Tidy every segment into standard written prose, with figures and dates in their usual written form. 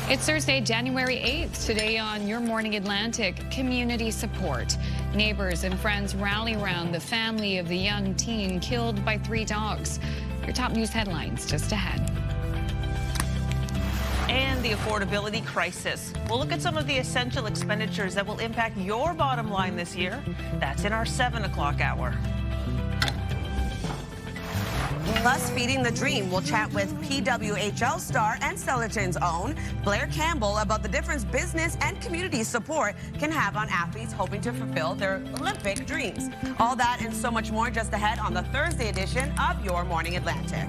It's Thursday, January 8th. Today on Your Morning Atlantic, community support. Neighbors and friends rally around the family of the young teen killed by 3 dogs. Your top news headlines just ahead. And the affordability crisis. We'll look at some of the essential expenditures that will impact your bottom line this year. That's in our 7 o'clock hour. Plus, feeding the dream, we'll chat with PWHL star and Stellarton's own Blair Campbell about the difference business and community support can have on athletes hoping to fulfill their Olympic dreams. All that and so much more just ahead on the Thursday edition of Your Morning Atlantic.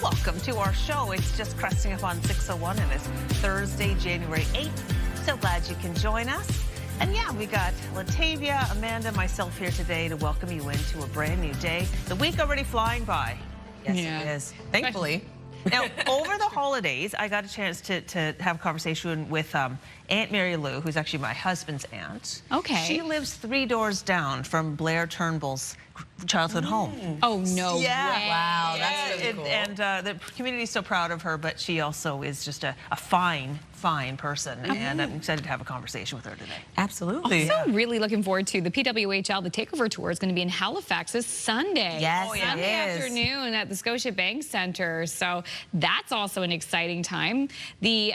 Welcome to our show. It's just cresting up on 6:01 and it's Thursday, January 8th. So glad you can join us. And yeah, we got Latavia, Amanda, myself here today to welcome you into a brand new day. The week already flying by. Yes, it is. Thankfully. Now, over the holidays, I got a chance to have a conversation with Aunt Mary Lou, who's actually my husband's aunt. Okay. She lives 3 doors down from Blair Turnbull's childhood home. Oh, no way. Wow, that's really cool. And the community's so proud of her, but she also is just a fine person. And I'm excited to have a conversation with her today. Absolutely. Also, really looking forward to the PWHL. The Takeover Tour is going to be in Halifax this Sunday. Yes, Sunday it is. afternoon at the Scotiabank Centre. So that's also an exciting time. The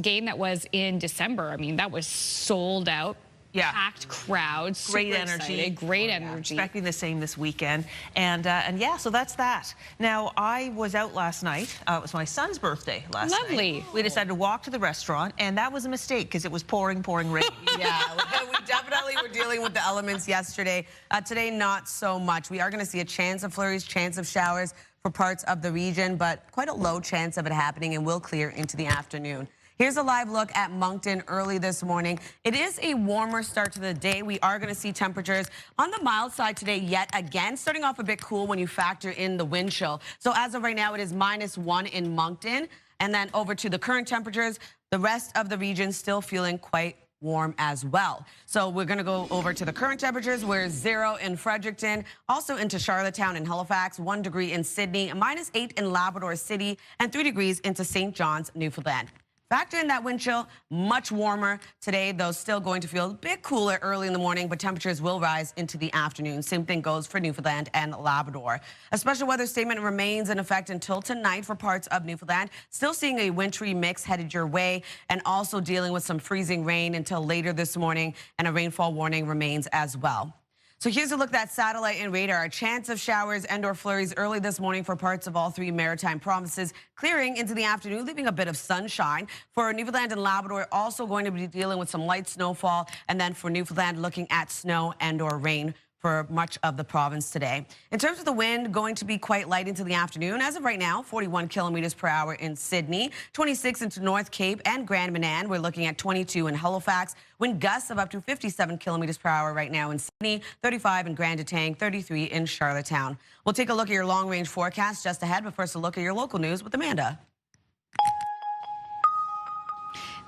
game that was in December, I mean, that was sold out. Yeah. Packed crowds. Great super energy. excited, great energy. Expecting the same this weekend. And yeah, so that's that. Now, I was out last night. It was my son's birthday last night. Lovely. We decided to walk to the restaurant, and that was a mistake because it was pouring rain. Yeah, we definitely were dealing with the elements yesterday. Today, not so much. We are going to see a chance of flurries, chance of showers for parts of the region, but quite a low chance of it happening and will clear into the afternoon. Here's a live look at Moncton early this morning. It is a warmer start to the day. We are going to see temperatures on the mild side today yet again, starting off a bit cool when you factor in the wind chill. So as of right now, it is -1 in Moncton. And then over to the current temperatures, the rest of the region still feeling quite warm as well. So we're going to go over to the current temperatures. We're 0 in Fredericton, also into Charlottetown and Halifax, 1 degree in Sydney, -8 in Labrador City, and 3 degrees into St. John's, Newfoundland. Factor in that wind chill, much warmer today, though still going to feel a bit cooler early in the morning, but temperatures will rise into the afternoon. Same thing goes for Newfoundland and Labrador. A special weather statement remains in effect until tonight for parts of Newfoundland. Still seeing a wintry mix headed your way and also dealing with some freezing rain until later this morning, and a rainfall warning remains as well. So here's a look at satellite and radar. A chance of showers and/or flurries early this morning for parts of all 3 maritime provinces, clearing into the afternoon, leaving a bit of sunshine. For Newfoundland and Labrador, also going to be dealing with some light snowfall, and then for Newfoundland, looking at snow and/or rain for much of the province today. In terms of the wind, going to be quite light into the afternoon. As of right now, 41 kilometers per hour in Sydney, 26 into North Cape and Grand Manan. We're looking at 22 in Halifax. Wind gusts of up to 57 kilometers per hour right now in Sydney, 35 in Grand Etang, 33 in Charlottetown. We'll take a look at your long-range forecast just ahead, but first a look at your local news with Amanda.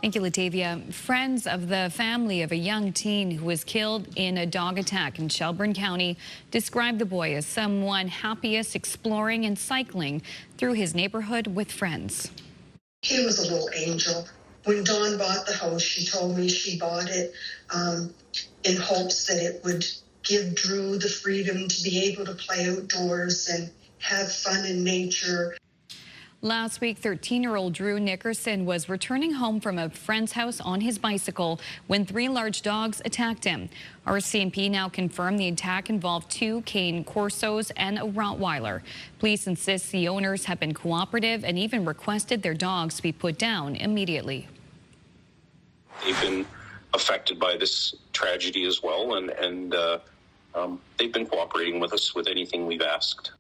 Thank you, Latavia. Friends of the family of a young teen who was killed in a dog attack in Shelburne County described the boy as someone happiest exploring and cycling through his neighborhood with friends. He was a little angel. When Dawn bought the house, she told me she bought it in hopes that it would give Drew the freedom to be able to play outdoors and have fun in nature. Last week, 13-year-old Drew Nickerson was returning home from a friend's house on his bicycle when 3 large dogs attacked him. RCMP now confirmed the attack involved 2 cane corsos and a Rottweiler. Police insist the owners have been cooperative and even requested their dogs be put down immediately. They've been affected by this tragedy as well, and they've been cooperating with us with anything we've asked.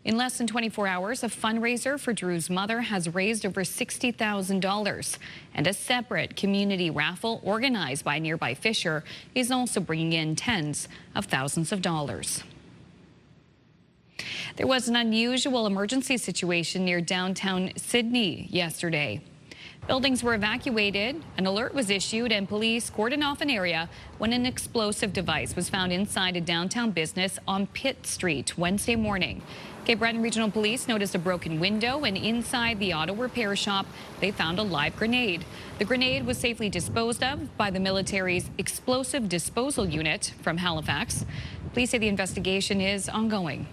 In less than 24 hours, a fundraiser for Drew's mother has raised over $60,000. And a separate community raffle organized by nearby Fisher is also bringing in tens of thousands of dollars. There was an unusual emergency situation near downtown Sydney yesterday. Buildings were evacuated, an alert was issued, and police cordoned off an area when an explosive device was found inside a downtown business on Pitt Street Wednesday morning. Cape Breton Regional Police noticed a broken window, and inside the auto repair shop, they found a live grenade. The grenade was safely disposed of by the military's explosive disposal unit from Halifax. Police say the investigation is ongoing.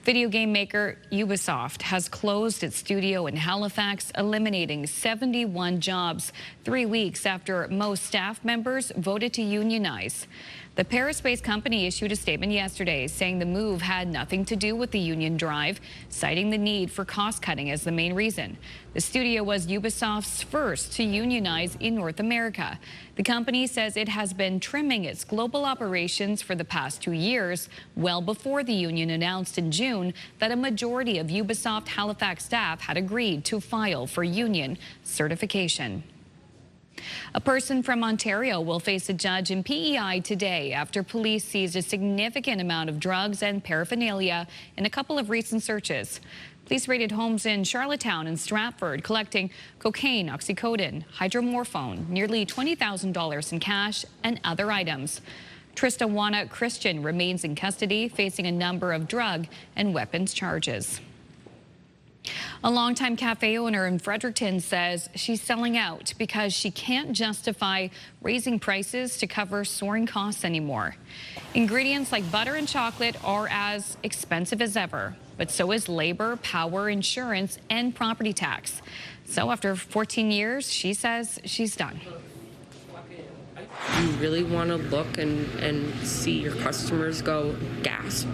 Video game maker Ubisoft has closed its studio in Halifax, eliminating 71 jobs 3 weeks after most staff members voted to unionize. The Paris-based company issued a statement yesterday saying the move had nothing to do with the union drive, citing the need for cost-cutting as the main reason. The studio was Ubisoft's first to unionize in North America. The company says it has been trimming its global operations for the past 2 years, well before the union announced in June that a majority of Ubisoft Halifax staff had agreed to file for union certification. A person from Ontario will face a judge in PEI today after police seized a significant amount of drugs and paraphernalia in a couple of recent searches. Police raided homes in Charlottetown and Stratford, collecting cocaine, oxycodone, hydromorphone, nearly $20,000 in cash and other items. Tristawana Christian remains in custody, facing a number of drug and weapons charges. A longtime cafe owner in Fredericton says she's selling out because she can't justify raising prices to cover soaring costs anymore. Ingredients like butter and chocolate are as expensive as ever, but so is labor, power, insurance, and property tax. So after 14 years, she says she's done. You really want to look and see your customers go gasp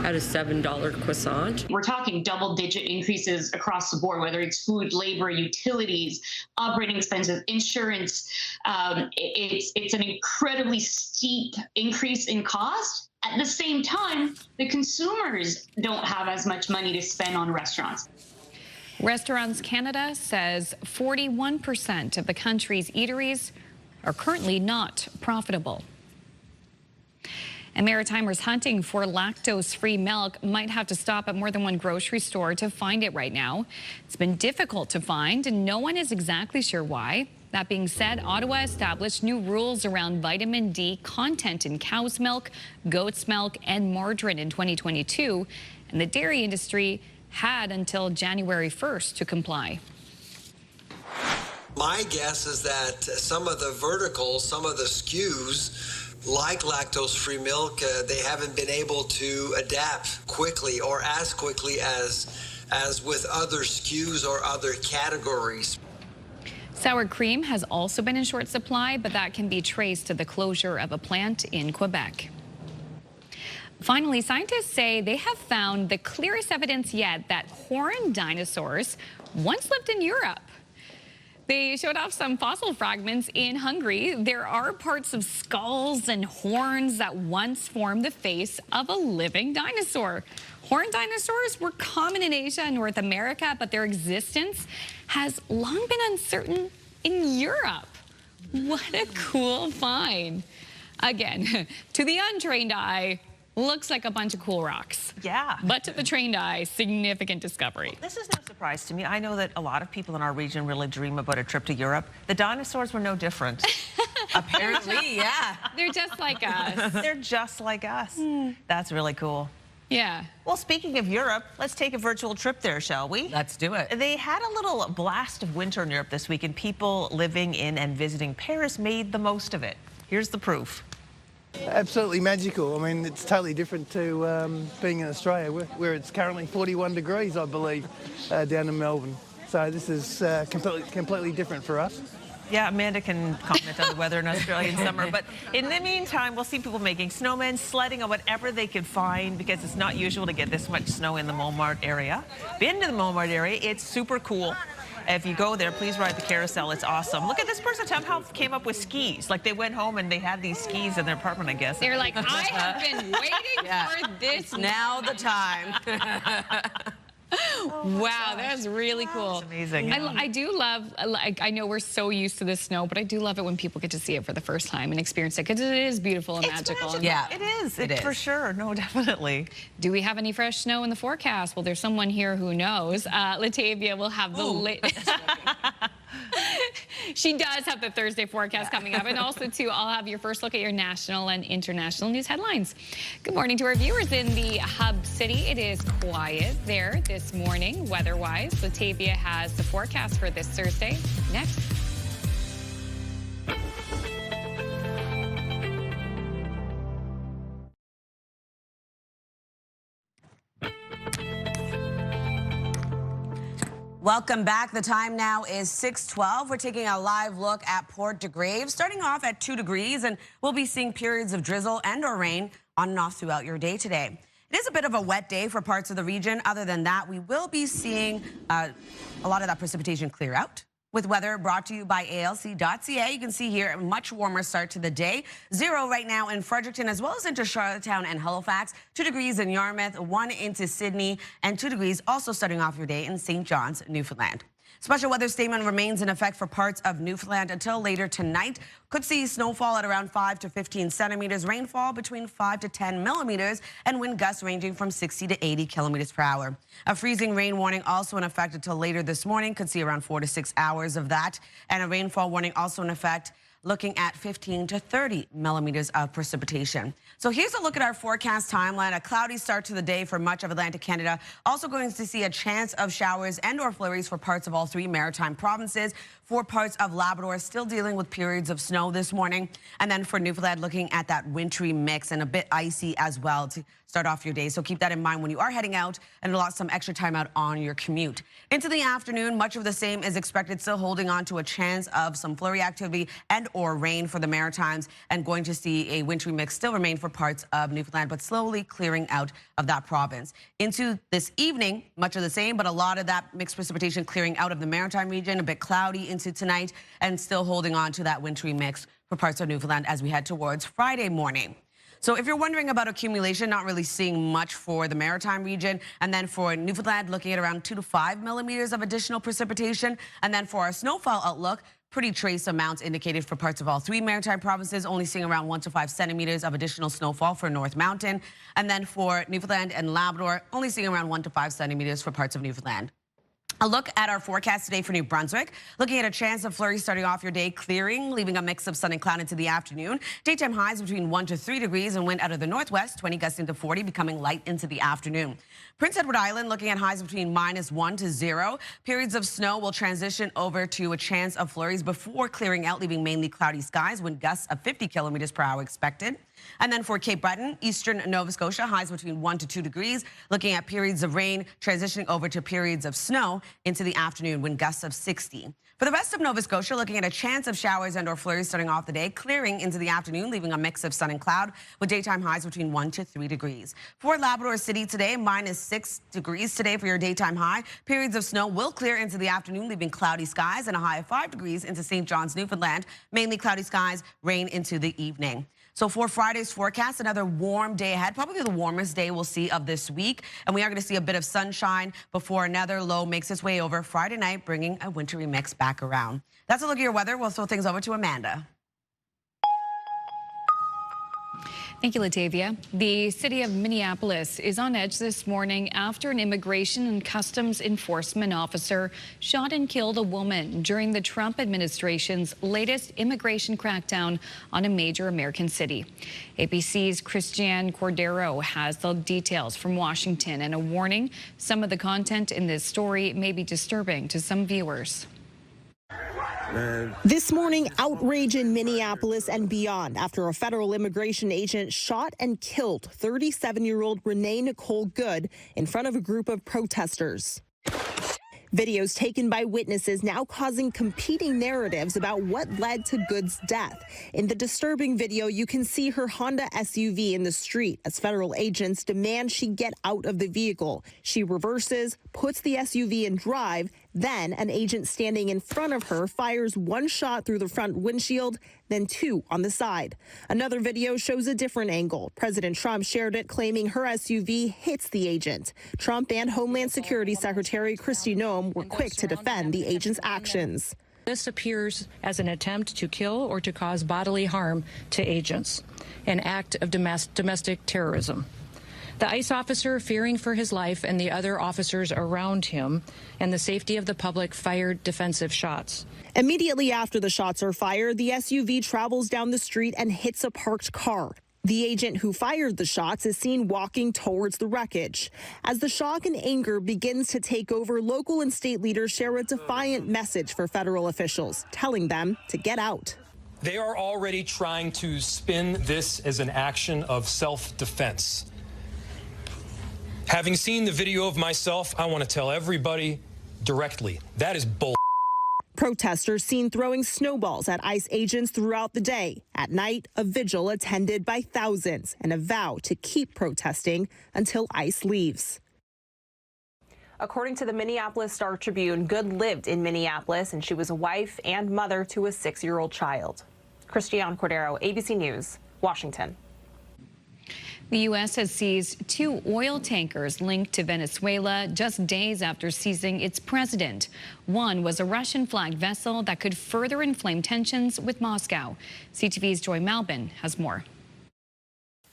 at a $7 croissant. We're talking double-digit increases across the board, whether it's food, labor, utilities, operating expenses, insurance. It's an incredibly steep increase in cost. At the same time, the consumers don't have as much money to spend on restaurants. Restaurants Canada says 41% of the country's eateries are currently not profitable. And Maritimers hunting for lactose-free milk might have to stop at more than one grocery store to find it right now. It's been difficult to find, and no one is exactly sure why. That being said, Ottawa established new rules around vitamin D content in cow's milk, goat's milk, and margarine in 2022, and the dairy industry had until January 1st to comply. My guess is that some of the verticals, some of the SKUs, like lactose-free milk, they haven't been able to adapt quickly or as quickly as with other SKUs or other categories. Sour cream has also been in short supply, but that can be traced to the closure of a plant in Quebec. Finally, scientists say they have found the clearest evidence yet that horned dinosaurs once lived in Europe. They showed off some fossil fragments in Hungary. There are parts of skulls and horns that once formed the face of a living dinosaur. Horned dinosaurs were common in Asia and North America, but their existence has long been uncertain in Europe. What a cool find. Again, to the untrained eye, looks like a bunch of cool rocks. Yeah. But to the trained eye, significant discovery. This is no surprise to me. I know that a lot of people in our region really dream about a trip to Europe. The dinosaurs were no different. Apparently, yeah. They're just like us. They're just like us. That's really cool. Yeah. Well, speaking of Europe, let's take a virtual trip there, shall we? Let's do it. They had a little blast of winter in Europe this week, and people living in and visiting Paris made the most of it. Here's the proof. Absolutely magical. I mean, it's totally different to being in Australia, where it's currently 41 degrees, I believe, down in Melbourne. So this is completely different for us. Yeah, Amanda can comment on the weather in Australia in summer. But in the meantime, we'll see people making snowmen, sledding on whatever they can find, because it's not usual to get this much snow in the Montmartre area. Been to the Montmartre area. It's super cool. If you go there, please ride the carousel. It's awesome. Look at this person somehow came up with skis. Like, they went home and they had these skis in their apartment, I guess. They're like, I have been waiting for this. It's now the time. Wow, that's really cool. That's amazing. I do love, I know we're so used to the snow, but I do love it when people get to see it for the first time and experience it because it is beautiful and magical. Yeah, It is. It is. For sure. No, definitely. Do we have any fresh snow in the forecast? Well, there's someone here who knows. Latavia will have the latest. She does have the Thursday forecast coming up. And also, too, I'll have your first look at your national and international news headlines. Good morning to our viewers in the hub city. It is quiet there this morning, weather-wise. Latavia has the forecast for this Thursday. Next. Welcome back. The time now is 6:12. We're taking a live look at Port de Grave, starting off at 2 degrees, and we'll be seeing periods of drizzle and or rain on and off throughout your day today. It is a bit of a wet day for parts of the region. Other than that, we will be seeing a lot of that precipitation clear out. With weather brought to you by ALC.ca, you can see here a much warmer start to the day. 0 right now in Fredericton, as well as into Charlottetown and Halifax. 2 degrees in Yarmouth, 1 into Sydney, and 2 degrees also starting off your day in St. John's, Newfoundland. Special weather statement remains in effect for parts of Newfoundland until later tonight. Could see snowfall at around 5 to 15 centimeters, rainfall between 5 to 10 millimeters, and wind gusts ranging from 60 to 80 kilometers per hour. A freezing rain warning also in effect until later this morning. Could see around 4 to 6 hours of that. And a rainfall warning also in effect, looking at 15 to 30 millimeters of precipitation. So here's a look at our forecast timeline. A cloudy start to the day for much of Atlantic Canada. Also going to see a chance of showers and or flurries for parts of all 3 maritime provinces. For parts of Labrador, still dealing with periods of snow this morning. And then for Newfoundland, looking at that wintry mix and a bit icy as well to start off your day. So keep that in mind when you are heading out and allot some extra time out on your commute. Into the afternoon, much of the same is expected, still holding on to a chance of some flurry activity and or rain for the Maritimes, and going to see a wintry mix still remain for parts of Newfoundland, but slowly clearing out of that province. Into this evening, much of the same, but a lot of that mixed precipitation clearing out of the Maritime region, a bit cloudy into tonight, and still holding on to that wintry mix for parts of Newfoundland as we head towards Friday morning. So if you're wondering about accumulation, not really seeing much for the Maritime region. And then for Newfoundland, looking at around 2 to 5 millimeters of additional precipitation. And then for our snowfall outlook, pretty trace amounts indicated for parts of all 3 maritime provinces, only seeing around 1 to 5 centimeters of additional snowfall for North Mountain. And then for Newfoundland and Labrador, only seeing around 1 to 5 centimeters for parts of Newfoundland. A look at our forecast today for New Brunswick. Looking at a chance of flurries starting off your day, clearing, leaving a mix of sun and cloud into the afternoon. Daytime highs between 1 to 3 degrees and wind out of the northwest, 20 gusts into 40, becoming light into the afternoon. Prince Edward Island looking at highs between -1 to 0. Periods of snow will transition over to a chance of flurries before clearing out, leaving mainly cloudy skies. Wind gusts of 50 kilometers per hour expected. And then for Cape Breton, eastern Nova Scotia, highs between 1 to 2 degrees. Looking at periods of rain, transitioning over to periods of snow into the afternoon, wind gusts of 60. For the rest of Nova Scotia, looking at a chance of showers and or flurries starting off the day, clearing into the afternoon, leaving a mix of sun and cloud with daytime highs between 1 to 3 degrees. For Labrador City today, -6 degrees today for your daytime high. Periods of snow will clear into the afternoon, leaving cloudy skies, and a high of 5 degrees into St. John's, Newfoundland. Mainly cloudy skies, rain into the evening. So for Friday's forecast, another warm day ahead, probably the warmest day we'll see of this week. And we are going to see a bit of sunshine before another low makes its way over Friday night, bringing a wintry mix back around. That's a look at your weather. We'll throw things over to Amanda. Thank you, Latavia. The city of Minneapolis is on edge this morning after an immigration and customs enforcement officer shot and killed a woman during the Trump administration's latest immigration crackdown on a major American city. ABC's Christiane Cordero has the details from Washington, and a warning: some of the content in this story may be disturbing to some viewers. This morning, outrage in Minneapolis and beyond after a federal immigration agent shot and killed 37-year-old Renee Nicole Good in front of a group of protesters. Videos taken by witnesses now causing competing narratives about what led to Good's death. In the disturbing video, you can see her Honda SUV in the street as federal agents demand she get out of the vehicle. She reverses, puts the SUV in drive, Then an agent standing in front of her fires one shot through the front windshield, then two on the side. Another video shows a different angle. President Trump shared it, claiming her SUV hits the agent. Trump and Homeland Security Secretary Kristi Noem were quick to defend the agent's actions. This appears as an attempt to kill or to cause bodily harm to agents, an act of domestic terrorism. The ICE officer, fearing for his life and the other officers around him and the safety of the public, fired defensive shots. Immediately after the shots are fired, the SUV travels down the street and hits a parked car. The agent who fired the shots is seen walking towards the wreckage. As the shock and anger begins to take over, local and state leaders share a defiant message for federal officials, telling them to get out. They are already trying to spin this as an action of self-defense. Having seen the video of myself, I want to tell everybody directly, that is bull. Protesters seen throwing snowballs at ICE agents throughout the day. At night, a vigil attended by thousands and a vow to keep protesting until ICE leaves. According to the Minneapolis Star-Tribune, Good lived in Minneapolis, and she was a wife and mother to a 6-year-old child. Christiane Cordero, ABC News, Washington. The U.S. has seized 2 oil tankers linked to Venezuela just days after seizing its president. One was a Russian-flagged vessel that could further inflame tensions with Moscow. CTV's Joy Malbin has more.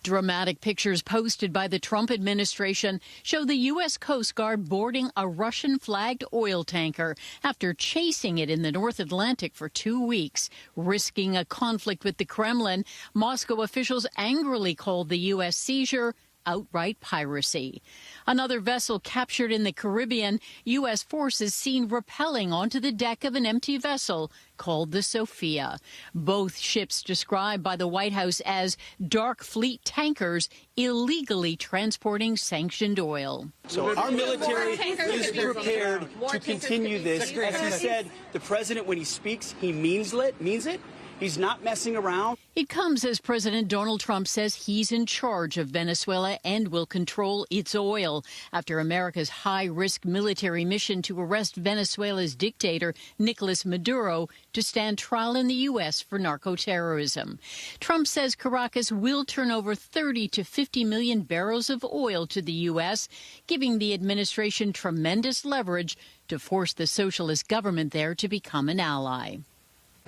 Dramatic pictures posted by the Trump administration show the U.S. Coast Guard boarding a Russian-flagged oil tanker after chasing it in the North Atlantic for 2 weeks. Risking a conflict with the Kremlin, Moscow officials angrily called the U.S. seizure outright piracy. Another vessel captured in the Caribbean, U.S. forces seen rappelling onto the deck of an empty vessel called the Sophia. Both ships described by the White House as dark fleet tankers illegally transporting sanctioned oil. So our military is prepared to continue this. As he said, the president, when he speaks, he means it. He's not messing around. It comes as President Donald Trump says he's in charge of Venezuela and will control its oil after America's high-risk military mission to arrest Venezuela's dictator, Nicolas Maduro, to stand trial in the U.S. for narco-terrorism. Trump says Caracas will turn over 30 to 50 million barrels of oil to the U.S., giving the administration tremendous leverage to force the socialist government there to become an ally.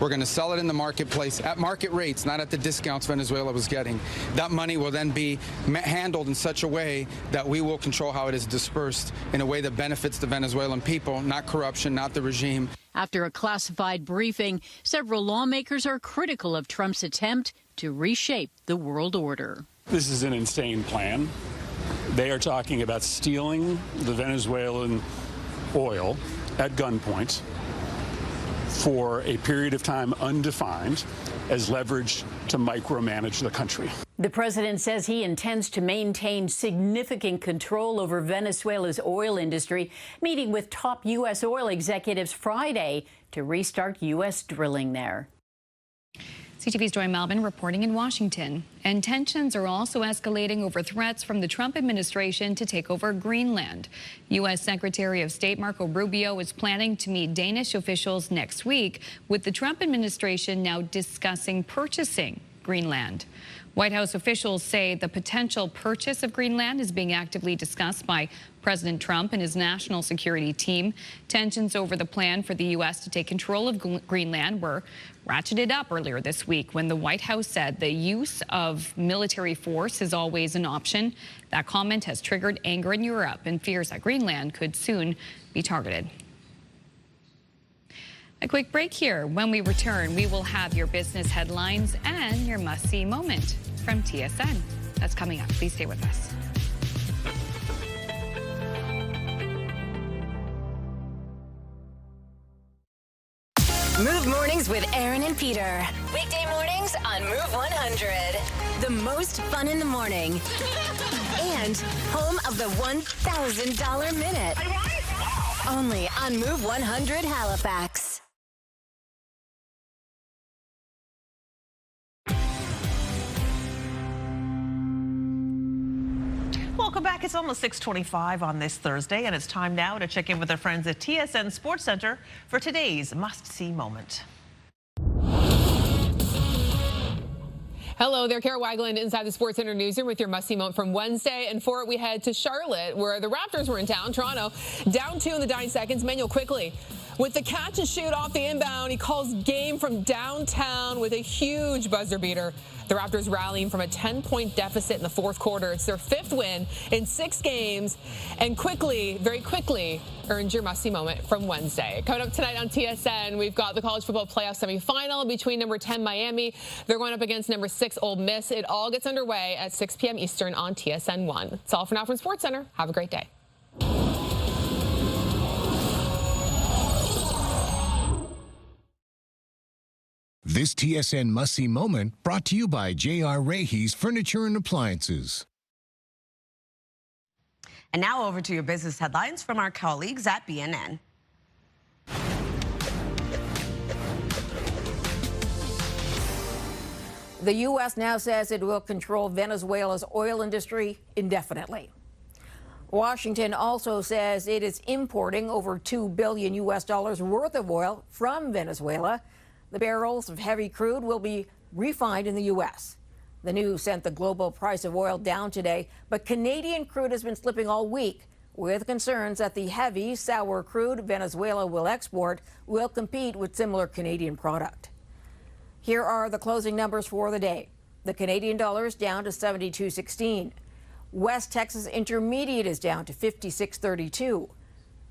We're going to sell it in the marketplace at market rates, not at the discounts Venezuela was getting. That money will then be handled in such a way that we will control how it is dispersed in a way that benefits the Venezuelan people, not corruption, not the regime. After a classified briefing, several lawmakers are critical of Trump's attempt to reshape the world order. This is an insane plan. They are talking about stealing the Venezuelan oil at gunpoint for a period of time undefined as leverage to micromanage the country. The president says he intends to maintain significant control over Venezuela's oil industry, meeting with top U.S. oil executives Friday to restart U.S. drilling there. CTV's Joy Malbin reporting in Washington. And tensions are also escalating over threats from the Trump administration to take over Greenland. U.S. Secretary of State Marco Rubio is planning to meet Danish officials next week, with the Trump administration now discussing purchasing Greenland. White House officials say the potential purchase of Greenland is being actively discussed by President Trump and his national security team. Tensions over the plan for the U.S. to take control of Greenland were ratcheted up earlier this week when the White House said the use of military force is always an option. That comment has triggered anger in Europe and fears that Greenland could soon be targeted. A quick break here. When we return, we will have your business headlines and your must-see moment from TSN. That's coming up. Please stay with us. Move Mornings with Aaron and Peter. Weekday mornings on Move 100. The most fun in the morning. And home of the $1,000 minute. Only on Move 100 Halifax. Welcome back. back. It's almost 6:25 on this Thursday, and it's time now to check in with our friends at TSN Sports Center for today's must-see moment. Hello there, Kara Wagland inside the Sports Center newsroom with your must-see moment from Wednesday. And for it, we head to Charlotte, where the Raptors were in town. Toronto down 2 in the dying seconds. Manuel quickly with the catch and shoot off the inbound. He calls game from downtown with a huge buzzer beater. The Raptors rallying from a 10-point deficit in the fourth quarter. It's their 5th win in 6 games, and quickly, very quickly, earned your must-see moment from Wednesday. Coming up tonight on TSN, we've got the college football playoff semifinal between number 10 Miami. They're going up against number 6 Ole Miss. It all gets underway at 6 p.m. Eastern on TSN 1. That's all for now from Sports Center. Have a great day. This TSN must-see moment brought to you by J.R. Rahe's Furniture and Appliances. And now over to your business headlines from our colleagues at BNN. The U.S. now says it will control Venezuela's oil industry indefinitely. Washington also says it is importing over $2 billion worth of oil from Venezuela. The barrels of heavy crude will be refined in the U.S. The news sent the global price of oil down today, but Canadian crude has been slipping all week, with concerns that the heavy, sour crude Venezuela will export will compete with similar Canadian product. Here are the closing numbers for the day. The Canadian dollar is down to 72.16. West Texas Intermediate is down to 56.32.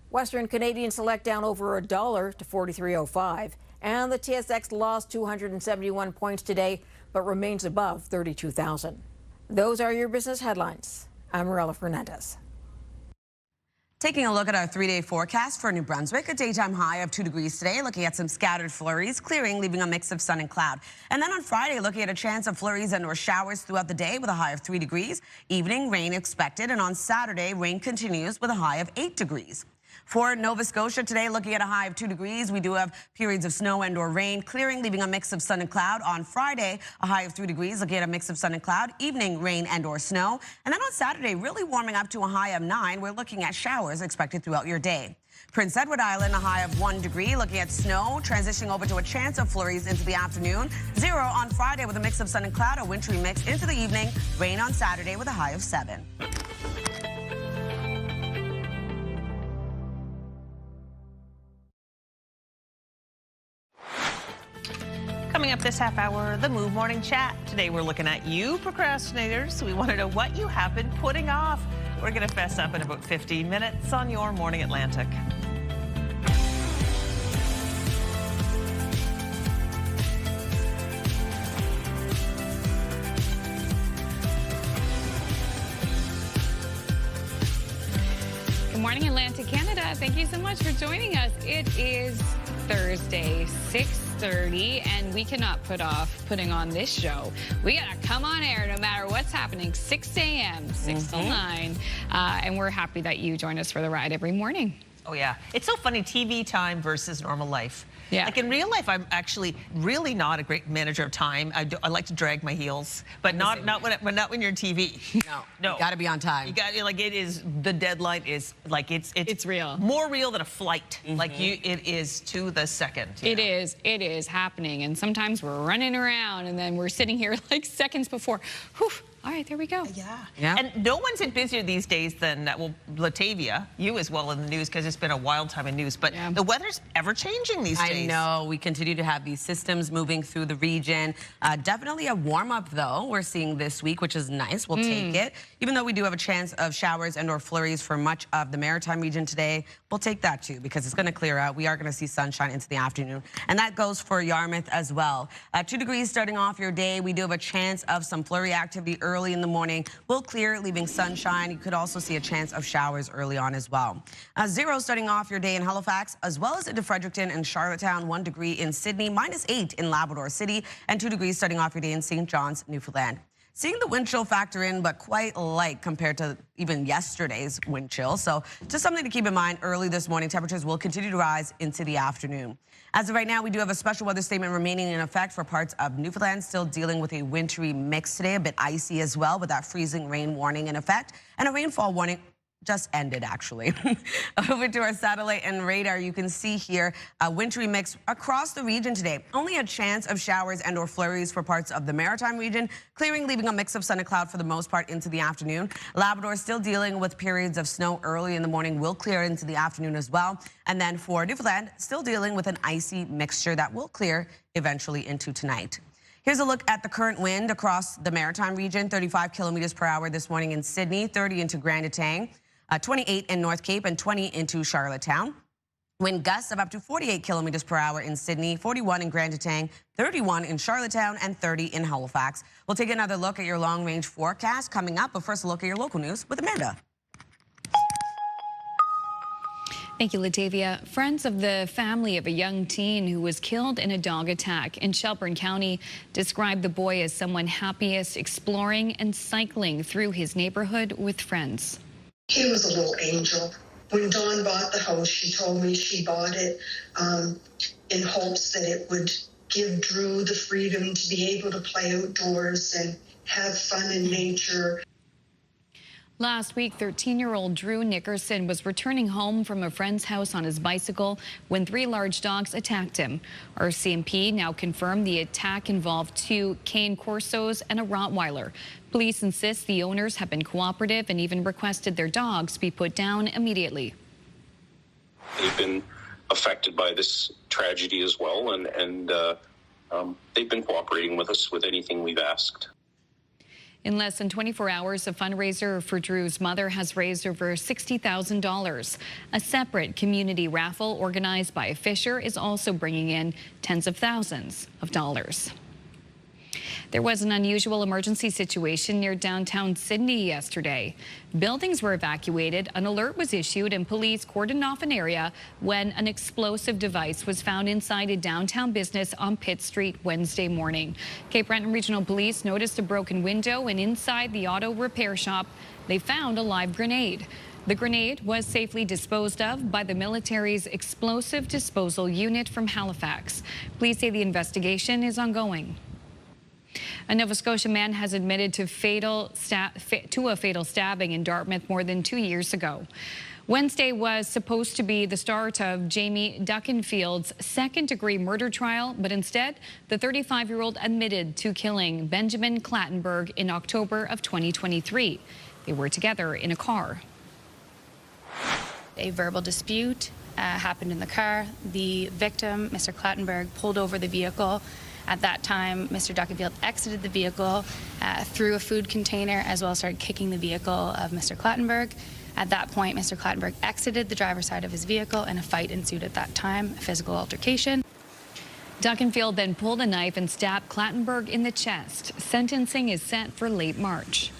Western Canadian Select down over $1 to 43.05. And the TSX lost 271 points today, but remains above 32,000. Those are your business headlines. I'm Morella Fernandez. Taking a look at our 3-day forecast for New Brunswick, a daytime high of 2 degrees today, looking at some scattered flurries, clearing, leaving a mix of sun and cloud. And then on Friday, looking at a chance of flurries and or showers throughout the day with a high of 3 degrees. Evening, rain expected. And on Saturday, rain continues with a high of 8 degrees. For Nova Scotia today, looking at a high of 2 degrees. We do have periods of snow and or rain, clearing, leaving a mix of sun and cloud. On Friday, a high of 3 degrees, looking at a mix of sun and cloud. Evening, rain and or snow. And then on Saturday, really warming up to a high of 9. We're looking at showers expected throughout your day. Prince Edward Island, a high of 1 degree, looking at snow, transitioning over to a chance of flurries into the afternoon. 0 on Friday with a mix of sun and cloud, a wintry mix into the evening. Rain on Saturday with a high of 7. Coming up this half hour, the Move Morning Chat. Today we're looking at you procrastinators. We want to know what you have been putting off. We're going to fess up in about 15 minutes on Your Morning Atlantic. Good morning, Atlantic Canada. Thank you so much for joining us. It is Thursday, 6:30, and we cannot put off putting on this show. We gotta come on air no matter what's happening, 6 a.m., 6 till 9, and we're happy that you join us for the ride every morning. Oh, yeah. It's so funny, TV time versus normal life. Yeah. Like in real life, I'm actually really not a great manager of time. I like to drag my heels, but not when you're on TV. No. You gotta be on time. You got like it is the deadline is like it's real. More real than a flight. Like it is to the second. It is happening, and sometimes we're running around, and then we're sitting here like seconds before. Whew. All right, there we go. Yeah. And no one's busier these days than, well, Latavia, you as well in the news, because it's been a wild time in news. But the weather's ever changing these days. I know. We continue to have these systems moving through the region. Definitely a warm-up, though, we're seeing this week, which is nice. We'll take it. Even though we do have a chance of showers and or flurries for much of the Maritime region today, we'll take that, too, because it's going to clear out. We are going to see sunshine into the afternoon. And that goes for Yarmouth as well. 2 degrees starting off your day. We do have a chance of some flurry activity early in the morning. We'll clear, leaving sunshine. You could also see a chance of showers early on as well. 0 starting off your day in Halifax, as well as into Fredericton and Charlottetown. 1 degree in Sydney, -8 in Labrador City, and 2 degrees starting off your day in St. John's, Newfoundland. Seeing the wind chill factor in, but quite light compared to even yesterday's wind chill. So just something to keep in mind early this morning. Temperatures will continue to rise into the afternoon. As of right now, we do have a special weather statement remaining in effect for parts of Newfoundland, still dealing with a wintry mix today, a bit icy as well, with that freezing rain warning in effect, and a rainfall warning just ended, actually. Over to our satellite and radar, you can see here a wintry mix across the region today. Only a chance of showers and or flurries for parts of the Maritime region, clearing, leaving a mix of sun and cloud for the most part into the afternoon. Labrador still dealing with periods of snow early in the morning, will clear into the afternoon as well. And then for Newfoundland, still dealing with an icy mixture that will clear eventually into tonight. Here's a look at the current wind across the Maritime region, 35 kilometers per hour this morning in Sydney, 30 into Grand Etang. 28 in North Cape and 20 into Charlottetown. Wind gusts of up to 48 kilometers per hour in Sydney, 41 in Grand Etang, 31 in Charlottetown, and 30 in Halifax. We'll take another look at your long-range forecast coming up, but first a look at your local news with Amanda. Thank you, Latavia. Friends of the family of a young teen who was killed in a dog attack in Shelburne County described the boy as someone happiest exploring and cycling through his neighborhood with friends. He was a little angel. When Dawn bought the house, she told me she bought it in hopes that it would give Drew the freedom to be able to play outdoors and have fun in nature. Last week, 13-year-old Drew Nickerson was returning home from a friend's house on his bicycle when 3 large dogs attacked him. RCMP now confirmed the attack involved 2 cane corsos and a Rottweiler. Police insist the owners have been cooperative and even requested their dogs be put down immediately. They've been affected by this tragedy as well, and they've been cooperating with us with anything we've asked. In less than 24 hours, a fundraiser for Drew's mother has raised over $60,000. A separate community raffle organized by Fisher is also bringing in tens of thousands of dollars. There was an unusual emergency situation near downtown Sydney yesterday. Buildings were evacuated, an alert was issued, and police cordoned off an area when an explosive device was found inside a downtown business on Pitt Street Wednesday morning. Cape Breton Regional Police noticed a broken window, and inside the auto repair shop, they found a live grenade. The grenade was safely disposed of by the military's explosive disposal unit from Halifax. Police say the investigation is ongoing. A Nova Scotia man has admitted to a fatal stabbing in Dartmouth more than 2 years ago. Wednesday was supposed to be the start of Jamie Duckenfield's second-degree murder trial, but instead, the 35-year-old admitted to killing Benjamin Clattenburg in October of 2023. They were together in a car. A verbal dispute happened in the car. The victim, Mr. Clattenburg, pulled over the vehicle. At that time, Mr. Duckenfield exited the vehicle, threw a food container, as well as started kicking the vehicle of Mr. Clattenburg. At that point, Mr. Clattenburg exited the driver's side of his vehicle, and a fight ensued at that time, a physical altercation. Duckenfield then pulled a knife and stabbed Clattenburg in the chest. Sentencing is set for late March.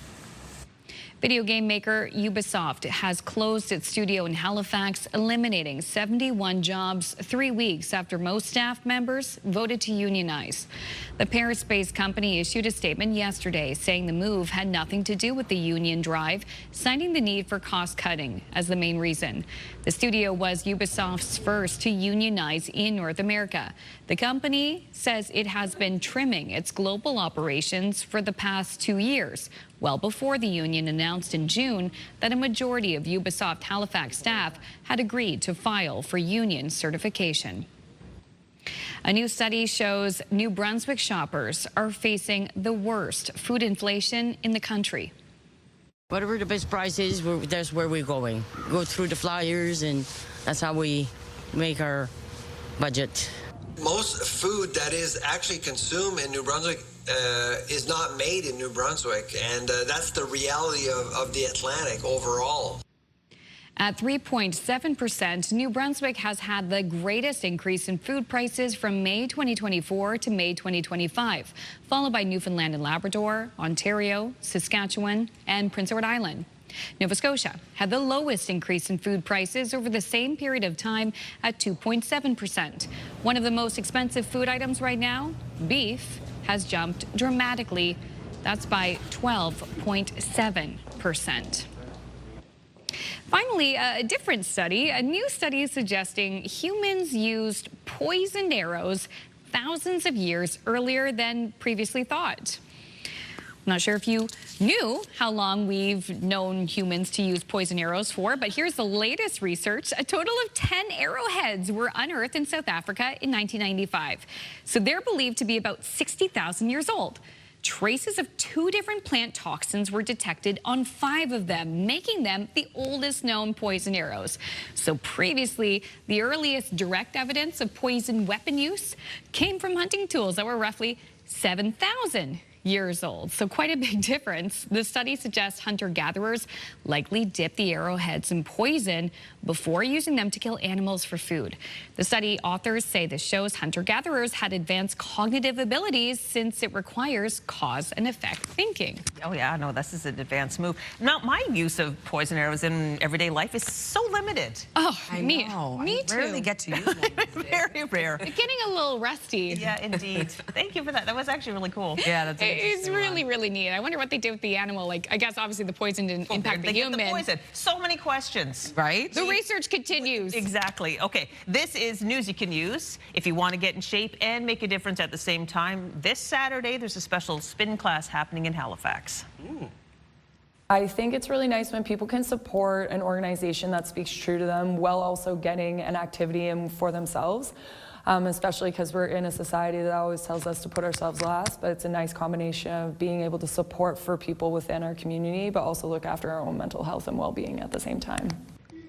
Video game maker Ubisoft has closed its studio in Halifax, eliminating 71 jobs 3 weeks after most staff members voted to unionize. The Paris-based company issued a statement yesterday saying the move had nothing to do with the union drive, citing the need for cost cutting as the main reason. The studio was Ubisoft's first to unionize in North America. The company says it has been trimming its global operations for the past 2 years, well before the union announced in June that a majority of Ubisoft Halifax staff had agreed to file for union certification. A new study shows New Brunswick shoppers are facing the worst food inflation in the country. Whatever the best price is, that's where we're going. Go through the flyers, and that's how we make our budget. Most food that is actually consumed in New Brunswick is not made in New Brunswick, and that's the reality of the Atlantic overall. At 3.7%, New Brunswick has had the greatest increase in food prices from May 2024 to May 2025, followed by Newfoundland and Labrador, Ontario, Saskatchewan, and Prince Edward Island. Nova Scotia had the lowest increase in food prices over the same period of time at 2.7%. One of the most expensive food items right now, beef, has jumped dramatically That's by 12.7%. Finally, a different study. A new study is suggesting humans used poisoned arrows thousands of years earlier than previously thought. I'm not sure if you knew how long we've known humans to use poison arrows for, but here's the latest research. A total of 10 arrowheads were unearthed in South Africa in 1995. So they're believed to be about 60,000 years old. Traces of 2 different plant toxins were detected on 5 of them, making them the oldest known poison arrows. So previously, the earliest direct evidence of poison weapon use came from hunting tools that were roughly 7,000 years old. So quite a big difference. The study suggests hunter-gatherers likely dip the arrowheads in poison before using them to kill animals for food. The study authors say this shows hunter-gatherers had advanced cognitive abilities since it requires cause and effect thinking. Oh yeah, no, this is an advanced move. Now, my use of poison arrows in everyday life is so limited. Oh, Me too. rarely get to use one. Very rare. It's getting a little rusty. Yeah, indeed. Thank you for that. That was actually really cool. Yeah, that's It's really, really neat. I wonder what they did with the animal. Like, I guess obviously the poison didn't impact the human. The poison. So many questions. Right? The research continues. Exactly. Okay, this is news you can use if you want to get in shape and make a difference at the same time. This Saturday, there's a special spin class happening in Halifax. I think it's really nice when people can support an organization that speaks true to them while also getting an activity in for themselves. Especially because we're in a society that always tells us to put ourselves last, but it's a nice combination of being able to support for people within our community, but also look after our own mental health and well-being at the same time.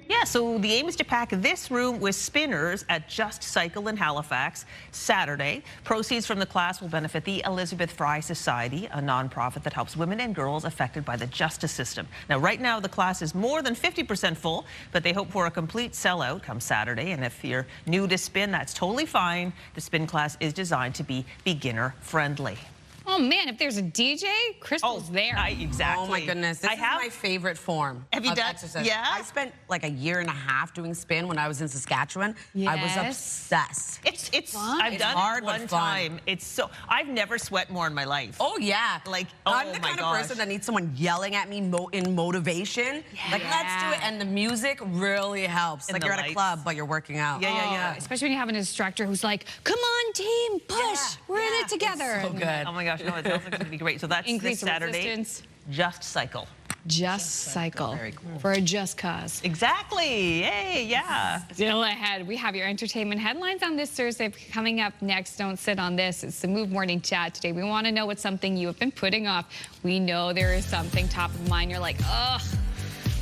Yeah, so the aim is to pack this room with spinners at Just Cycle in Halifax Saturday. Proceeds from the class will benefit the Elizabeth Fry Society, a nonprofit that helps women and girls affected by the justice system. Now, right now, the class is more than 50% full, but they hope for a complete sellout come Saturday. And if you're new to spin, that's totally fine. The spin class is designed to be beginner friendly. Oh man, if there's a DJ, Crystal's there. Exactly. Oh my goodness, this is my favorite form Have you of done? exercise. Yeah. I spent like a year and a half doing spin when I was in Saskatchewan. I was obsessed. It's fun. I've It's done hard, it but one fun. time. It's so I've never sweat more in my life. Oh yeah, like I'm oh the my kind gosh. of person that needs someone yelling at me in motivation. Like let's do it, and the music really helps. And like the you're at a lights. club, but you're working out. Oh, especially when you have an instructor who's like, "Come on, team, push. We're in it together." So good. Oh my gosh, no, it sounds like it's gonna be great. So that's Increase this Saturday. resistance. Just Cycle. Just Cycle for a just cause. Exactly. Hey, yeah. Still ahead, we have your entertainment headlines on this Thursday. Coming up next, don't sit on this. It's the Move Morning Chat today. We want to know what's something you have been putting off. We know there is something top of mind. You're like, ugh,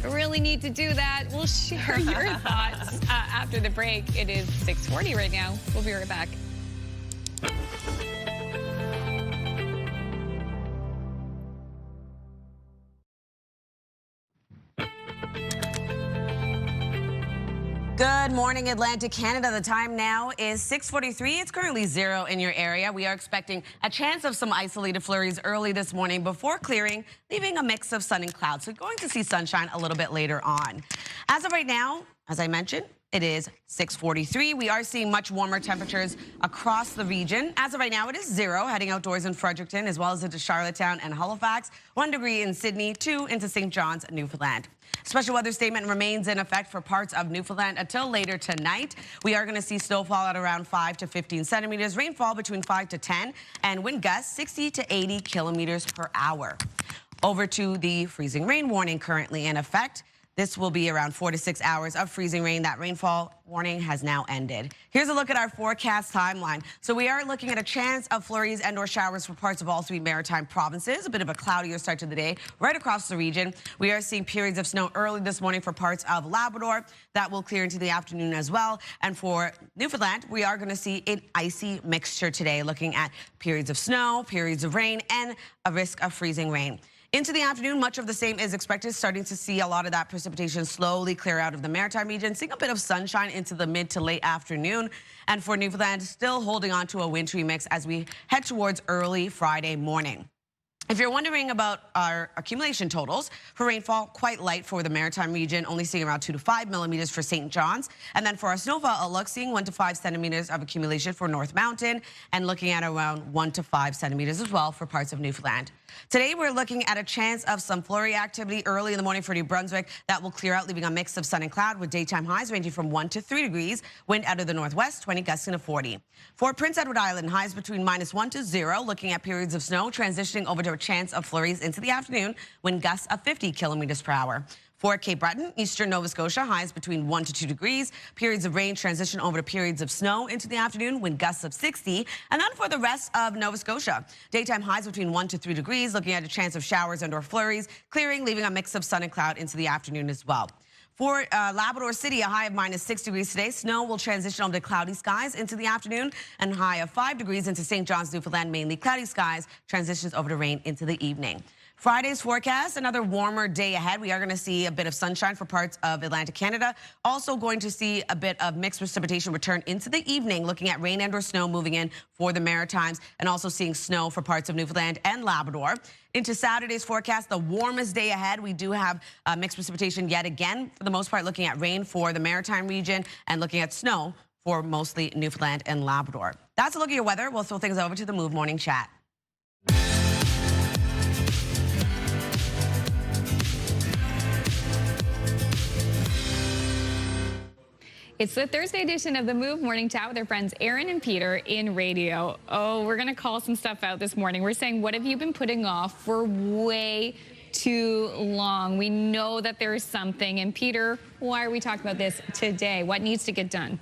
I really need to do that. We'll share your thoughts after the break. It is 6:40 right now. We'll be right back. Good morning, Atlantic Canada. The time now is 6:43. It's currently 0 in your area. We are expecting a chance of some isolated flurries early this morning before clearing, leaving a mix of sun and clouds. So going to see sunshine a little bit later on. As of right now, as I mentioned, it is 6:43. We are seeing much warmer temperatures across the region. As of right now, it is 0 heading outdoors in Fredericton as well as into Charlottetown and Halifax. 1 degree in Sydney, 2 into St. John's, Newfoundland. Special weather statement remains in effect for parts of Newfoundland until later tonight. We are going to see snowfall at around 5 to 15 centimeters, rainfall between 5 to 10, and wind gusts 60 to 80 kilometers per hour. Over to the freezing rain warning currently in effect. This will be around 4 to 6 hours of freezing rain. That rainfall warning has now ended. Here's a look at our forecast timeline. So we are looking at a chance of flurries and or showers for parts of all 3 maritime provinces. A bit of a cloudier start to the day right across the region. We are seeing periods of snow early this morning for parts of Labrador. That will clear into the afternoon as well. And for Newfoundland, we are going to see an icy mixture today, looking at periods of snow, periods of rain, and a risk of freezing rain. Into the afternoon, much of the same is expected, starting to see a lot of that precipitation slowly clear out of the maritime region, seeing a bit of sunshine into the mid to late afternoon. And for Newfoundland, still holding on to a wintry mix as we head towards early Friday morning. If you're wondering about our accumulation totals for rainfall, quite light for the Maritime region, only seeing around 2 to 5 millimeters for St. John's. And then for our snowfall outlook, seeing 1 to 5 centimeters of accumulation for North Mountain and looking at around 1 to 5 centimeters as well for parts of Newfoundland. Today, we're looking at a chance of some flurry activity early in the morning for New Brunswick. That will clear out, leaving a mix of sun and cloud with daytime highs ranging from 1 to 3 degrees. Wind out of the northwest, 20 gusting to 40. For Prince Edward Island, highs between -1 to 0, looking at periods of snow, transitioning over to a chance of flurries into the afternoon, wind gusts of 50 kilometers per hour. For Cape Breton, eastern Nova Scotia, highs between 1 to 2 degrees. Periods of rain transition over to periods of snow into the afternoon, wind gusts of 60. And then for the rest of Nova Scotia, daytime highs between 1 to 3 degrees, looking at a chance of showers and/or flurries, clearing, leaving a mix of sun and cloud into the afternoon as well. For Labrador City, a high of -6 degrees today. Snow will transition over to cloudy skies into the afternoon, and high of 5 degrees into St. John's, Newfoundland, mainly cloudy skies, transitions over to rain into the evening. Friday's forecast, another warmer day ahead. We are going to see a bit of sunshine for parts of Atlantic Canada. Also going to see a bit of mixed precipitation return into the evening, looking at rain and/or snow moving in for the Maritimes, and also seeing snow for parts of Newfoundland and Labrador. Into Saturday's forecast, the warmest day ahead. We do have mixed precipitation yet again, for the most part, looking at rain for the Maritime region and looking at snow for mostly Newfoundland and Labrador. That's a look at your weather. We'll throw things over to the Move Morning Chat. It's the Thursday edition of the Move Morning Chat with our friends Aaron and Peter in radio. Oh, we're going to call some stuff out this morning. We're saying, what have you been putting off for way too long? We know that there is something. And Peter, why are we talking about this today? What needs to get done?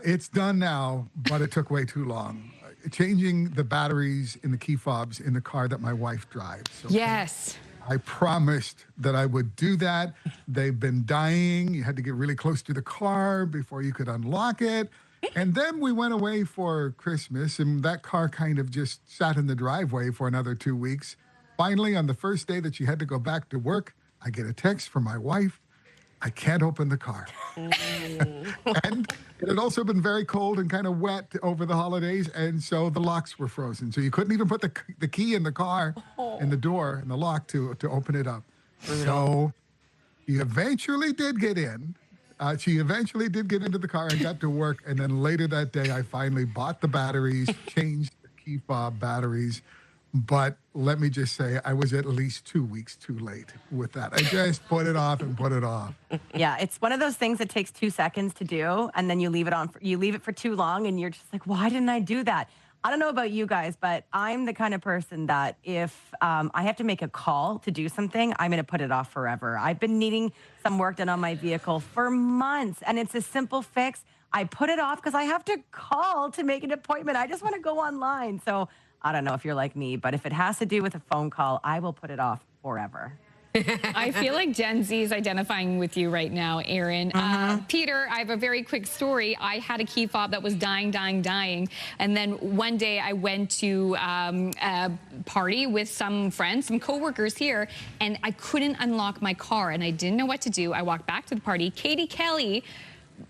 It's done now, but it took way too long. Changing the batteries in the key fobs in the car that my wife drives. Okay? Yes. I promised that I would do that. They've been dying. You had to get really close to the car before you could unlock it. And then we went away for Christmas, and that car kind of just sat in the driveway for another 2 weeks. Finally, on the first day that she had to go back to work, I get a text from my wife. I can't open the car. And it had also been very cold and kind of wet over the holidays, and so the locks were frozen. So you couldn't even put the key in the car, in the door, in the lock to open it up. So he eventually did get in. She eventually did get into the car and got to work, and then later that day, I finally bought the batteries, changed the key fob batteries. But let me just say, I was at least 2 weeks too late with that. I just put it off and put it off. Yeah, it's one of those things that takes 2 seconds to do, and then you leave it on. You leave it for too long, and you're just like, why didn't I do that? I don't know about you guys, but I'm the kind of person that if I have to make a call to do something, I'm going to put it off forever. I've been needing some work done on my vehicle for months, and it's a simple fix. I put it off because I have to call to make an appointment. I just want to go online. So I don't know if you're like me, but if it has to do with a phone call, I will put it off forever. I feel like Gen Z is identifying with you right now, Aaron. Peter, I have a very quick story. I had a key fob that was dying. And then one day I went to a party with some friends, some coworkers here, and I couldn't unlock my car and I didn't know what to do. I walked back to the party. Katie Kelly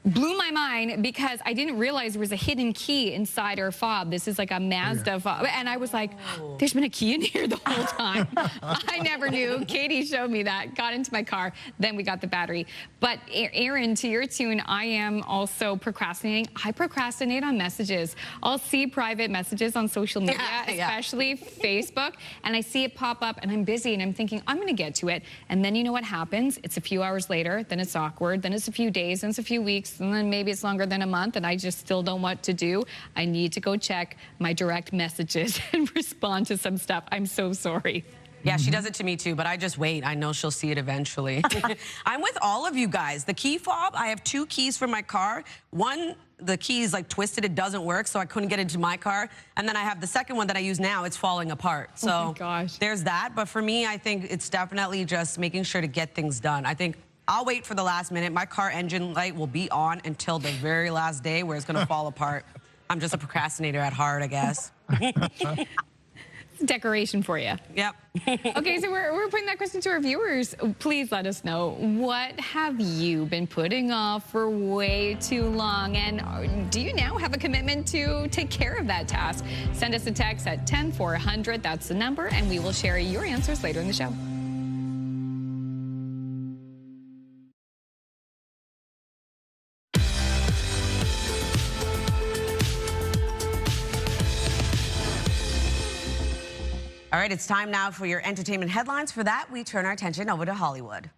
blew my mind because I didn't realize there was a hidden key inside her fob. This is like a Mazda fob. And I was like, there's been a key in here the whole time. I never knew. Katie showed me that, got into my car, then we got the battery. But Aaron, to your tune, I am also procrastinating. I procrastinate on messages. I'll see private messages on social media, especially Facebook, and I see it pop up and I'm busy and I'm thinking, I'm gonna get to it. And then you know what happens? It's a few hours later, then it's awkward, then it's a few days, then it's a few weeks, and then maybe it's longer than a month, and I just still don't know what to do. I need to go check my direct messages and respond to some stuff. I'm so sorry. Yeah, she does it to me too, but I just wait. I know she'll see it eventually. I'm with all of you guys. The key fob, I have 2 keys for my car. One, the key is like twisted, it doesn't work, so I couldn't get into my car. And then I have the second one that I use now, it's falling apart. So oh my gosh. There's that, but for me, I think it's definitely just making sure to get things done. I think I'll wait for the last minute. My car engine light will be on until the very last day where it's gonna fall apart. I'm just a procrastinator at heart, I guess. decoration for you. Yep. Okay, so we're putting that question to our viewers. Please let us know, what have you been putting off for way too long? And do you now have a commitment to take care of that task? Send us a text at 10400. That's the number, and we will share your answers later in the show. All right, it's time now for your entertainment headlines. For that, we turn our attention over to Hollywood.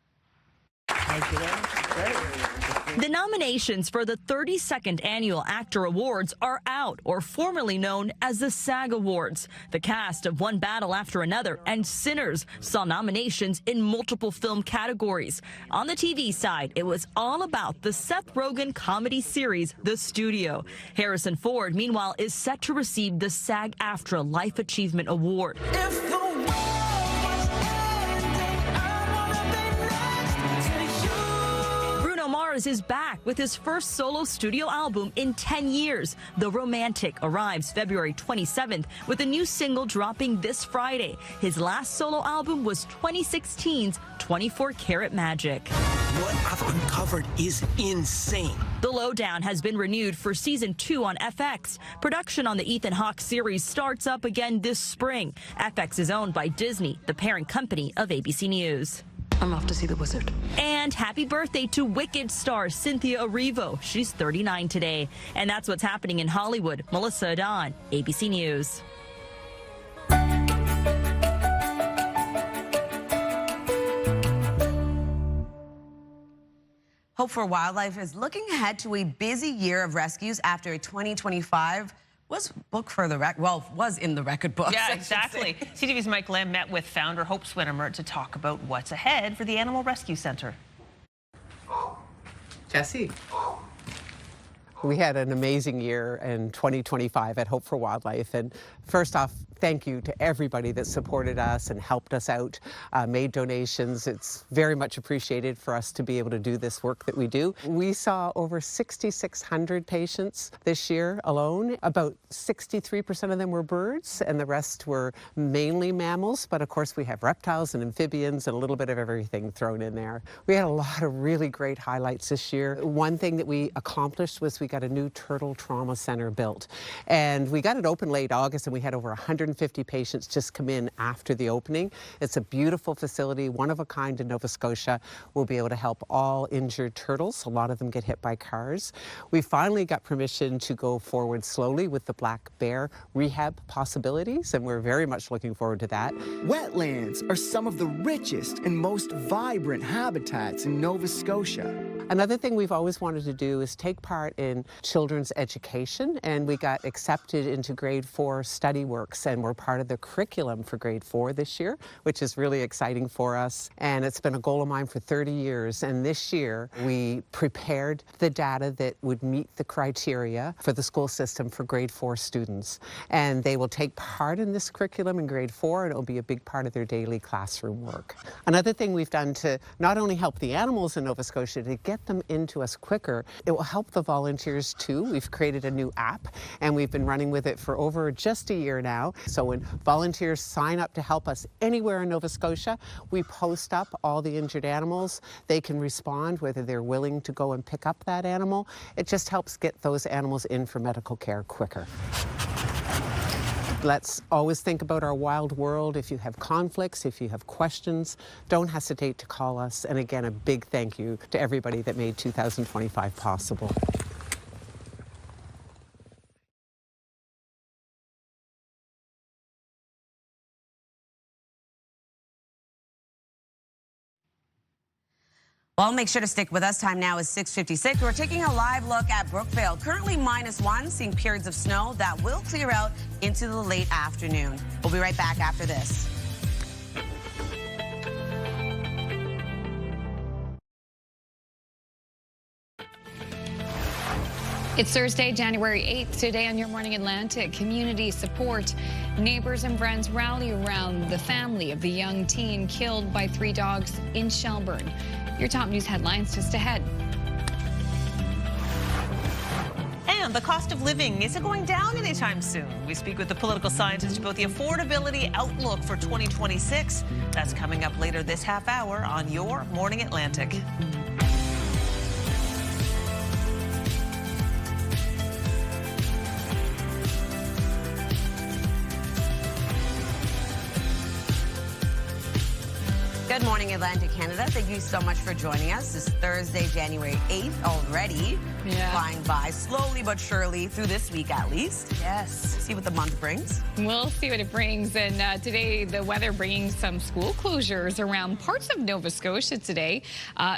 The nominations for the 32nd Annual Actor Awards are out, or formerly known as the SAG Awards. The cast of One Battle After Another and Sinners saw nominations in multiple film categories. On the TV side, it was all about the Seth Rogen comedy series, The Studio. Harrison Ford, meanwhile, is set to receive the SAG-AFTRA Life Achievement Award. Mars is back with his first solo studio album in 10 years. The Romantic arrives February 27th with a new single dropping this Friday. His last solo album was 2016's 24 Karat Magic. What I've uncovered is insane. The Lowdown has been renewed for season 2 on FX. Production on the Ethan Hawke series starts up again this spring. FX is owned by Disney, the parent company of ABC News. I'm off to see the wizard. And happy birthday to Wicked star Cynthia Erivo. She's 39 today. And that's what's happening in Hollywood. Melissa Adon, ABC News. Hope for Wildlife is looking ahead to a busy year of rescues after a 2025 was booked for the was in the record books. Yeah, exactly. CTV's Mike Lamb met with founder Hope Swinnermer to talk about what's ahead for the Animal Rescue Center. Jesse. We had an amazing year in 2025 at Hope for Wildlife. And first off, thank you to everybody that supported us and helped us out, made donations. It's very much appreciated for us to be able to do this work that we do. We saw over 6,600 patients this year alone. About 63% of them were birds, and the rest were mainly mammals. But of course, we have reptiles and amphibians and a little bit of everything thrown in there. We had a lot of really great highlights this year. One thing that we accomplished was we got a new turtle trauma center built. And we got it open late August, and we had over 150 patients just come in after the opening. It's a beautiful facility, one of a kind in Nova Scotia. We'll be able to help all injured turtles. A lot of them get hit by cars. We finally got permission to go forward slowly with the black bear rehab possibilities, and we're very much looking forward to that. Wetlands are some of the richest and most vibrant habitats in Nova Scotia. Another thing we've always wanted to do is take part in children's education, and we got accepted into grade 4 study works, and we're part of the curriculum for grade 4 this year, which is really exciting for us. And it's been a goal of mine for 30 years. And this year we prepared the data that would meet the criteria for the school system for grade 4 students. And they will take part in this curriculum in grade 4, and it will be a big part of their daily classroom work. Another thing we've done to not only help the animals in Nova Scotia to get them into us quicker, it will help the volunteers too. We've created a new app, and we've been running with it for over just a year now. So when volunteers sign up to help us anywhere in Nova Scotia, we post up all the injured animals. They can respond whether they're willing to go and pick up that animal. It just helps get those animals in for medical care quicker. Let's always think about our wild world. If you have conflicts, if you have questions, don't hesitate to call us. And again, a big thank you to everybody that made 2025 possible. Well, make sure to stick with us. Time now is 6:56. We're taking a live look at Brookvale. Currently -1, seeing periods of snow that will clear out into the late afternoon. We'll be right back after this. It's Thursday, January 8th. Today on Your Morning Atlantic, community support. Neighbors and friends rally around the family of the young teen killed by 3 dogs in Shelburne. Your top news headlines just ahead. And the cost of living, is it going down anytime soon? We speak with the political scientist about the affordability outlook for 2026. That's coming up later this half hour on Your Morning Atlantic. Good morning, Atlantic Canada. Thank you so much for joining us. This Thursday, January 8th already. Flying by slowly but surely through this week at least. Yes. See what the month brings. We'll see what it brings. And today, the weather bringing some school closures around parts of Nova Scotia today.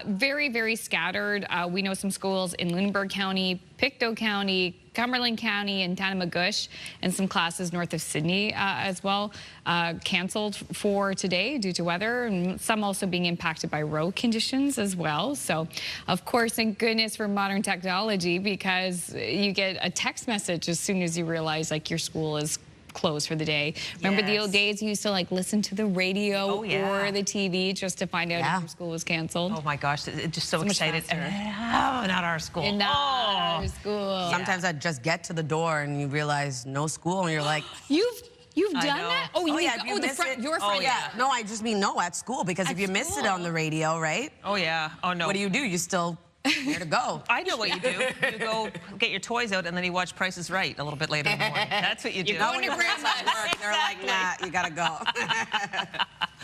Very, very scattered. We know some schools in Lunenburg County, Pictou County, Cumberland County, and Tanamagush, and some classes north of Sydney as well, canceled for today due to weather, and some also being impacted by road conditions as well. So, of course, thank goodness for modern technology, because you get a text message as soon as you realize like your school is closed for the day. Remember the old days you used to like listen to the radio or the TV just to find out if your school was canceled? Oh my gosh, it's just so excited. Oh, not our school. And not our school. Sometimes I just get to the door and you realize no school, and you're like, You've done that? Oh, you mean, if you the miss front, it- your front. No, I just mean no at school, because if you miss it on the radio, right? Oh yeah. Oh no. What do? You still where to go? I know what you do. You go get your toys out, and then you watch Price is Right a little bit later in the morning. That's what you do. When your parents at work, they're like, nah, you gotta go.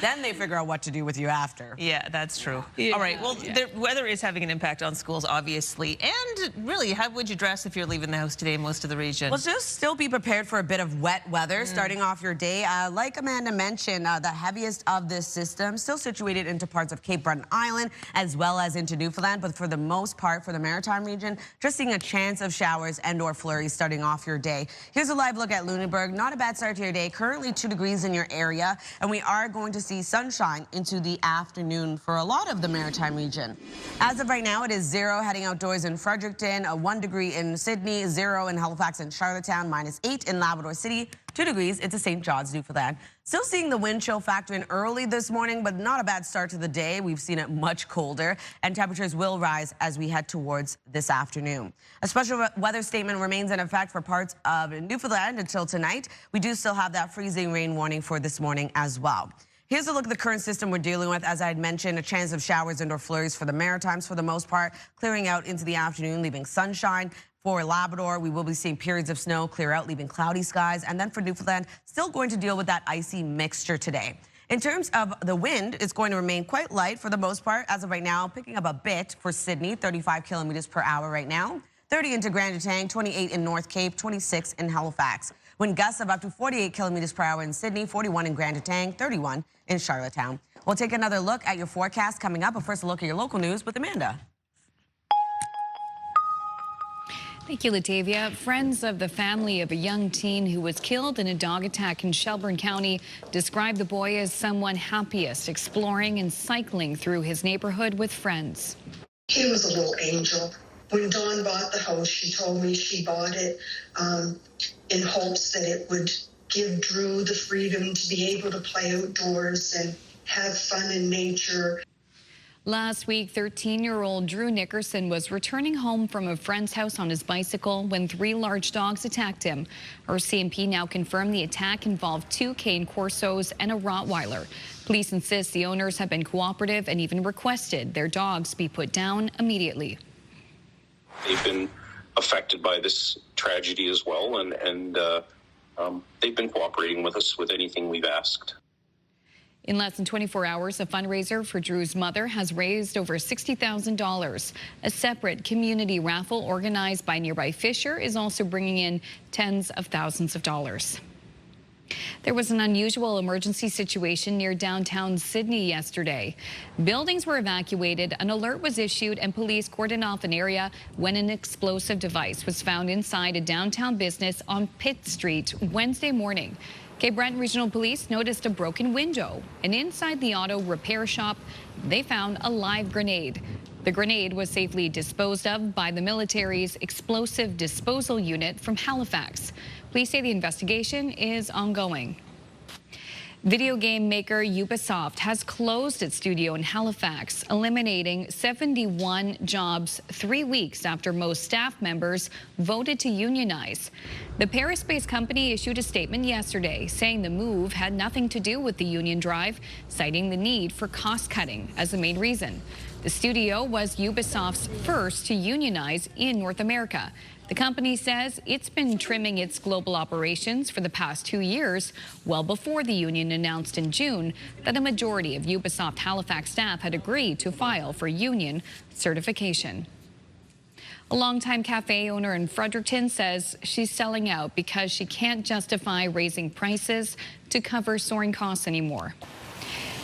Then they figure out what to do with you after. Yeah, that's true. All right, well, the weather is having an impact on schools, obviously. And really, how would you dress if you're leaving the house today in most of the region? Well, just still be prepared for a bit of wet weather starting off your day. Like Amanda mentioned, the heaviest of this system still situated into parts of Cape Breton Island as well as into Newfoundland. But for the most part, for the Maritime region, just seeing a chance of showers and or flurries starting off your day. Here's a live look at Lunenburg. Not a bad start to your day. Currently 2 degrees in your area, and we are going to see sunshine into the afternoon for a lot of the Maritime region. As of right now, it is 0 heading outdoors in Fredericton, 1 degree in Sydney, 0 in Halifax and Charlottetown, -8 in Labrador City, 2 degrees into St. John's, Newfoundland. Still seeing the wind chill factor in early this morning, but not a bad start to the day. We've seen it much colder, and temperatures will rise as we head towards this afternoon. A special weather statement remains in effect for parts of Newfoundland until tonight. We do still have that freezing rain warning for this morning as well. Here's a look at the current system we're dealing with. As I had mentioned, a chance of showers and or flurries for the Maritimes for the most part, clearing out into the afternoon, leaving sunshine. For Labrador, we will be seeing periods of snow clear out, leaving cloudy skies. And then for Newfoundland, still going to deal with that icy mixture today. In terms of the wind, it's going to remain quite light for the most part. As of right now, picking up a bit for Sydney, 35 kilometers per hour right now. 30 into Grand Detang, 28 in North Cape, 26 in Halifax. Wind gusts of up to 48 kilometers per hour in Sydney, 41 in Grand Detang, 31 in Charlottetown. We'll take another look at your forecast coming up, but first a look at your local news with Amanda. Thank you, Latavia. Friends of the family of a young teen who was killed in a dog attack in Shelburne County described the boy as someone happiest exploring and cycling through his neighborhood with friends. He was a little angel. When Dawn bought the house, she told me she bought it in hopes that it would give Drew the freedom to be able to play outdoors and have fun in nature. Last week, 13-year-old Drew Nickerson was returning home from a friend's house on his bicycle when 3 large dogs attacked him. Our CMP now confirmed the attack involved 2 cane corsos and a Rottweiler. Police insist the owners have been cooperative and even requested their dogs be put down immediately. They've been affected by this tragedy as well, and they've been cooperating with us with anything we've asked. In less than 24 hours, a fundraiser for Drew's mother has raised over $60,000. A separate community raffle organized by nearby Fisher is also bringing in tens of thousands of dollars. There was an unusual emergency situation near downtown Sydney yesterday. Buildings were evacuated, an alert was issued, and police cordoned off an area when an explosive device was found inside a downtown business on Pitt Street Wednesday morning. Cape Breton Regional Police noticed a broken window, and inside the auto repair shop, they found a live grenade. The grenade was safely disposed of by the military's explosive disposal unit from Halifax. Police say the investigation is ongoing. Video game maker Ubisoft has closed its studio in Halifax, eliminating 71 jobs 3 weeks after most staff members voted to unionize. The Paris-based company issued a statement yesterday saying the move had nothing to do with the union drive, citing the need for cost-cutting as the main reason. The studio was Ubisoft's first to unionize in North America. The company says it's been trimming its global operations for the past 2 years, well before the union announced in June that a majority of Ubisoft Halifax staff had agreed to file for union certification. A longtime cafe owner in Fredericton says she's selling out because she can't justify raising prices to cover soaring costs anymore.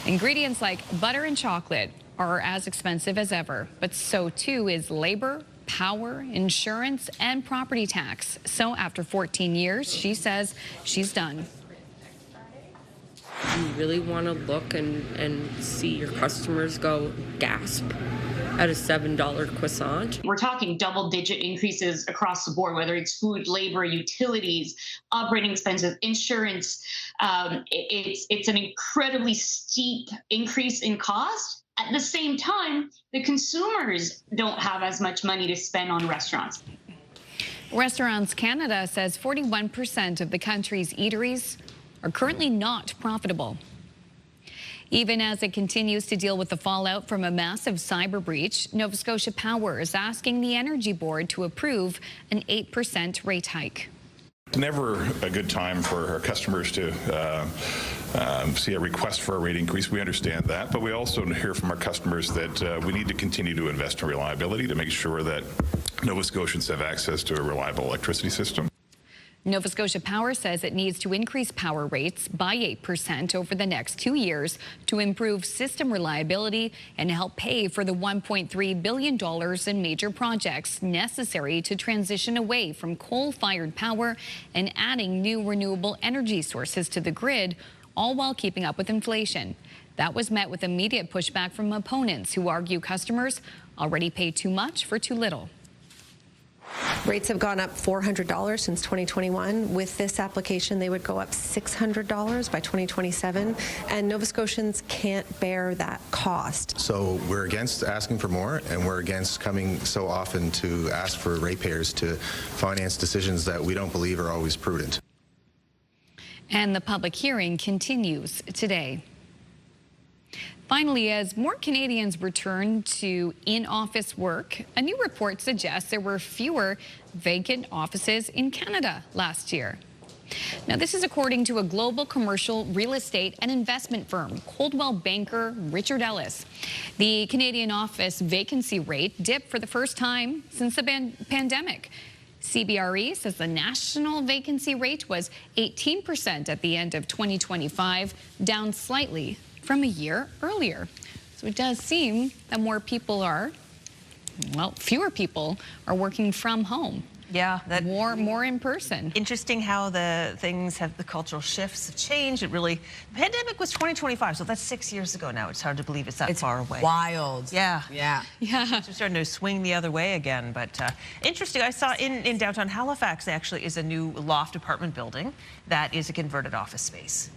Ingredients like butter and chocolate are as expensive as ever, but so too is labor, power, insurance, and property tax. So after 14 years, she says she's done. You really want to look and see your customers go gasp at a $7 croissant. We're talking double-digit increases across the board, whether it's food, labor, utilities, operating expenses, insurance. It's an incredibly steep increase in cost. At the same time, the consumers don't have as much money to spend on restaurants. Restaurants Canada says 41% of the country's eateries are currently not profitable. Even as it continues to deal with the fallout from a massive cyber breach, Nova Scotia Power is asking the Energy Board to approve an 8% rate hike. It's never a good time for our customers to see a request for a rate increase. We understand that, but we also hear from our customers that we need to continue to invest in reliability to make sure that Nova Scotians have access to a reliable electricity system. Nova Scotia Power says it needs to increase power rates by 8% over the next 2 years to improve system reliability and help pay for the $1.3 billion in major projects necessary to transition away from coal-fired power and adding new renewable energy sources to the grid, all while keeping up with inflation. That was met with immediate pushback from opponents who argue customers already pay too much for too little. Rates have gone up $400 since 2021. With this application, they would go up $600 by 2027, and Nova Scotians can't bear that cost. So we're against asking for more, and we're against coming so often to ask for ratepayers to finance decisions that we don't believe are always prudent. And the public hearing continues today. Finally, as more Canadians return to in-office work, a new report suggests there were fewer vacant offices in Canada last year. Now, this is according to a global commercial real estate and investment firm, Coldwell banker Richard Ellis. The Canadian office vacancy rate dipped for the first time since the pandemic. CBRE says the national vacancy rate was 18% at the end of 2025, down slightly from a year earlier. So it does seem that fewer people are working from home. Yeah, that more in person. Interesting how the cultural shifts have changed. The pandemic was 2025, so that's 6 years ago now. It's hard to believe it's far away. Wild. Yeah. We're starting to swing the other way again. But interesting, I saw in downtown Halifax actually is a new loft apartment building that is a converted office space.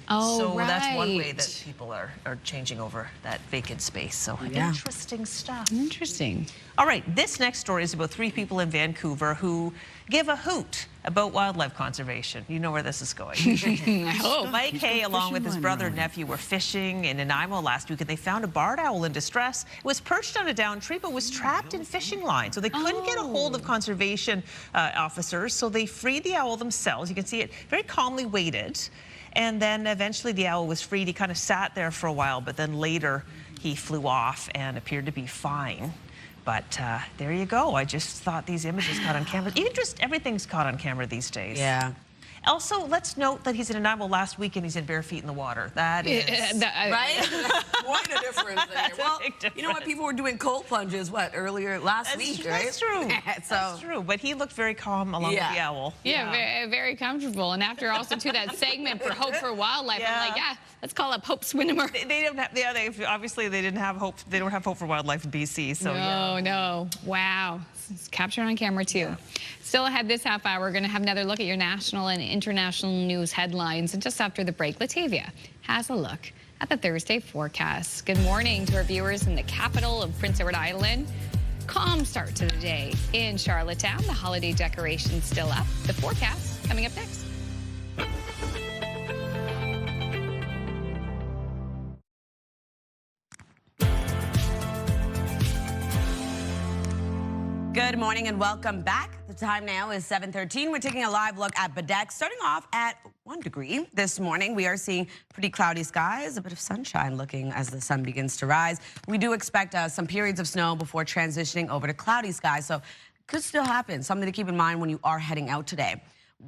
Oh, so right. that's one way that people are changing over that vacant space. So interesting stuff. Interesting. All right, this next story is about 3 people in Vancouver who give a hoot about wildlife conservation. You know where this is going. I hope. Mike Hay, along with his brother and nephew, were fishing in Nanaimo last week, and they found a barred owl in distress. It was perched on a down tree, but was trapped in fishing line. So they couldn't get a hold of conservation officers, so they freed the owl themselves. You can see it very calmly waited. And then eventually the owl was freed. He kind of sat there for a while, but then later he flew off and appeared to be fine. But there you go. I just thought these images caught on camera. Even just everything's caught on camera these days. Yeah. Also, let's note that he's in Nanaimo last week and he's in bare feet in the water. That is... right? Quite a difference there. Well, you know what? People were doing cold plunges, last week, right? That's true. That's true. But he looked very calm along with the owl. Yeah, very comfortable. And after also, to that segment for Hope for Wildlife, I'm like, let's call up Hope Swinnemer. They don't have, obviously they didn't have Hope. They don't have Hope for Wildlife in BC. So no. Wow. It's captured on camera, too. Still ahead this half hour, we're going to have another look at your national and international news headlines. And just after the break, Latavia has a look at the Thursday forecast. Good morning to our viewers in the capital of Prince Edward Island. Calm start to the day in Charlottetown. The holiday decorations still up. The forecast coming up next. Good morning and welcome back. The time now is 7:13. We're taking a live look at Bedeque. Starting off at 1 degree this morning, we are seeing pretty cloudy skies, a bit of sunshine looking as the sun begins to rise. We do expect some periods of snow before transitioning over to cloudy skies, so could still happen. Something to keep in mind when you are heading out today.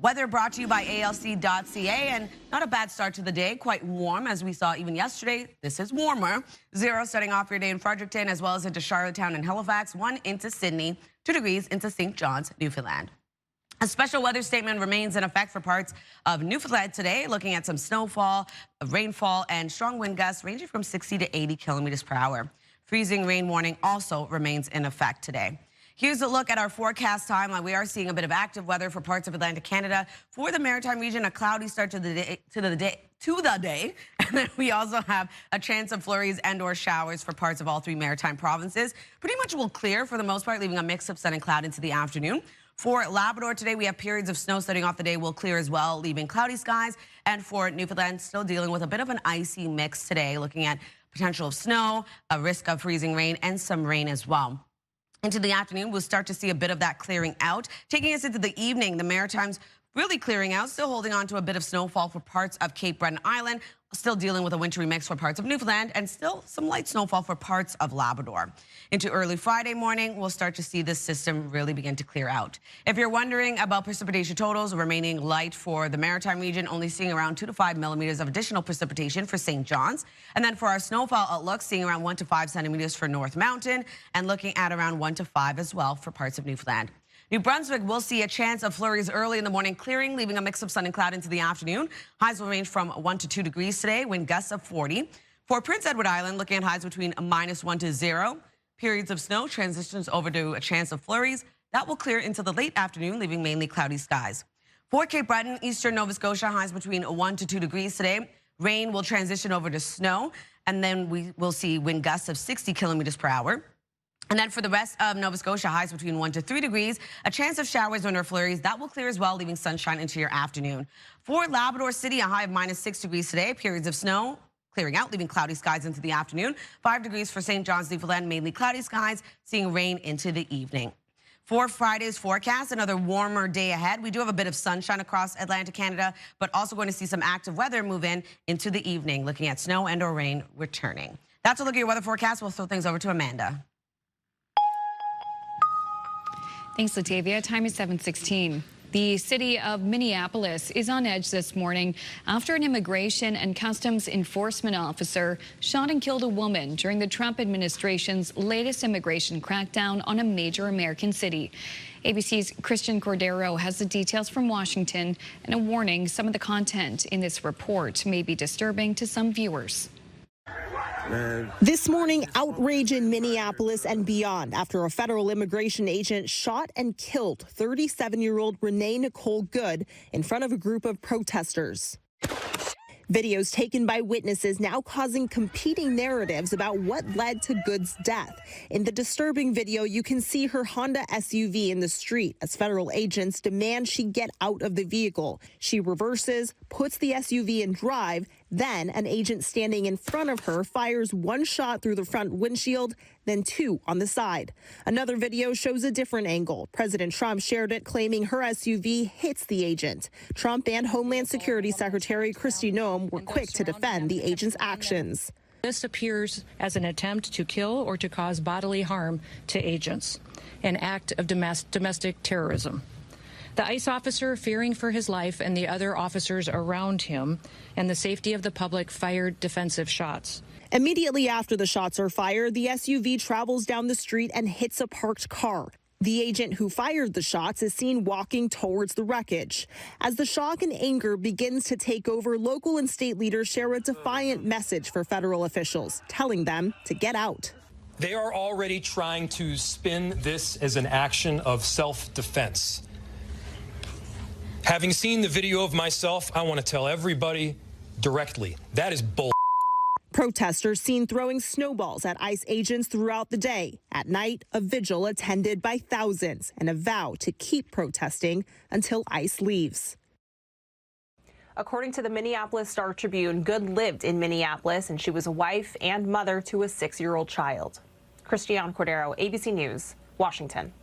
Weather brought to you by ALC.ca, and not a bad start to the day. Quite warm, as we saw even yesterday. This is warmer. 0 starting off your day in Fredericton, as well as into Charlottetown and Halifax. 1 into Sydney. 2 degrees into St. John's, Newfoundland. A special weather statement remains in effect for parts of Newfoundland today, looking at some snowfall, rainfall, and strong wind gusts ranging from 60 to 80 kilometers per hour. Freezing rain warning also remains in effect today. Here's a look at our forecast timeline. We are seeing a bit of active weather for parts of Atlantic Canada. For the Maritime region, a cloudy start to the day. And then we also have a chance of flurries and/or showers for parts of all 3 maritime provinces. Pretty much will clear for the most part, leaving a mix of sun and cloud into the afternoon. For Labrador today, we have periods of snow starting off the day will clear as well, leaving cloudy skies. And for Newfoundland, still dealing with a bit of an icy mix today, looking at potential of snow, a risk of freezing rain, and some rain as well. Into the afternoon, we'll start to see a bit of that clearing out. Taking us into the evening, the Maritimes really clearing out, still holding on to a bit of snowfall for parts of Cape Breton Island, still dealing with a wintry mix for parts of Newfoundland, and still some light snowfall for parts of Labrador. Into early Friday morning, we'll start to see this system really begin to clear out. If you're wondering about precipitation totals, remaining light for the Maritime region, only seeing around 2 to 5 millimeters of additional precipitation for St. John's. And then for our snowfall outlook, seeing around 1 to 5 centimeters for North Mountain, and looking at around 1 to 5 as well for parts of Newfoundland. New Brunswick will see a chance of flurries early in the morning, clearing, leaving a mix of sun and cloud into the afternoon. Highs will range from 1 to 2 degrees today, wind gusts of 40. For Prince Edward Island, looking at highs between -1 to 0. Periods of snow transitions over to a chance of flurries. That will clear into the late afternoon, leaving mainly cloudy skies. For Cape Breton, eastern Nova Scotia, highs between 1 to 2 degrees today. Rain will transition over to snow, and then we will see wind gusts of 60 kilometers per hour. And then for the rest of Nova Scotia, highs between 1 to 3 degrees. A chance of showers or flurries. That will clear as well, leaving sunshine into your afternoon. For Labrador City, a high of -6 degrees today. Periods of snow clearing out, leaving cloudy skies into the afternoon. 5 degrees for St. John's, Newfoundland, mainly cloudy skies, seeing rain into the evening. For Friday's forecast, another warmer day ahead. We do have a bit of sunshine across Atlantic Canada, but also going to see some active weather move into the evening, looking at snow and/or rain returning. That's a look at your weather forecast. We'll throw things over to Amanda. Thanks, Latavia. Time is 7:16. The city of Minneapolis is on edge this morning after an immigration and customs enforcement officer shot and killed a woman during the Trump administration's latest immigration crackdown on a major American city. ABC's Christian Cordero has the details from Washington and a warning some of the content in this report may be disturbing to some viewers. This morning, outrage in Minneapolis and beyond after a federal immigration agent shot and killed 37-year-old Renee Nicole Good in front of a group of protesters. Videos taken by witnesses now causing competing narratives about what led to Good's death. In the disturbing video, you can see her Honda SUV in the street as federal agents demand she get out of the vehicle. She reverses, puts the SUV in drive, then an agent standing in front of her fires 1 shot through the front windshield, then 2 on the side. Another video shows a different angle. President Trump shared it, claiming her SUV hits the agent. Trump and Homeland Security Secretary Kristi Noem were quick to defend the agent's actions. This appears as an attempt to kill or to cause bodily harm to agents, an act of domestic terrorism. The ICE officer, fearing for his life and the other officers around him and the safety of the public, fired defensive shots. Immediately after the shots are fired, the SUV travels down the street and hits a parked car. The agent who fired the shots is seen walking towards the wreckage. As the shock and anger begins to take over, local and state leaders share a defiant message for federal officials, telling them to get out. They are already trying to spin this as an action of self-defense. Having seen the video of myself, I want to tell everybody directly, that is bull. Protesters seen throwing snowballs at ICE agents throughout the day. At night, a vigil attended by thousands and a vow to keep protesting until ICE leaves. According to the Minneapolis Star-Tribune, Good lived in Minneapolis, and she was a wife and mother to a 6-year-old child. Christiane Cordero, ABC News, Washington.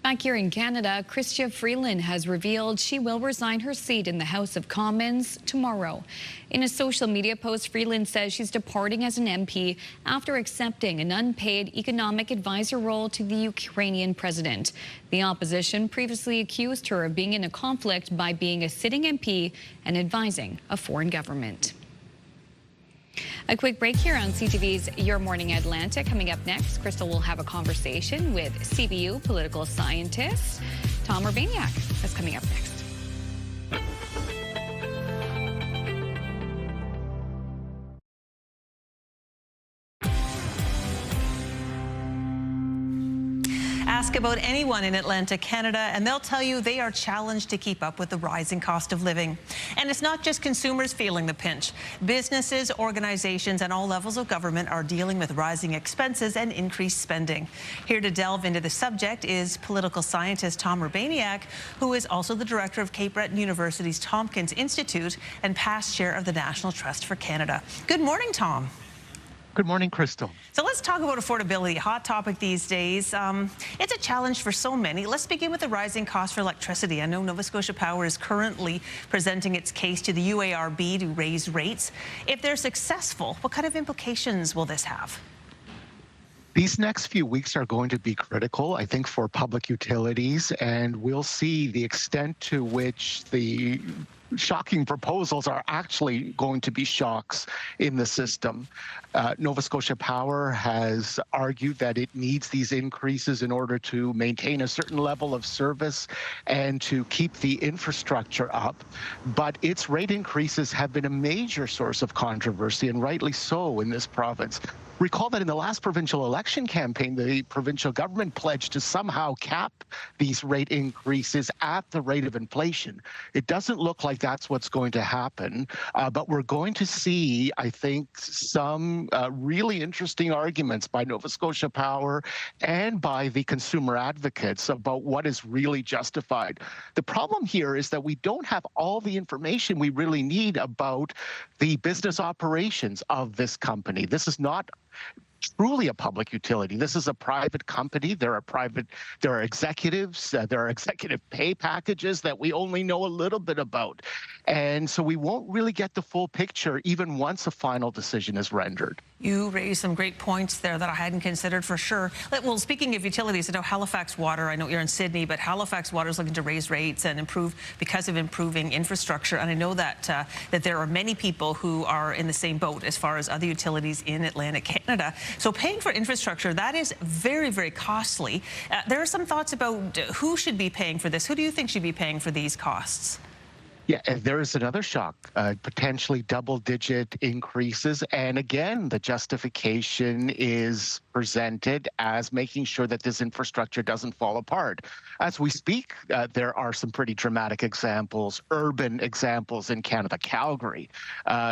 Back here in Canada, Chrystia Freeland has revealed she will resign her seat in the House of Commons tomorrow. In a social media post, Freeland says she's departing as an MP after accepting an unpaid economic advisor role to the Ukrainian president. The opposition previously accused her of being in a conflict by being a sitting MP and advising a foreign government. A quick break here on CTV's Your Morning Atlantic. Coming up next, Crystal will have a conversation with CBU political scientist Tom Urbaniak. That's coming up next. Ask about anyone in Atlantic Canada, and they'll tell you they are challenged to keep up with the rising cost of living. And it's not just consumers feeling the pinch. Businesses, organizations, and all levels of government are dealing with rising expenses and increased spending. Here to delve into the subject is political scientist Tom Urbaniak, who is also the director of Cape Breton University's Tompkins Institute and past chair of the National Trust for Canada. Good morning, Tom. Good morning, Crystal. So let's talk about affordability, hot topic these days. It's a challenge for so many. Let's begin with the rising cost for electricity. I know Nova Scotia Power is currently presenting its case to the UARB to raise rates. If they're successful, what kind of implications will this have? These next few weeks are going to be critical, I think, for public utilities, and we'll see the extent to which the shocking proposals are actually going to be shocks in the system. Nova Scotia Power has argued that it needs these increases in order to maintain a certain level of service and to keep the infrastructure up. But its rate increases have been a major source of controversy, and rightly so, in this province. Recall that in the last provincial election campaign, the provincial government pledged to somehow cap these rate increases at the rate of inflation. It doesn't look like that's what's going to happen, but we're going to see, I think, some really interesting arguments by Nova Scotia Power and by the consumer advocates about what is really justified. The problem here is that we don't have all the information we really need about the business operations of this company. This is not truly a public utility. This is a private company. There are executives, there are executive pay packages that we only know a little bit about. And so we won't really get the full picture even once a final decision is rendered. You raised some great points there that I hadn't considered for sure. Well, speaking of utilities, I know Halifax Water, I know you're in Sydney, but Halifax Water is looking to raise rates and improve because of improving infrastructure. And I know that that there are many people who are in the same boat as far as other utilities in Atlantic Canada. So paying for infrastructure, that is very, very costly. There are some thoughts about who should be paying for this. Who do you think should be paying for these costs? Yeah, and there is another shock, potentially double-digit increases. And again, the justification is presented as making sure that this infrastructure doesn't fall apart. As we speak, there are some pretty dramatic examples, urban examples in Canada, Calgary,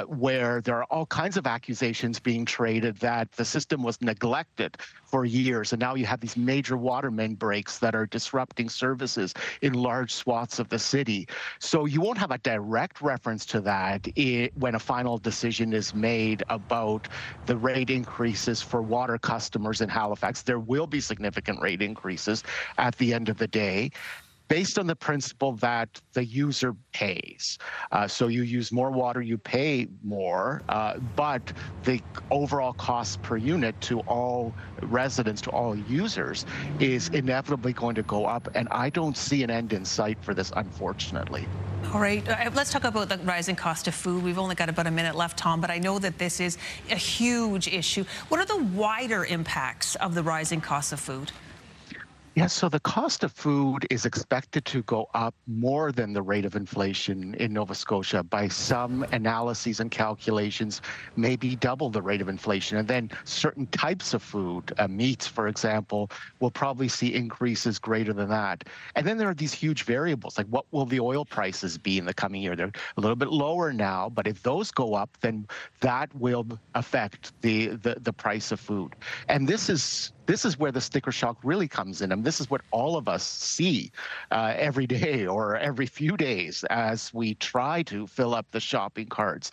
where there are all kinds of accusations being traded that the system was neglected for years. And now you have these major water main breaks that are disrupting services in large swaths of the city. So you won't have a direct reference to that when a final decision is made about the rate increases for water customers in Halifax. There will be significant rate increases at the end of the day, based on the principle that the user pays. So you use more water, you pay more, but the overall cost per unit to all residents, to all users, is inevitably going to go up, and I don't see an end in sight for this, unfortunately. All right, let's talk about the rising cost of food. We've only got about a minute left, Tom, but I know that this is a huge issue. What are the wider impacts of the rising cost of food? Yeah, so the cost of food is expected to go up more than the rate of inflation in Nova Scotia by some analyses and calculations, maybe double the rate of inflation. And then certain types of food, meats, for example, will probably see increases greater than that. And then there are these huge variables, like what will the oil prices be in the coming year? They're a little bit lower now, but if those go up, then that will affect the price of food. And this is where the sticker shock really comes in. And this is what all of us see every day or every few days as we try to fill up the shopping carts.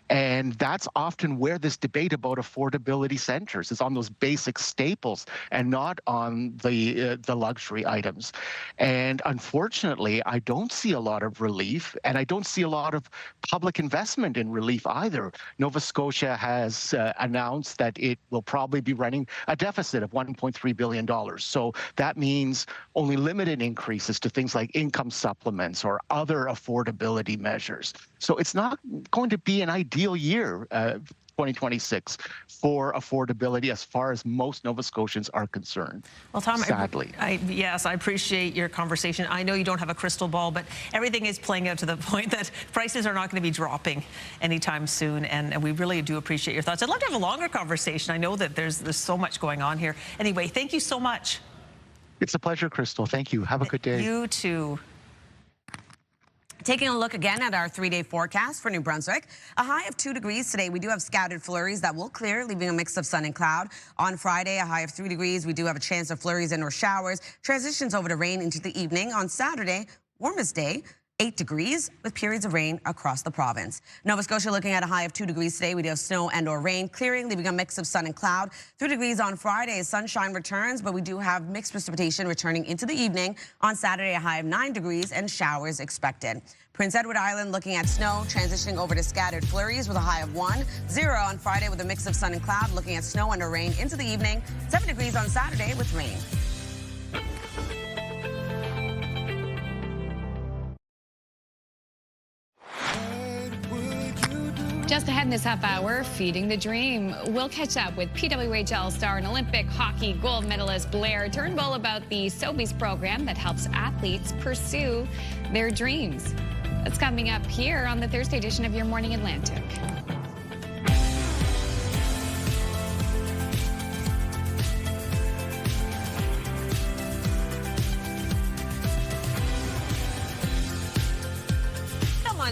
And that's often where this debate about affordability centers, is on those basic staples and not on the luxury items. And unfortunately, I don't see a lot of relief, and I don't see a lot of public investment in relief either. Nova Scotia has announced that it will probably be running a deficit of $1.3 billion. So that means only limited increases to things like income supplements or other affordability measures. So it's not going to be an ideal year, 2026, for affordability as far as most Nova Scotians are concerned. Well, Tom, sadly. Yes, I appreciate your conversation. I know you don't have a crystal ball, but everything is playing out to the point that prices are not going to be dropping anytime soon, and we really do appreciate your thoughts. I'd love to have a longer conversation. I know that there's so much going on here. Anyway, thank you so much. It's a pleasure, Crystal. Thank you. Have a good day. You too. Taking a look again at our 3-day forecast for New Brunswick. A high of 2 degrees today. We do have scattered flurries that will clear, leaving a mix of sun and cloud. On Friday, a high of 3 degrees. We do have a chance of flurries and or showers. Transitions over to rain into the evening. On Saturday, warmest day, 8 degrees with periods of rain across the province. Nova Scotia looking at a high of 2 degrees today. We do have snow and or rain clearing, leaving a mix of sun and cloud. 3 degrees on Friday as sunshine returns, but we do have mixed precipitation returning into the evening. On Saturday, a high of 9 degrees and showers expected. Prince Edward Island looking at snow, transitioning over to scattered flurries with a high of 1. 0 on Friday with a mix of sun and cloud, looking at snow and or rain into the evening. 7 degrees on Saturday with rain. Just ahead in this half hour, Feeding the Dream. We'll catch up with PWHL star and Olympic hockey gold medalist Blair Turnbull about the Sobeys program that helps athletes pursue their dreams. That's coming up here on the Thursday edition of Your Morning Atlantic.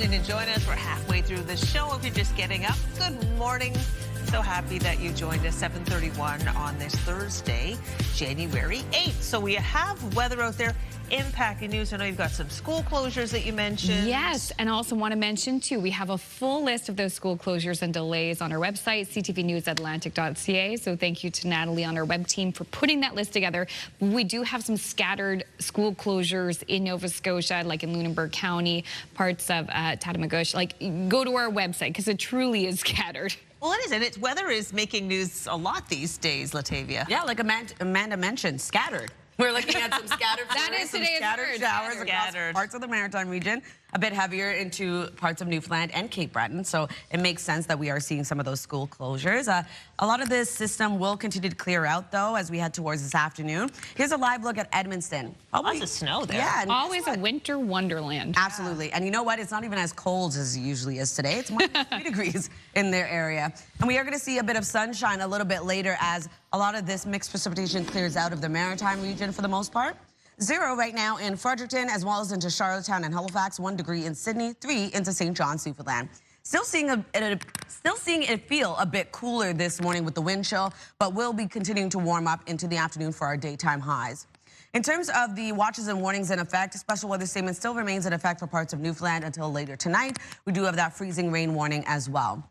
In and join us. We're halfway through the show. If you're just getting up, good morning. So happy that you joined us. 7:31 on this Thursday, January 8th. So we have weather out there impacting news. I know you've got some school closures that you mentioned. Yes, and I also want to mention, too, we have a full list of those school closures and delays on our website, ctvnewsatlantic.ca. So thank you to Natalie on our web team for putting that list together. We do have some scattered school closures in Nova Scotia, like in Lunenburg County, parts of Tatamagouche. Like, go to our website, because it truly is scattered. Well, it is, and weather is making news a lot these days, Latavia. Yeah, like Amanda mentioned, scattered. We're looking at some scattered flurries, some scattered showers across parts of the Maritime region, a bit heavier into parts of Newfoundland and Cape Breton. So it makes sense that we are seeing some of those school closures. A lot of this system will continue to clear out, though, as we head towards this afternoon. Here's a live look at Edmundston. Lots of snow there. Yeah. Always a winter wonderland. Absolutely. And you know what? It's not even as cold as it usually is today. It's minus 3 degrees in their area. And we are going to see a bit of sunshine a little bit later as a lot of this mixed precipitation clears out of the Maritime region for the most part. 0 right now in Fredericton, as well as into Charlottetown and Halifax. 1 degree in Sydney. 3 into St. John's, Newfoundland. Still seeing it feel a bit cooler this morning with the wind chill, but will be continuing to warm up into the afternoon for our daytime highs. In terms of the watches and warnings in effect, special weather statement still remains in effect for parts of Newfoundland until later tonight. We do have that freezing rain warning as well.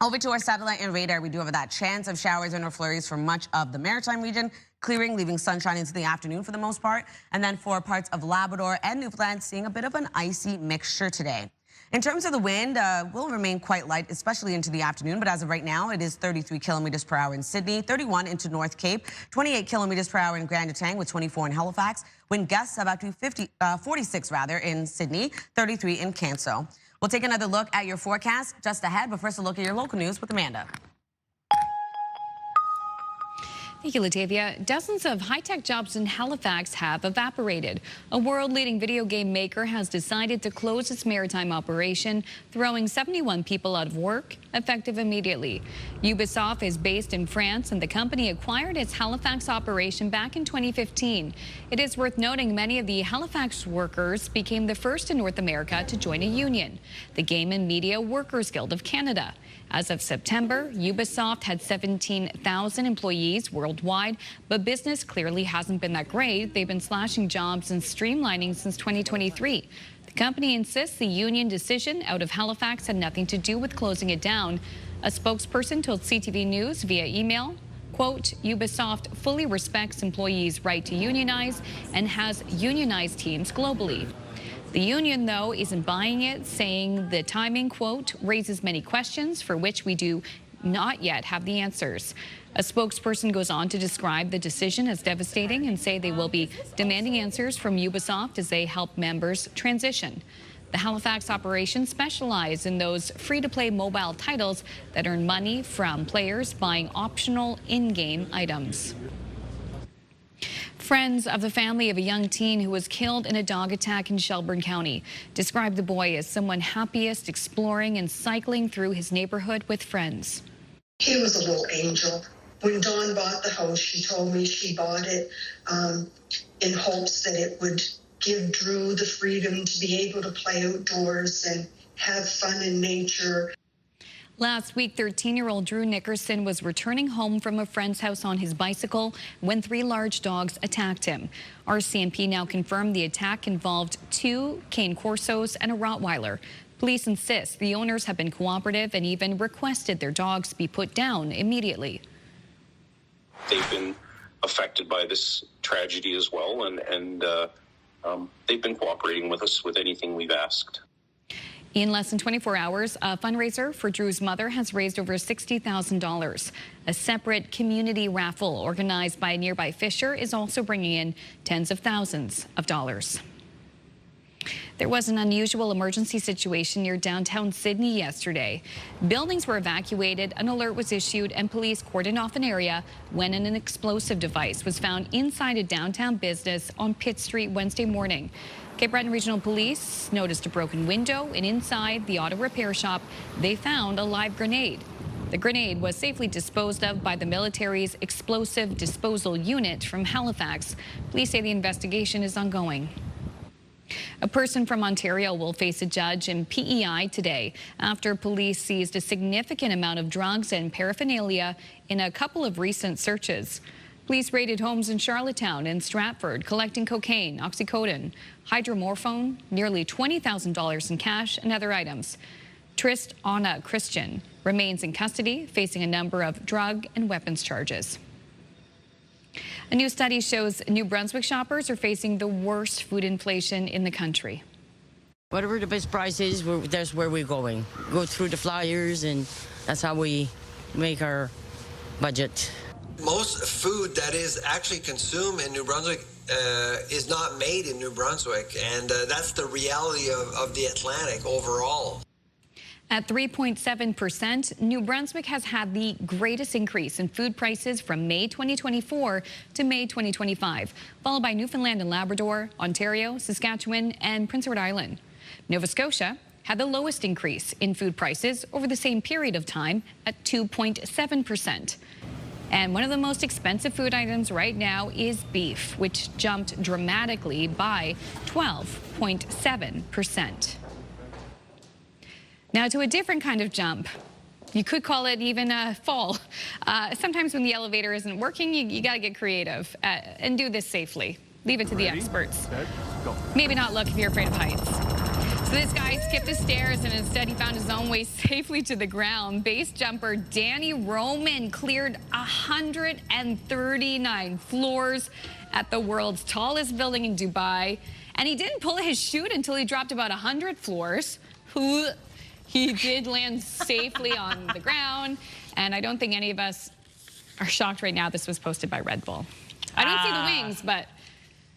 Over to our satellite and radar, we do have that chance of showers and or flurries for much of the Maritime region, clearing, leaving sunshine into the afternoon for the most part. And then for parts of Labrador and Newfoundland, seeing a bit of an icy mixture today. In terms of the wind, will remain quite light, especially into the afternoon. But as of right now, it is 33 kilometers per hour in Sydney, 31 into North Cape, 28 kilometers per hour in Grand Etang with 24 in Halifax. Wind gusts about 46 in Sydney, 33 in Canso. We'll take another look at your forecast just ahead, but first a look at your local news with Amanda. Thank you, Latavia. Dozens of high-tech jobs in Halifax have evaporated. A world-leading video game maker has decided to close its maritime operation, throwing 71 people out of work, effective immediately. Ubisoft is based in France, and the company acquired its Halifax operation back in 2015. It is worth noting many of the Halifax workers became the first in North America to join a union, the Game and Media Workers Guild of Canada. As of September, Ubisoft had 17,000 employees worldwide, but business clearly hasn't been that great. They've been slashing jobs and streamlining since 2023. The company insists the union decision out of Halifax had nothing to do with closing it down. A spokesperson told CTV News via email, quote, Ubisoft fully respects employees' right to unionize and has unionized teams globally. The union, though, isn't buying it, saying the timing, quote, raises many questions for which we do not yet have the answers. A spokesperson goes on to describe the decision as devastating and say they will be demanding answers from Ubisoft as they help members transition. The Halifax operation specializes in those free-to-play mobile titles that earn money from players buying optional in-game items. Friends of the family of a young teen who was killed in a dog attack in Shelburne County described the boy as someone happiest exploring and cycling through his neighborhood with friends. He was a little angel. When Dawn bought the house, she told me she bought it in hopes that it would give Drew the freedom to be able to play outdoors and have fun in nature. Last week, 13-year-old Drew Nickerson was returning home from a friend's house on his bicycle when 3 large dogs attacked him. RCMP now confirmed the attack involved 2 Cane Corsos and a Rottweiler. Police insist the owners have been cooperative and even requested their dogs be put down immediately. They've been affected by this tragedy as well, and they've been cooperating with us with anything we've asked. In less than 24 hours, a fundraiser for Drew's mother has raised over $60,000. A separate community raffle organized by nearby Fisher is also bringing in tens of thousands of dollars. There was an unusual emergency situation near downtown Sydney yesterday. Buildings were evacuated, an alert was issued, and police cordoned off an area when an explosive device was found inside a downtown business on Pitt Street Wednesday morning. Cape Breton Regional Police noticed a broken window, and inside the auto repair shop, they found a live grenade. The grenade was safely disposed of by the military's explosive disposal unit from Halifax. Police say the investigation is ongoing. A person from Ontario will face a judge in PEI today after police seized a significant amount of drugs and paraphernalia in a couple of recent searches. Police raided homes in Charlottetown and Stratford, collecting cocaine, oxycodone, hydromorphone, nearly $20,000 in cash and other items. Trist Anna Christian remains in custody, facing a number of drug and weapons charges. A new study shows New Brunswick shoppers are facing the worst food inflation in the country. Whatever the best price is, that's where we're going. Go through the flyers, and that's how we make our budget. Most food that is actually consumed in New Brunswick is not made in New Brunswick, and that's the reality of the Atlantic overall. At 3.7%, New Brunswick has had the greatest increase in food prices from May 2024 to May 2025, followed by Newfoundland and Labrador, Ontario, Saskatchewan, and Prince Edward Island. Nova Scotia had the lowest increase in food prices over the same period of time at 2.7%. And one of the most expensive food items right now is beef, which jumped dramatically by 12.7%. Now to a different kind of jump. You could call it even a fall. Sometimes when the elevator isn't working, you got to get creative and do this safely. Leave it to the experts. Set, go. Maybe not look if you're afraid of heights. So this guy skipped the stairs and instead he found his own way safely to the ground. Base jumper Danny Roman cleared 139 floors at the world's tallest building in Dubai. And he didn't pull his chute until he dropped about 100 floors. He did land safely on the ground. And I don't think any of us are shocked right now this was posted by Red Bull. I don't see the wings, but...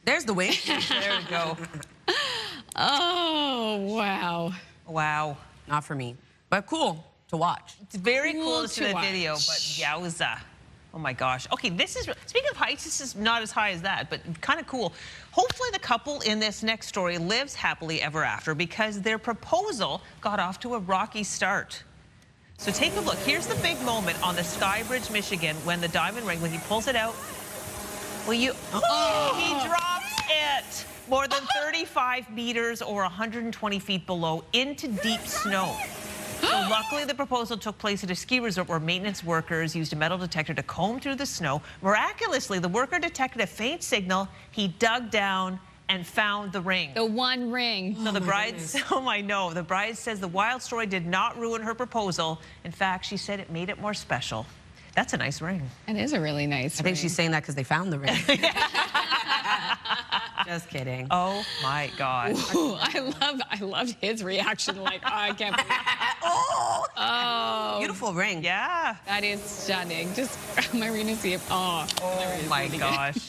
There's the wings. There we go. Oh, wow. Wow. Not for me. But cool to watch. It's very cool to see the watch. video, but yowza. Oh my gosh. Okay, this is, speaking of heights, this is not as high as that, but kind of cool. Hopefully the couple in this next story lives happily ever after because their proposal got off to a rocky start. So take a look. Here's the big moment on the Skybridge, Michigan, when the diamond ring, when he pulls it out, he drops it more than 35 meters or 120 feet below into deep snow. So luckily, the proposal took place at a ski resort where maintenance workers used a metal detector to comb through the snow. Miraculously, the worker detected a faint signal. He dug down and found the ring. The one ring. So the bride, the bride says the wild story did not ruin her proposal. In fact, she said it made it more special. That's a nice ring. It is a really nice ring. I think she's saying that because they found the ring. Just kidding. Oh my gosh. Ooh, I loved his reaction. Like, oh, I can't believe it. Oh. Beautiful ring. Yeah. That is stunning. Just Marina, see if, oh my gosh.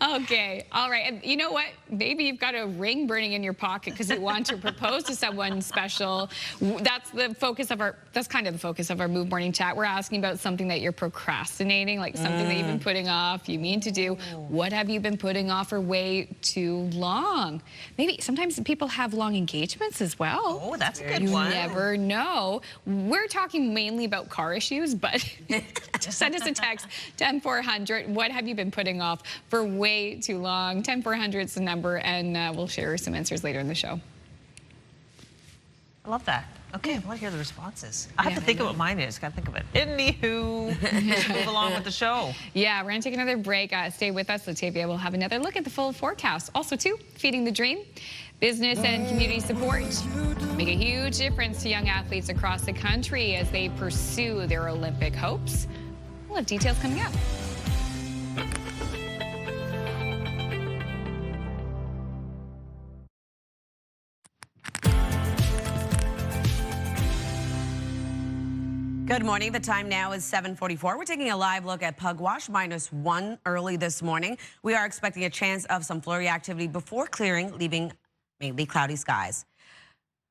Okay, all right. And you know what? Maybe you've got a ring burning in your pocket because you want to propose to someone special. That's the focus of that's kind of the focus of our Move Morning Chat. We're asking about something that you're procrastinating, like something that you've been putting off, you mean to do. What have you been putting off for way too long? Maybe sometimes people have long engagements as well. Oh, that's a good one. You never know. We're talking mainly about car issues, but just send us a text, 10400. What have you been putting off for way too long? 10400 is the number, and we'll share some answers later in the show. I love that. Okay, I want to hear the responses. I have to think of what mine is. Got to think of it. Anywho, let's move along with the show. Yeah, we're going to take another break. Stay with us. Latavia will have another look at the full forecast. Also, too, feeding the dream. Business and community support make a huge difference to young athletes across the country as they pursue their Olympic hopes. We'll have details coming up. Good morning. The time now is 7:44. We're taking a live look at Pugwash, -1 early this morning. We are expecting a chance of some flurry activity before clearing, leaving mainly cloudy skies.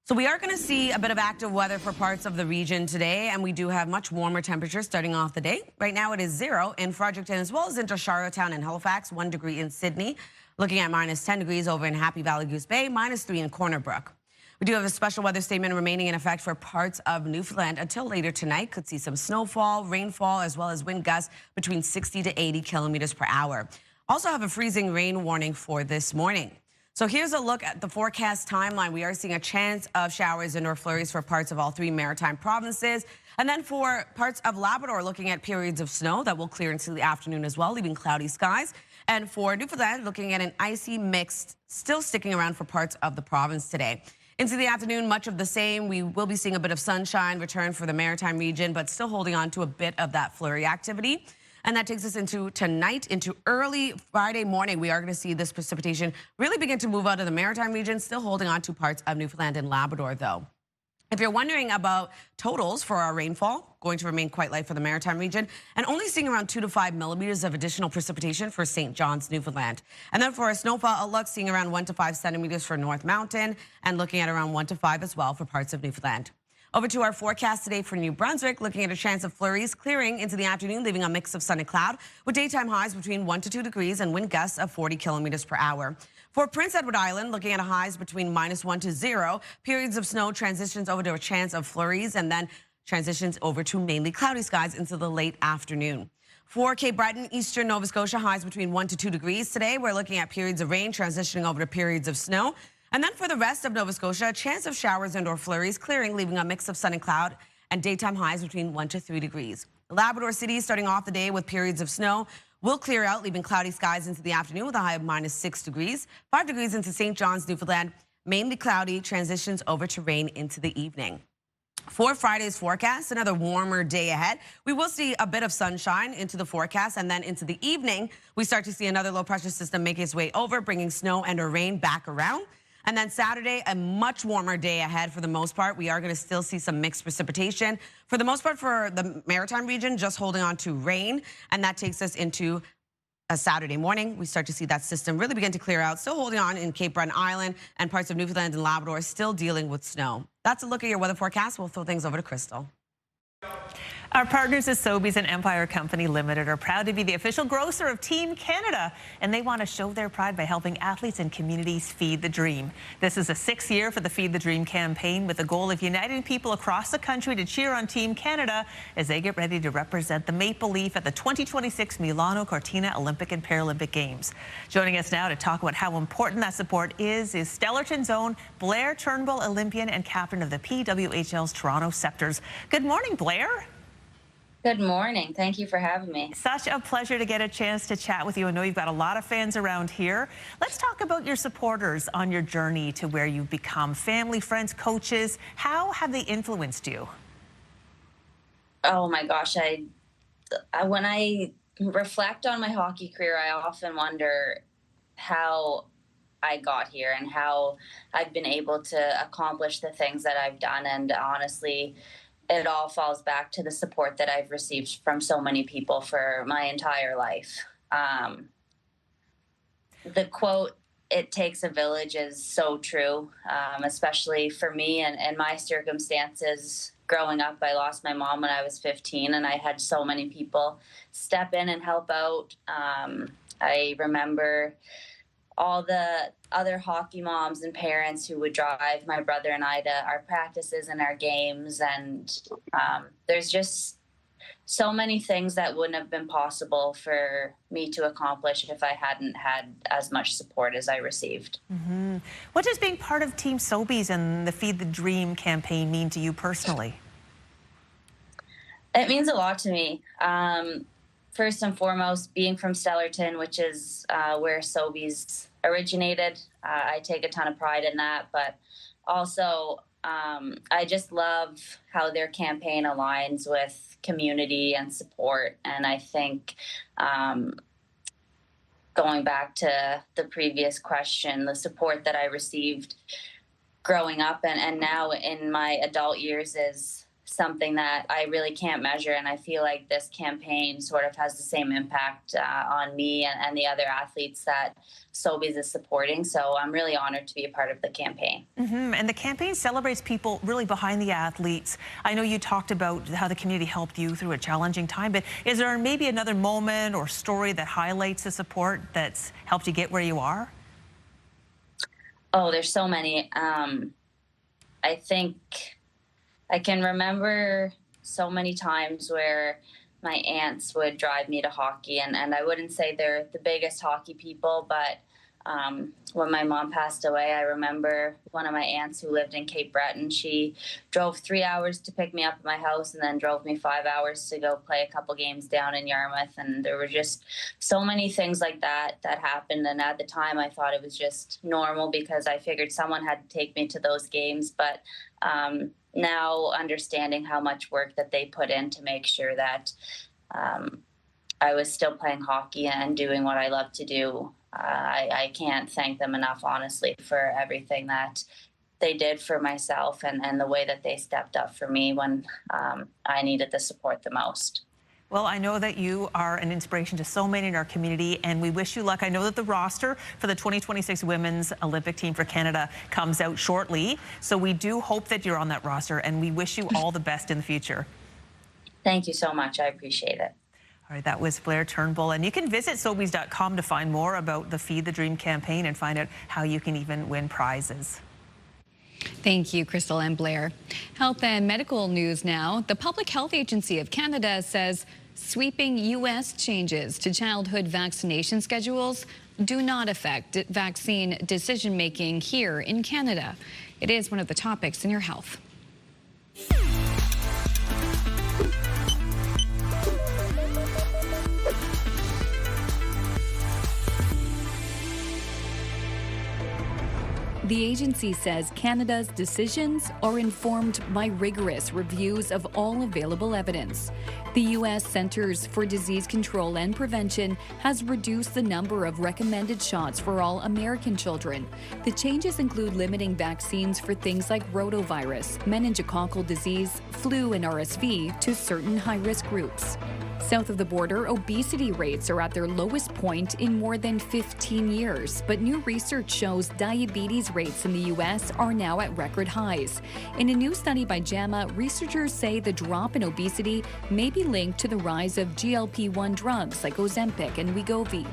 So we are going to see a bit of active weather for parts of the region today, and we do have much warmer temperatures starting off the day. Right now it is 0 in Fredericton as well as into Charlottetown and Halifax, 1 degree in Sydney. Looking at -10 degrees over in Happy Valley Goose Bay, -3 in Corner Brook. We do have a special weather statement remaining in effect for parts of Newfoundland until later tonight. Could see some snowfall, rainfall, as well as wind gusts between 60 to 80 kilometers per hour. Also have a freezing rain warning for this morning. So here's a look at the forecast timeline. We are seeing a chance of showers and or flurries for parts of all 3 maritime provinces. And then for parts of Labrador, looking at periods of snow that will clear into the afternoon as well, leaving cloudy skies. And for Newfoundland, looking at an icy mix still sticking around for parts of the province today. Into the afternoon, much of the same. We will be seeing a bit of sunshine return for the maritime region, but still holding on to a bit of that flurry activity. And that takes us into tonight, into early Friday morning. We are going to see this precipitation really begin to move out of the maritime region, still holding on to parts of Newfoundland and Labrador, though. If you're wondering about totals for our rainfall, going to remain quite light for the maritime region, and only seeing around 2 to 5 millimeters of additional precipitation for St. John's, Newfoundland. And then for a snowfall outlook, seeing around 1 to 5 centimeters for North Mountain, and looking at around 1 to 5 as well for parts of Newfoundland. Over to our forecast today for New Brunswick, looking at a chance of flurries clearing into the afternoon, leaving a mix of sun and cloud, with daytime highs between 1 to 2 degrees and wind gusts of 40 kilometers per hour. For Prince Edward Island, looking at a highs between -1 to 0, periods of snow transitions over to a chance of flurries and then transitions over to mainly cloudy skies into the late afternoon. For Cape Breton, eastern Nova Scotia, highs between 1 to 2 degrees today. We're looking at periods of rain transitioning over to periods of snow. And then for the rest of Nova Scotia, a chance of showers and or flurries clearing, leaving a mix of sun and cloud and daytime highs between 1 to 3 degrees. Labrador City starting off the day with periods of snow will clear out, leaving cloudy skies into the afternoon with a high of -6 degrees. 5 degrees into St. John's, Newfoundland, mainly cloudy, transitions over to rain into the evening. For Friday's forecast, another warmer day ahead. We will see a bit of sunshine into the forecast, and then into the evening, we start to see another low pressure system make its way over, bringing snow and or rain back around. And then Saturday, a much warmer day ahead for the most part. We are going to still see some mixed precipitation. For the most part for the maritime region, just holding on to rain. And that takes us into a Saturday morning. We start to see that system really begin to clear out. Still holding on in Cape Breton Island and parts of Newfoundland and Labrador, still dealing with snow. That's a look at your weather forecast. We'll throw things over to Crystal. Our partners at Sobeys and Empire Company Limited are proud to be the official grocer of Team Canada, and they want to show their pride by helping athletes and communities feed the dream. This is the 6th year for the Feed the Dream campaign, with the goal of uniting people across the country to cheer on Team Canada as they get ready to represent the Maple Leaf at the 2026 Milano Cortina Olympic and Paralympic Games. Joining us now to talk about how important that support is Stellarton's own Blair Turnbull, Olympian and captain of the PWHL's Toronto Scepters. Good morning, Blair. Good morning. Thank you for having me. Such a pleasure to get a chance to chat with you. I know you've got a lot of fans around here. Let's talk about your supporters on your journey to where you've become. Family, friends, coaches. How have they influenced you? Oh my gosh. When I reflect on my hockey career, I often wonder how I got here and how I've been able to accomplish the things that I've done. And honestly, it all falls back to the support that I've received from so many people for my entire life. The quote, "It takes a village," is so true, especially for me and my circumstances. Growing up, I lost my mom when I was 15, and I had so many people step in and help out. I remember all the other hockey moms and parents who would drive my brother and I to our practices and our games. And there's just so many things that wouldn't have been possible for me to accomplish if I hadn't had as much support as I received. Mm-hmm. What does being part of Team Sobeys and the Feed the Dream campaign mean to you personally? It means a lot to me. First and foremost, being from Stellarton, which is where Sobeys originated, I take a ton of pride in that. But also, I just love how their campaign aligns with community and support. And I think going back to the previous question, the support that I received growing up and now in my adult years is something that I really can't measure. And I feel like this campaign sort of has the same impact on me and the other athletes that Sobeys is supporting. So I'm really honored to be a part of the campaign. Mm-hmm. And the campaign celebrates people really behind the athletes. I know you talked about how the community helped you through a challenging time, but is there maybe another moment or story that highlights the support that's helped you get where you are? Oh, there's so many. I think I can remember so many times where my aunts would drive me to hockey, and I wouldn't say they're the biggest hockey people, but when my mom passed away, I remember one of my aunts who lived in Cape Breton. She drove 3 hours to pick me up at my house and then drove me 5 hours to go play a couple games down in Yarmouth. And there were just so many things like that happened. And at the time, I thought it was just normal because I figured someone had to take me to those games. But now understanding how much work that they put in to make sure that I was still playing hockey and doing what I love to do, I can't thank them enough, honestly, for everything that they did for myself and the way that they stepped up for me when I needed the support the most. Well, I know that you are an inspiration to so many in our community, and we wish you luck. I know that the roster for the 2026 Women's Olympic Team for Canada comes out shortly, so we do hope that you're on that roster, and we wish you all the best in the future. Thank you so much. I appreciate it. All right, that was Blair Turnbull, and you can visit Sobeys.com to find more about the Feed the Dream campaign and find out how you can even win prizes. Thank you, Crystal and Blair. Health and medical news now. The Public Health Agency of Canada says sweeping U.S. changes to childhood vaccination schedules do not affect vaccine decision-making here in Canada. It is one of the topics in your health. The agency says Canada's decisions are informed by rigorous reviews of all available evidence. The U.S. Centers for Disease Control and Prevention has reduced the number of recommended shots for all American children. The changes include limiting vaccines for things like rotavirus, meningococcal disease, flu, and RSV to certain high-risk groups. South of the border, obesity rates are at their lowest point in more than 15 years, but new research shows diabetes rates in the U.S. are now at record highs. In a new study by JAMA, researchers say the drop in obesity may be linked to the rise of GLP-1 drugs like Ozempic and Wegovy.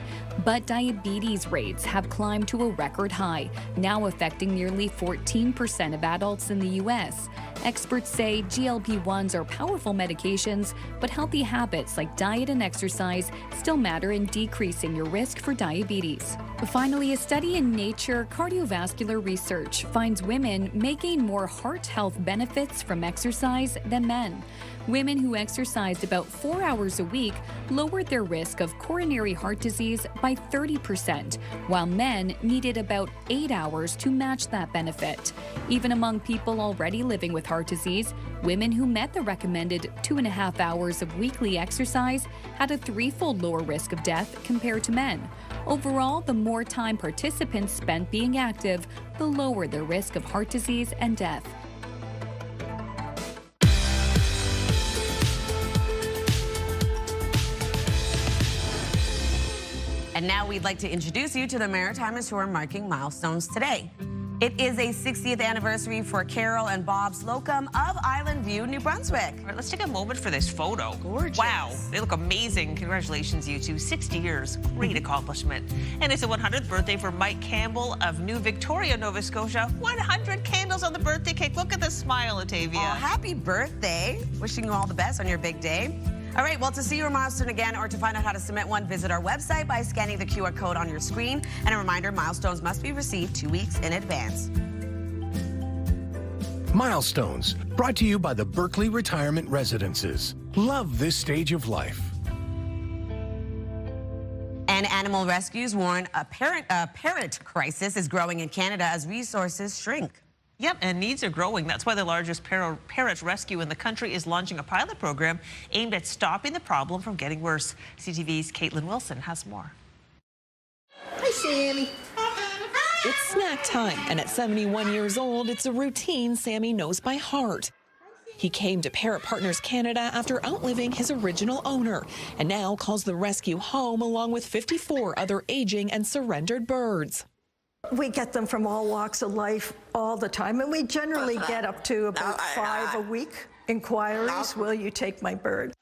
But diabetes rates have climbed to a record high, now affecting nearly 14% of adults in the U.S. Experts say GLP-1s are powerful medications, but healthy habits like diet and exercise still matter in decreasing your risk for diabetes. Finally, a study in Nature Cardiovascular Research finds women may gain more heart health benefits from exercise than men. Women who exercised about 4 hours a week lowered their risk of coronary heart disease by 30%, while men needed about 8 hours to match that benefit. Even among people already living with heart disease, women who met the recommended 2.5 hours of weekly exercise had a threefold lower risk of death compared to men. Overall, the more time participants spent being active, the lower their risk of heart disease and death. And now we'd like to introduce you to the Maritimers who are marking milestones today. It is a 60th anniversary for Carol and Bob Slocum of Island View, New Brunswick. All right, let's take a moment for this photo. Gorgeous. Wow, they look amazing. Congratulations, you two. 60 years, great accomplishment. And it's the 100th birthday for Mike Campbell of New Victoria, Nova Scotia. 100 candles on the birthday cake. Look at the smile, Latavia. Oh, happy birthday. Wishing you all the best on your big day. All right, well, to see your milestone again or to find out how to submit one, visit our website by scanning the QR code on your screen. And a reminder, milestones must be received 2 weeks in advance. Milestones, brought to you by the Berkeley Retirement Residences. Love this stage of life. And animal rescues warn a parrot crisis is growing in Canada as resources shrink. Yep, and needs are growing. That's why the largest parrot rescue in the country is launching a pilot program aimed at stopping the problem from getting worse. CTV's Caitlin Wilson has more. Hi, Sammy. It's snack time, and at 71 years old, it's a routine Sammy knows by heart. He came to Parrot Partners Canada after outliving his original owner, and now calls the rescue home along with 54 other aging and surrendered birds. We get them from all walks of life all the time, and we generally get up to about 5 a week inquiries. Will you take my bird?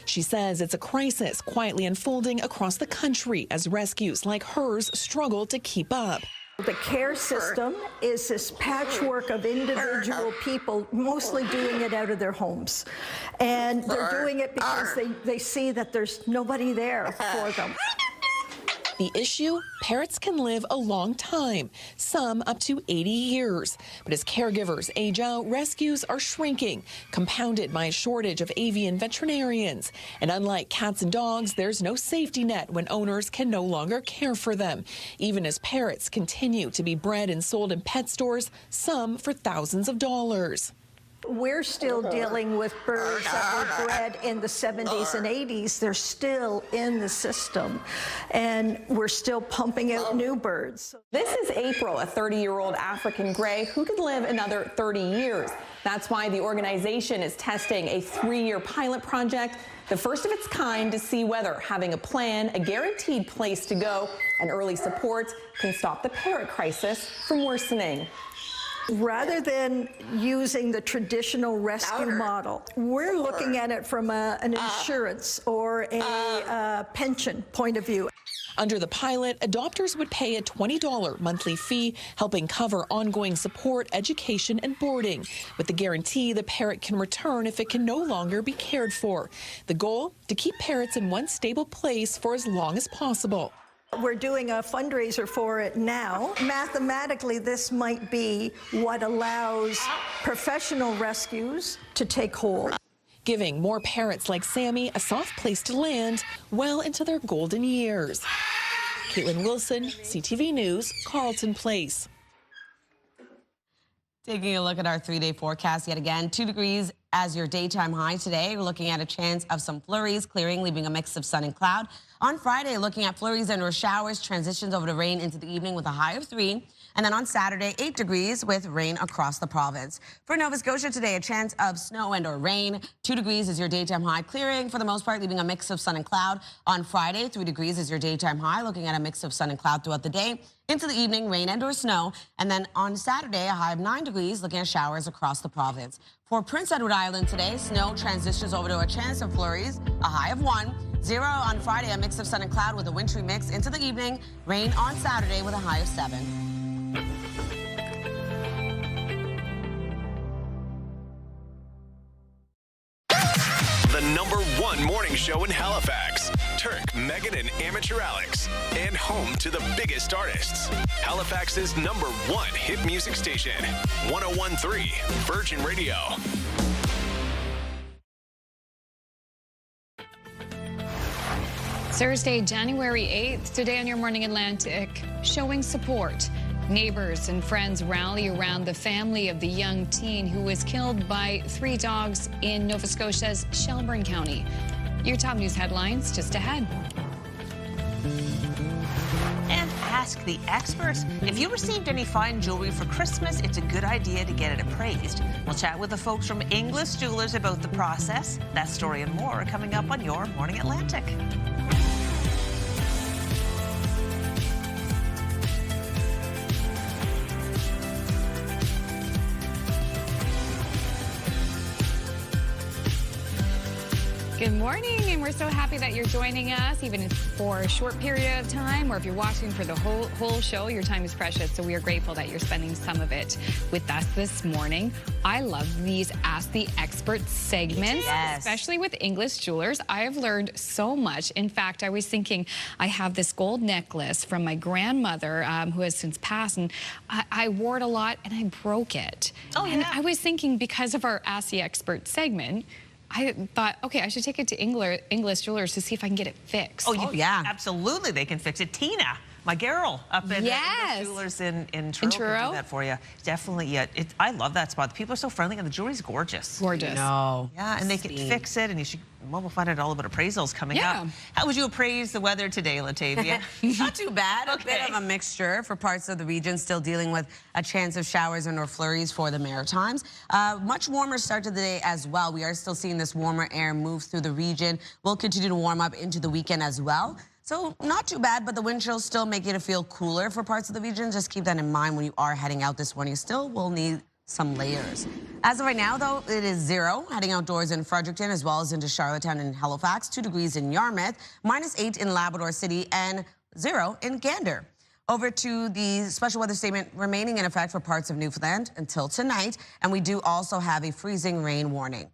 She says it's a crisis quietly unfolding across the country as rescues like hers struggle to keep up. The care system is this patchwork of individual people, mostly doing it out of their homes. And they're doing it because they see that there's nobody there for them. The issue? Parrots can live a long time, some up to 80 years. But as caregivers age out, rescues are shrinking, compounded by a shortage of avian veterinarians. And unlike cats and dogs, there's no safety net when owners can no longer care for them, even as parrots continue to be bred and sold in pet stores, some for thousands of dollars. We're still dealing with birds that were bred in the 70s and 80s. They're still in the system, and we're still pumping out new birds. This is April, a 30-year-old African gray who could live another 30 years. That's why the organization is testing a 3-year pilot project, the first of its kind, to see whether having a plan, a guaranteed place to go, and early support can stop the parrot crisis from worsening. Rather than using the traditional rescue model, we're looking at it from an insurance or a pension point of view. Under the pilot, adopters would pay a $20 monthly fee, helping cover ongoing support, education, and boarding, with the guarantee the parrot can return if it can no longer be cared for. The goal? To keep parrots in one stable place for as long as possible. We're doing a fundraiser for it now. Mathematically, this might be what allows professional rescues to take hold. Giving more parrots like Sammy a soft place to land well into their golden years. Caitlin Wilson, CTV News, Carleton Place. Taking a look at our 3-day forecast yet again, 2 degrees as your daytime high today. We're looking at a chance of some flurries clearing, leaving a mix of sun and cloud. On Friday, looking at flurries and or showers, transitions over to rain into the evening with a high of 3. And then on Saturday, 8 degrees with rain across the province. For Nova Scotia today, a chance of snow and or rain. 2 degrees is your daytime high, clearing for the most part, leaving a mix of sun and cloud. On Friday, 3 degrees is your daytime high, looking at a mix of sun and cloud throughout the day. Into the evening, rain and or snow. And then on Saturday, a high of 9 degrees, looking at showers across the province. For Prince Edward Island today, snow transitions over to a chance of flurries, a high of 1. 0 on Friday, a mix of sun and cloud with a wintry mix into the evening. Rain on Saturday with a high of 7. The #1 morning show in Halifax. Turk, Megan, and Amateur Alex. And home to the biggest artists. Halifax's #1 hit music station. 101.3 Virgin Radio. Thursday, January 8th, today on Your Morning Atlantic, showing support. Neighbors and friends rally around the family of the young teen who was killed by 3 dogs in Nova Scotia's Shelburne County. Your top news headlines just ahead. And ask the experts. If you received any fine jewelry for Christmas, it's a good idea to get it appraised. We'll chat with the folks from English Jewelers about the process. That story and more are coming up on Your Morning Atlantic. Good morning, and we're so happy that you're joining us, even if for a short period of time, or if you're watching for the whole show. Your time is precious, so we are grateful that you're spending some of it with us this morning. I love these Ask the Expert segments, especially with English Jewelers. I have learned so much. In fact, I was thinking I have this gold necklace from my grandmother, who has since passed, and I wore it a lot, and I broke it. And I was thinking, because of our Ask the Expert segment, I thought, okay, I should take it to English Jewelers to see if I can get it fixed. Oh, yeah. Absolutely, they can fix it. Tina, my girl, up in English Jewelers in Truro, can do that for you. Definitely, yeah. I love that spot. The people are so friendly, and the jewelry's gorgeous. Gorgeous. No. Yeah, and they can fix it, and you should. Well, we'll find out all about appraisals coming up. How would you appraise the weather today, Latavia? Not too bad. A bit of a mixture for parts of the region, still dealing with a chance of showers and or flurries for the Maritimes. Much warmer start to the day as well. We are still seeing this warmer air move through the region. We'll continue to warm up into the weekend as well. So not too bad, but the wind chills still make it feel cooler for parts of the region. Just keep that in mind when you are heading out this morning. Still will need some layers. As of right now, though, it is 0 heading outdoors in Fredericton as well as into Charlottetown and Halifax, 2 degrees in Yarmouth, -8 in Labrador City, and 0 in Gander. Over to the special weather statement remaining in effect for parts of Newfoundland until tonight, and we do also have a freezing rain warning.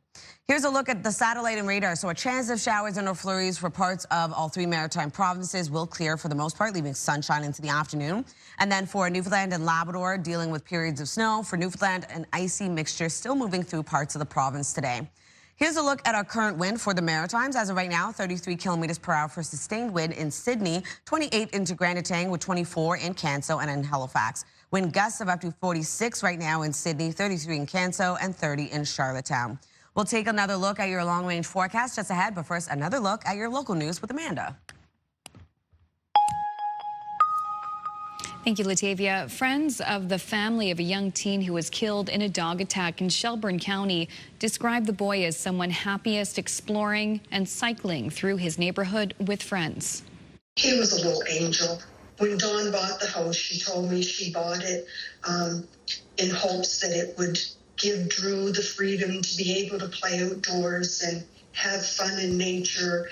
Here's a look at the satellite and radar. So a chance of showers and or flurries for parts of all 3 maritime provinces will clear for the most part, leaving sunshine into the afternoon. And then for Newfoundland and Labrador, dealing with periods of snow. For Newfoundland, an icy mixture still moving through parts of the province today. Here's a look at our current wind for the Maritimes. As of right now, 33 kilometers per hour for sustained wind in Sydney, 28 into Granitang with 24 in Canso and in Halifax. Wind gusts of up to 46 right now in Sydney, 33 in Canso and 30 in Charlottetown. We'll take another look at your long-range forecast just ahead, but first, another look at your local news with Amanda. Thank you, Latavia. Friends of the family of a young teen who was killed in a dog attack in Shelburne County described the boy as someone happiest exploring and cycling through his neighborhood with friends. He was a little angel. When Dawn bought the house, she told me she bought it in hopes that it would give Drew the freedom to be able to play outdoors and have fun in nature.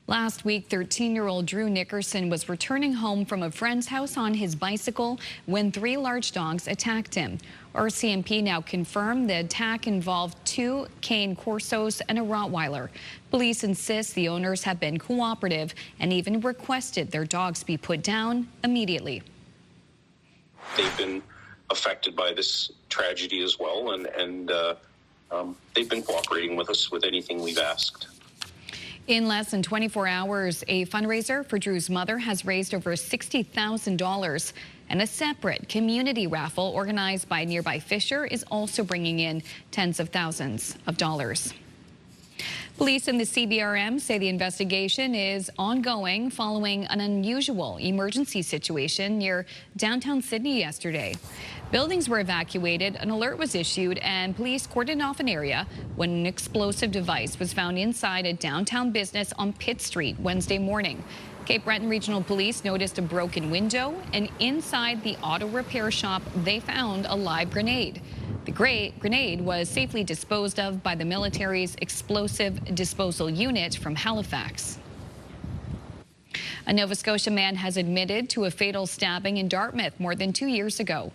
Last week, 13-year-old Drew Nickerson was returning home from a friend's house on his bicycle when 3 large dogs attacked him. RCMP now confirmed the attack involved 2 Cane Corsos and a Rottweiler. Police insist the owners have been cooperative and even requested their dogs be put down immediately. They've been affected by this tragedy as well, and they've been cooperating with us with anything we've asked. In less than 24 hours, a fundraiser for Drew's mother has raised over $60,000, and a separate community raffle organized by nearby Fisher is also bringing in tens of thousands of dollars. Police in the CBRM say the investigation is ongoing following an unusual emergency situation near downtown Sydney yesterday. Buildings were evacuated, an alert was issued, and police cordoned off an area when an explosive device was found inside a downtown business on Pitt Street Wednesday morning. Cape Breton Regional Police noticed a broken window, and inside the auto repair shop, they found a live grenade. The grenade was safely disposed of by the military's explosive disposal unit from Halifax. A Nova Scotia man has admitted to a fatal stabbing in Dartmouth more than 2 years ago.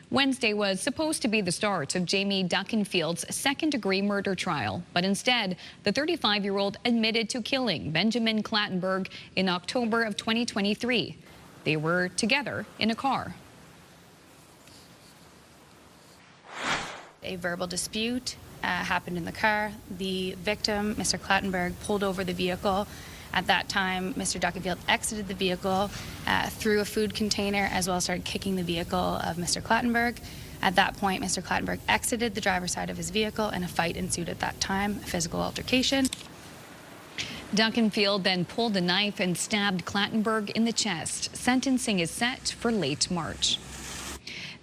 Wednesday was supposed to be the start of Jamie Duckenfield's second-degree murder trial, but instead, the 35-year-old admitted to killing Benjamin Clattenburg in October of 2023. They were together in a car. A verbal dispute happened in the car. The victim, Mr. Clattenburg, pulled over the vehicle. At that time, Mr. Duckenfield exited the vehicle, threw a food container, as well as started kicking the vehicle of Mr. Clattenburg. At that point, Mr. Clattenburg exited the driver's side of his vehicle, and a fight ensued at that time, a physical altercation. Duckenfield then pulled a knife and stabbed Clattenburg in the chest. Sentencing is set for late March.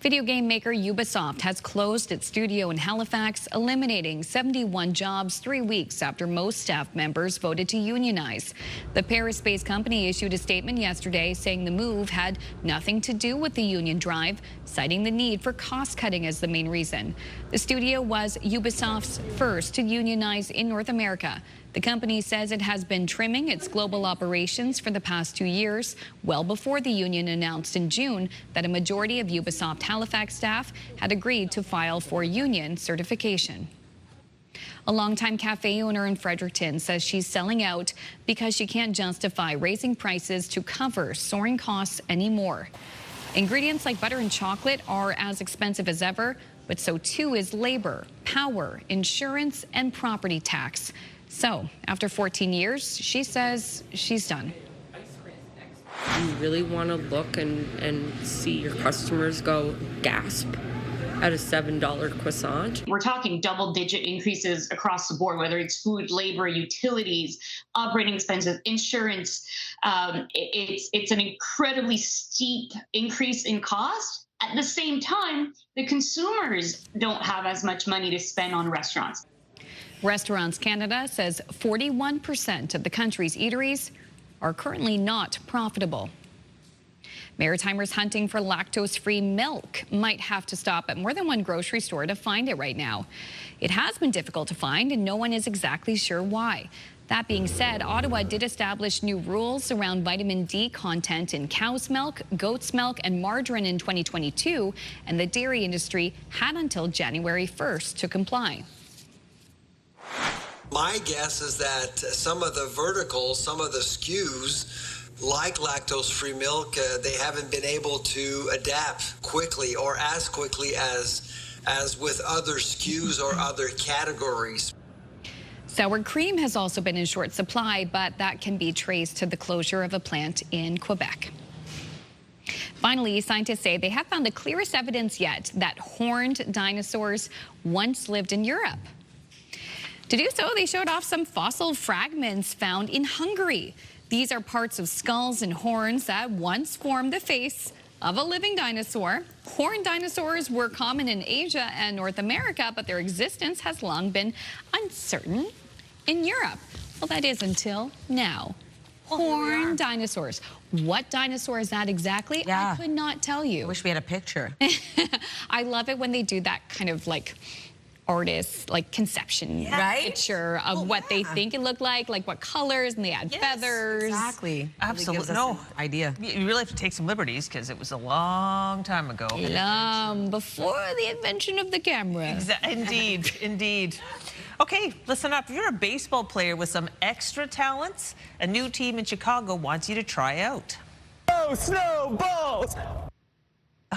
Video game maker Ubisoft has closed its studio in Halifax, eliminating 71 jobs 3 weeks after most staff members voted to unionize. The Paris-based company issued a statement yesterday saying the move had nothing to do with the union drive, citing the need for cost-cutting as the main reason. The studio was Ubisoft's first to unionize in North America. The company says it has been trimming its global operations for the past 2 years, well before the union announced in June that a majority of Ubisoft Halifax staff had agreed to file for union certification. A longtime cafe owner in Fredericton says she's selling out because she can't justify raising prices to cover soaring costs anymore. Ingredients like butter and chocolate are as expensive as ever, but so too is labor, power, insurance, and property tax. So, after 14 years, she says she's done. You really want to look and see your customers go gasp at a $7 croissant. We're talking double-digit increases across the board, whether it's food, labor, utilities, operating expenses, insurance. It's an incredibly steep increase in cost. At the same time, the consumers don't have as much money to spend on restaurants. Restaurants Canada says 41% of the country's eateries are currently not profitable. Maritimers hunting for lactose-free milk might have to stop at more than one grocery store to find it right now. It has been difficult to find, and no one is exactly sure why. That being said, Ottawa did establish new rules around vitamin D content in cow's milk, goat's milk, and margarine in 2022, and the dairy industry had until January 1st to comply. My guess is that some of the verticals, some of the SKUs, like lactose-free milk, they haven't been able to adapt quickly or as quickly as with other SKUs or other categories. Sour cream has also been in short supply, but that can be traced to the closure of a plant in Quebec. Finally, scientists say they have found the clearest evidence yet that horned dinosaurs once lived in Europe. To do so, they showed off some fossil fragments found in Hungary. These are parts of skulls and horns that once formed the face of a living dinosaur. Horned dinosaurs were common in Asia and North America, but their existence has long been uncertain in Europe. Well, that is until now. Horned dinosaurs. What dinosaur is that exactly? I could not tell you. I wish we had a picture. I love it when they do that kind of like artist conception picture of what they think it looked like what colors, and they add feathers. Exactly. Absolutely. Gives us an idea. You really have to take some liberties because it was a long time ago. Before the invention of the camera. Indeed, indeed. Okay, listen up. If you're a baseball player with some extra talents, a new team in Chicago wants you to try out. Oh, snowballs!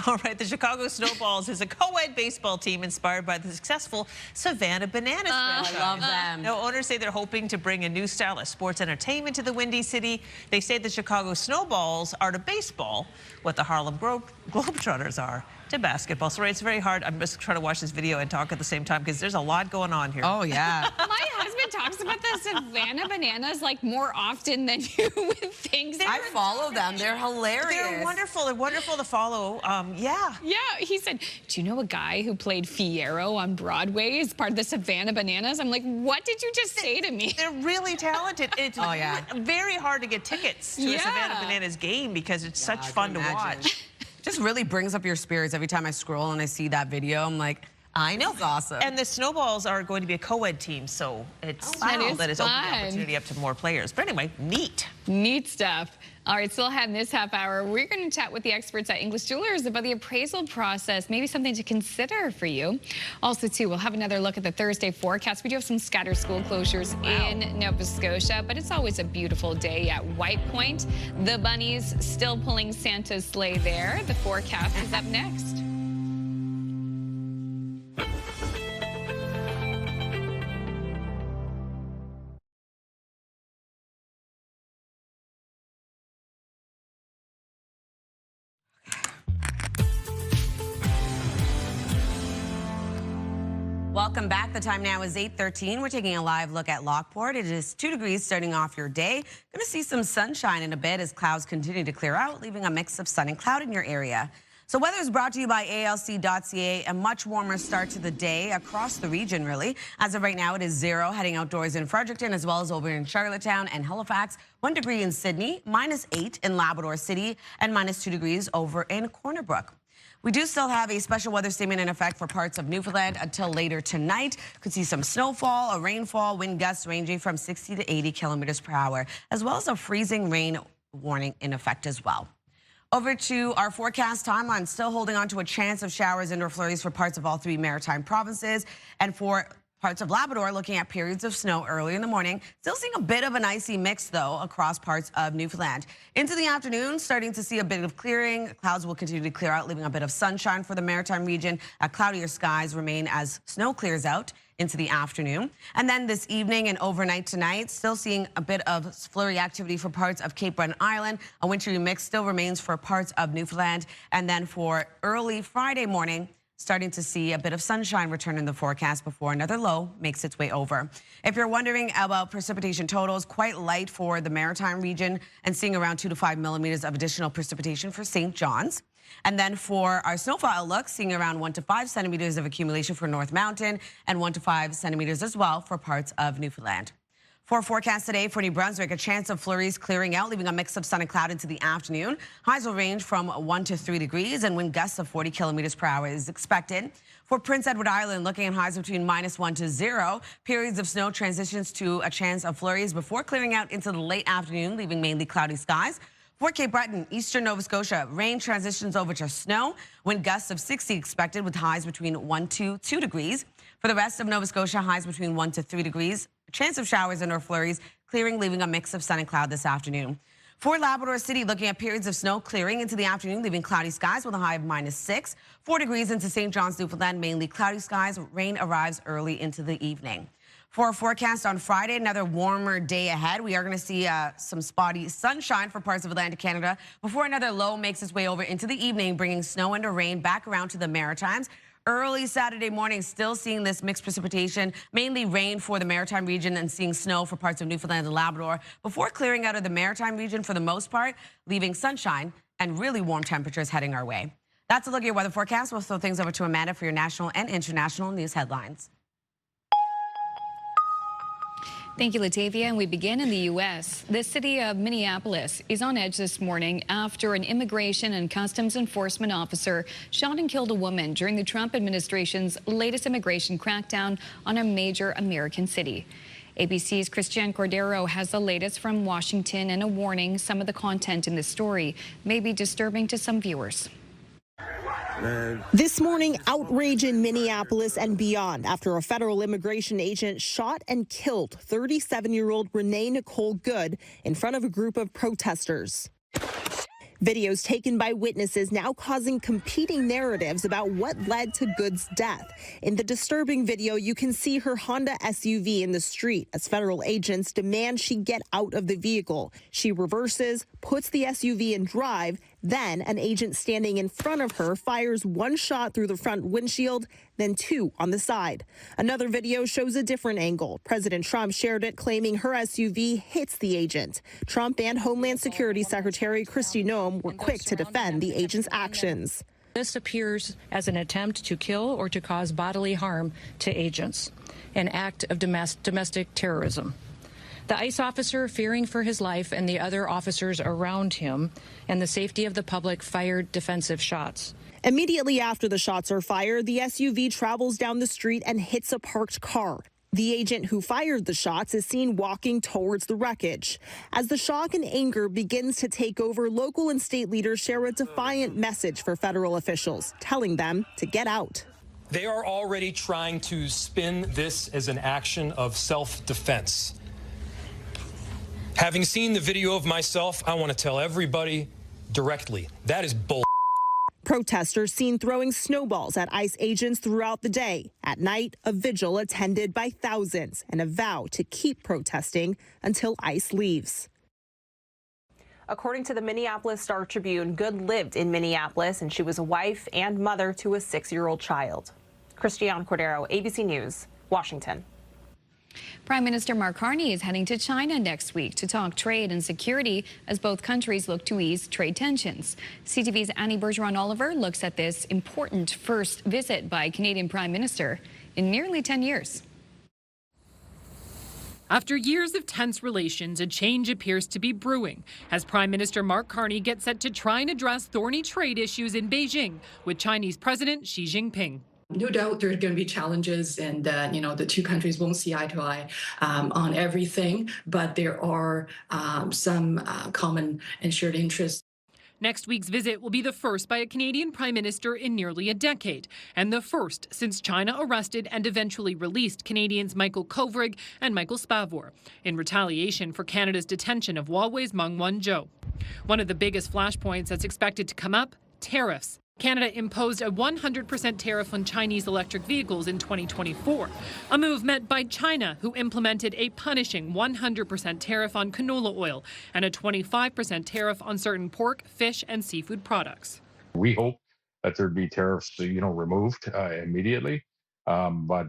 All right, the Chicago Snowballs is a co-ed baseball team inspired by the successful Savannah Bananas franchise. I love them. Now, owners say they're hoping to bring a new style of sports entertainment to the Windy City. They say the Chicago Snowballs are to baseball what the Harlem Globetrotters are to basketball. Sorry, it's very hard. I'm just trying to watch this video and talk at the same time because there's a lot going on here. Oh, yeah. My husband talks about the Savannah bananas like more often than you would think. I follow them. They're hilarious. They're wonderful. They're wonderful to follow. Yeah. Yeah, he said, do you know a guy who played Fiyero on Broadway as part of the Savannah Bananas? I'm like, what did you just say to me? They're really talented. It's very hard to get tickets to a Savannah Bananas game because it's such fun to watch. Just really brings up your spirits every time I scroll and I see that video. I'm like, I know it's awesome. And the Snowballs are going to be a co-ed team, so it's that is opening the opportunity up to more players. But anyway, neat. Neat stuff. All right, still ahead in this half hour, we're going to chat with the experts at English Jewelers about the appraisal process, maybe something to consider for you. Also, too, we'll have another look at the Thursday forecast. We do have some scattered school closures in Nova Scotia, but it's always a beautiful day at White Point. The bunnies still pulling Santa's sleigh there. The forecast is up next. Welcome back. The time now is 8:13. We're taking a live look at Lockport. It is 2 degrees starting off your day. Going to see some sunshine in a bit as clouds continue to clear out, leaving a mix of sun and cloud in your area. So weather is brought to you by ALC.ca. A much warmer start to the day across the region, really. As of right now, it is 0 heading outdoors in Fredericton as well as over in Charlottetown and Halifax. 1 degree in Sydney, -8 in Labrador City, and -2 degrees over in Corner Brook. We do still have a special weather statement in effect for parts of Newfoundland until later tonight. Could see some snowfall, a rainfall, wind gusts ranging from 60 to 80 kilometers per hour, as well as a freezing rain warning in effect as well. Over to our forecast timeline, still holding on to a chance of showers and or flurries for parts of all 3 maritime provinces, and for parts of Labrador, looking at periods of snow early in the morning. Still seeing a bit of an icy mix, though, across parts of Newfoundland. Into the afternoon, starting to see a bit of clearing. Clouds will continue to clear out, leaving a bit of sunshine for the maritime region. Cloudier skies remain as snow clears out into the afternoon. And then this evening and overnight tonight, still seeing a bit of flurry activity for parts of Cape Breton Island. A wintry mix still remains for parts of Newfoundland. And then for early Friday morning, starting to see a bit of sunshine return in the forecast before another low makes its way over. If you're wondering about precipitation totals, quite light for the maritime region and seeing around 2 to 5 millimeters of additional precipitation for St. John's. And then for our snowfall outlook, seeing around 1 to 5 centimeters of accumulation for North Mountain and 1 to 5 centimeters as well for parts of Newfoundland. For forecast today for New Brunswick, a chance of flurries clearing out, leaving a mix of sun and cloud into the afternoon. Highs will range from 1 to 3 degrees and wind gusts of 40 kilometers per hour is expected. For Prince Edward Island, looking at highs between -1 to 0. Periods of snow transitions to a chance of flurries before clearing out into the late afternoon, leaving mainly cloudy skies. For Cape Breton, eastern Nova Scotia, rain transitions over to snow. Wind gusts of 60 expected with highs between 1 to 2 degrees. For the rest of Nova Scotia, highs between 1 to 3 degrees. A chance of showers and or flurries, clearing, leaving a mix of sun and cloud this afternoon. For Labrador City, looking at periods of snow clearing into the afternoon, leaving cloudy skies with a high of -6. 4 degrees into St. John's, Newfoundland, mainly cloudy skies. Rain arrives early into the evening. For our forecast on Friday, another warmer day ahead. We are going to see some spotty sunshine for parts of Atlantic Canada before another low makes its way over into the evening, bringing snow and rain back around to the Maritimes. Early Saturday morning, still seeing this mixed precipitation, mainly rain for the maritime region and seeing snow for parts of Newfoundland and Labrador before clearing out of the maritime region for the most part, leaving sunshine and really warm temperatures heading our way. That's a look at your weather forecast. We'll throw things over to Amanda for your national and international news headlines. Thank you, Latavia. And we begin in the U.S. The city of Minneapolis is on edge this morning after an immigration and customs enforcement officer shot and killed a woman during the Trump administration's latest immigration crackdown on a major American city. ABC's Christian Cordero has the latest from Washington and a warning some of the content in this story may be disturbing to some viewers. This morning, outrage in Minneapolis and beyond after a federal immigration agent shot and killed 37-year-old Renee Nicole Good in front of a group of protesters. Videos taken by witnesses now causing competing narratives about what led to Good's death. In the disturbing video, you can see her Honda SUV in the street as federal agents demand she get out of the vehicle. She reverses, puts the SUV in drive, Then an agent standing in front of her fires one shot through the front windshield, then two on the side. Another video shows a different angle. President Trump shared it, claiming her SUV hits the agent. Trump and Homeland Security Secretary Kristi Noem were quick to defend the agent's actions. This appears as an attempt to kill or to cause bodily harm to agents, an act of domestic terrorism. The ICE officer, fearing for his life and the other officers around him and the safety of the public, fired defensive shots. Immediately after the shots are fired, the SUV travels down the street and hits a parked car. The agent who fired the shots is seen walking towards the wreckage. As the shock and anger begins to take over, local and state leaders share a defiant message for federal officials, telling them to get out. They are already trying to spin this as an action of self-defense. Having seen the video of myself, I want to tell everybody directly, that is bull. Protesters seen throwing snowballs at ICE agents throughout the day. At night, a vigil attended by thousands and a vow to keep protesting until ICE leaves. According to the Minneapolis Star-Tribune, Good lived in Minneapolis, and she was a wife and mother to a 6-year-old child. Christiane Cordero, ABC News, Washington. Prime Minister Mark Carney is heading to China next week to talk trade and security as both countries look to ease trade tensions. CTV's Annie Bergeron-Oliver looks at this important first visit by Canadian Prime Minister in nearly 10 years. After years of tense relations, a change appears to be brewing as Prime Minister Mark Carney gets set to try and address thorny trade issues in Beijing with Chinese President Xi Jinping. No doubt there are going to be challenges, and the two countries won't see eye to eye on everything, but there are some common and shared interests. Next week's visit will be the first by a Canadian Prime Minister in nearly a decade, and the first since China arrested and eventually released Canadians Michael Kovrig and Michael Spavor in retaliation for Canada's detention of Huawei's Meng Wanzhou. One of the biggest flashpoints that's expected to come up, tariffs. Canada imposed a 100% tariff on Chinese electric vehicles in 2024, a move met by China, who implemented a punishing 100% tariff on canola oil and a 25% tariff on certain pork, fish, and seafood products. We hope that there'd be tariffs, removed immediately. But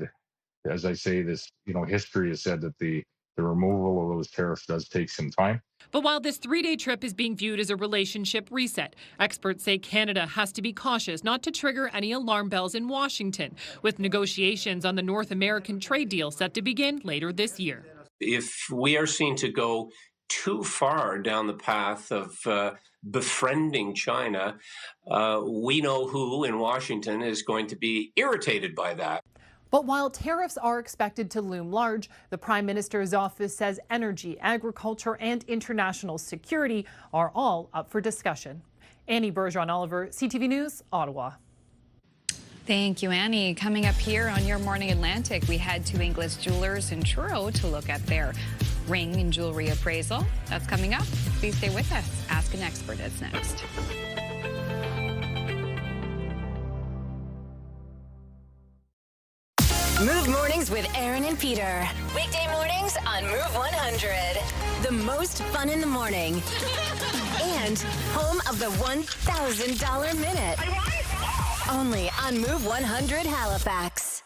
as I say, this, history has said that the removal of those tariffs does take some time. But while this 3-day trip is being viewed as a relationship reset, experts say Canada has to be cautious not to trigger any alarm bells in Washington, with negotiations on the North American trade deal set to begin later this year. If we are seen to go too far down the path of befriending China, we know who in Washington is going to be irritated by that. But while tariffs are expected to loom large, the Prime Minister's office says energy, agriculture, and international security are all up for discussion. Annie Bergeron-Oliver, CTV News, Ottawa. Thank you, Annie. Coming up here on Your Morning Atlantic, we head to Inglis Jewelers in Truro to look at their ring and jewelry appraisal. That's coming up. Please stay with us. Ask an Expert is next. Move Mornings with Aaron and Peter. Weekday mornings on Move 100. The most fun in the morning. And home of the $1,000 minute. Only on Move 100 Halifax.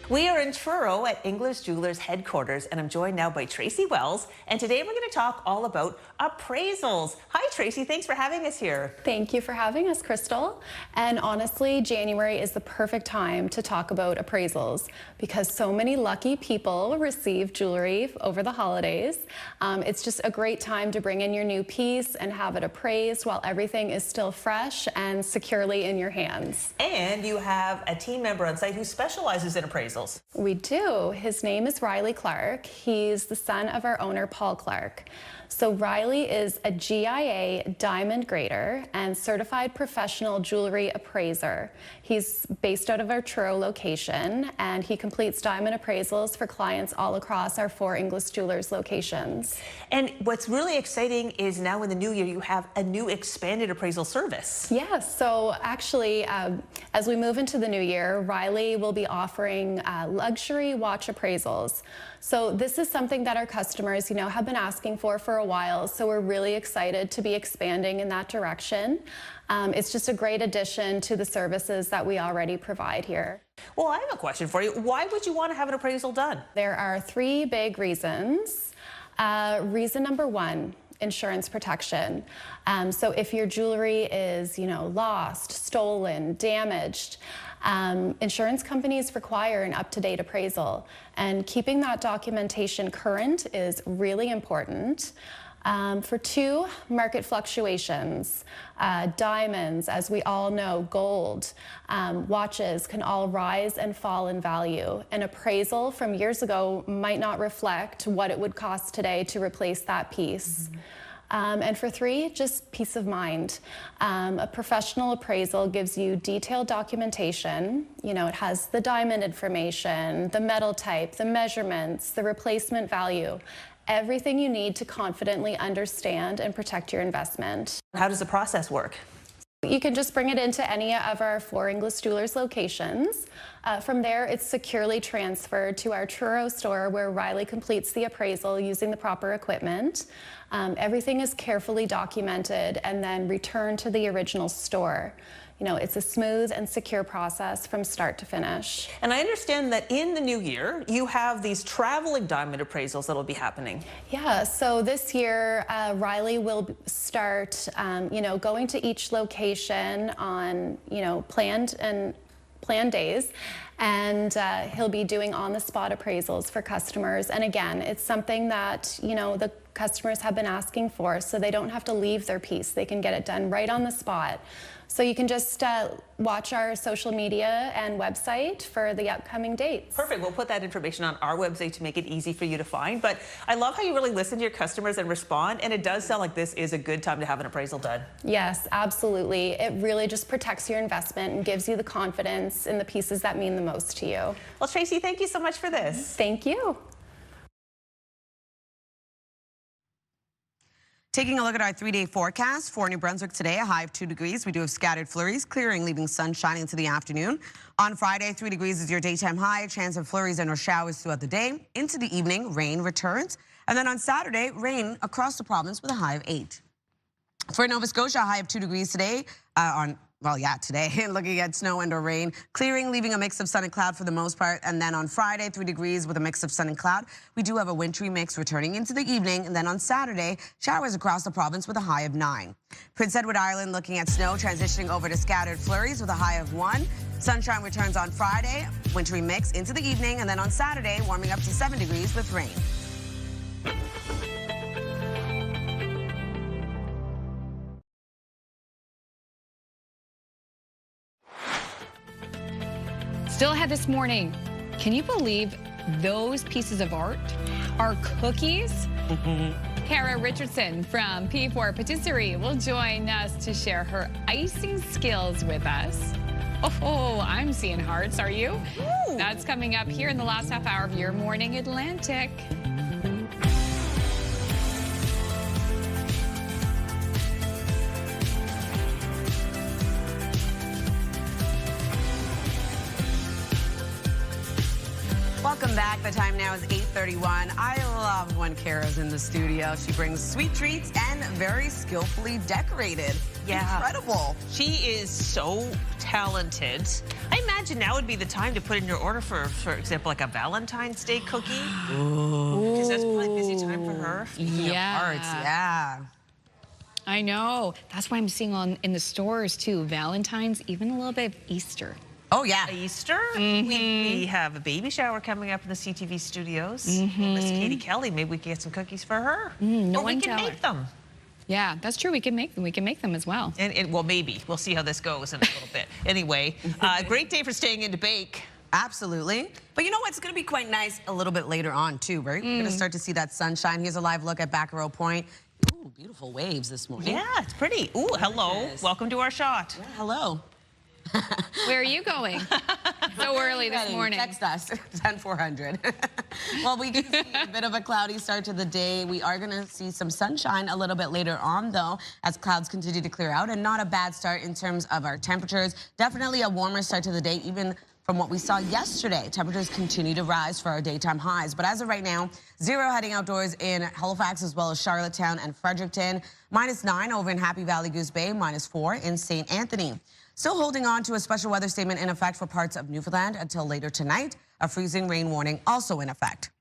We are in Truro at Inglis Jewelers headquarters, and I'm joined now by Tracy Wells. And today we're going to talk all about appraisals. Hi, Tracy. Thanks for having us here. Thank you for having us, Crystal. And honestly, January is the perfect time to talk about appraisals because so many lucky people receive jewelry over the holidays. It's just a great time to bring in your new piece and have it appraised while everything is still fresh and securely in your hands. And you have a team member on site who specializes in appraisals. appraisals? We do. His name is Riley Clark. He's the son of our owner, Paul Clark. So Riley is a GIA diamond grader and certified professional jewelry appraiser. He's based out of our Truro location, and he completes diamond appraisals for clients all across our 4 Inglis Jewelers locations. And what's really exciting is now in the new year, you have a new expanded appraisal service. Yes, so actually, as we move into the new year, Riley will be offering luxury watch appraisals. So this is something that our customers, have been asking for a while. So we're really excited to be expanding in that direction. It's just a great addition to the services that we already provide here. Well, I have a question for you. Why would you want to have an appraisal done? There are 3 big reasons. Reason number 1, insurance protection. So if your jewelry is, lost, stolen, damaged, insurance companies require an up-to-date appraisal, and keeping that documentation current is really important. For 2, market fluctuations. Diamonds, as we all know, gold, watches can all rise and fall in value. An appraisal from years ago might not reflect what it would cost today to replace that piece. And for 3, just peace of mind. A professional appraisal gives you detailed documentation. It has the diamond information, the metal type, the measurements, the replacement value. Everything you need to confidently understand and protect your investment. How does the process work? You can just bring it into any of our 4 Inglis Jewelers locations. From there, it's securely transferred to our Truro store, where Riley completes the appraisal using the proper equipment. Everything is carefully documented and then returned to the original store. It's a smooth and secure process from start to finish. And I understand that in the new year, you have these traveling diamond appraisals that'll be happening. Yeah, so this year, Riley will start, going to each location on, planned days, and he'll be doing on-the-spot appraisals for customers. And again, it's something that, the customers have been asking for, so they don't have to leave their piece. They can get it done right on the spot. So you can just watch our social media and website for the upcoming dates. Perfect. We'll put that information on our website to make it easy for you to find. But I love how you really listen to your customers and respond. And it does sound like this is a good time to have an appraisal done. Yes, absolutely. It really just protects your investment and gives you the confidence in the pieces that mean the most to you. Well, Tracy, thank you so much for this. Thank you. Taking a look at our 3-day forecast for New Brunswick today, a high of 2 degrees. We do have scattered flurries, clearing, leaving sun shining into the afternoon. On Friday, 3 degrees is your daytime high, a chance of flurries and or showers throughout the day. Into the evening, rain returns. And then on Saturday, rain across the province with a high of 8. For Nova Scotia, a high of 2 degrees today today, looking at snow and or rain, clearing, leaving a mix of sun and cloud for the most part. And then on Friday, 3 degrees with a mix of sun and cloud. We do have a wintry mix returning into the evening. And then on Saturday, showers across the province with a high of 9. Prince Edward Island looking at snow, transitioning over to scattered flurries with a high of 1. Sunshine returns on Friday, wintry mix into the evening. And then on Saturday, warming up to 7 degrees with rain. Still ahead this morning, can you believe those pieces of art are cookies? Kara Richardson from P4 Patisserie will join us to share her icing skills with us. Oh, I'm seeing hearts. Are you? Ooh. That's coming up here in the last half hour of Your Morning Atlantic. Welcome back. The time now is 8:31. I love when Kara's in the studio. She brings sweet treats and very skillfully decorated. Yeah. Incredible. She is so talented. I imagine now would be the time to put in your order for example, like a Valentine's Day cookie. Ooh. Because that's probably a busy time for her. Yeah. Arts, yeah. I know. That's why I'm seeing in the stores too. Valentine's, even a little bit of Easter. Oh, yeah. Easter. Mm-hmm. We have a baby shower coming up in the CTV studios. Miss Katie Kelly, maybe we can get some cookies for her. No or we can make them. Yeah, that's true. We can make them. We can make them as well. Well, maybe. We'll see how this goes in a little bit. Anyway, great day for staying in to bake. Absolutely. But you know what? It's going to be quite nice a little bit later on, too, right? We're going to start to see that sunshine. Here's a live look at Baccarrow Point. Ooh, beautiful waves this morning. Yeah, it's pretty. Ooh, hello. Welcome to our shot. Yeah, hello. Where are you going? So early this morning. Text us, 10400. Well, we do see a bit of a cloudy start to the day. We are going to see some sunshine a little bit later on, though, as clouds continue to clear out, and not a bad start in terms of our temperatures. Definitely a warmer start to the day, even from what we saw yesterday. Temperatures continue to rise for our daytime highs. But as of right now, 0 heading outdoors in Halifax as well as Charlottetown and Fredericton. -9 over in Happy Valley Goose Bay. -4 in St. Anthony. Still holding on to a special weather statement in effect for parts of Newfoundland until later tonight. A freezing rain warning also in effect.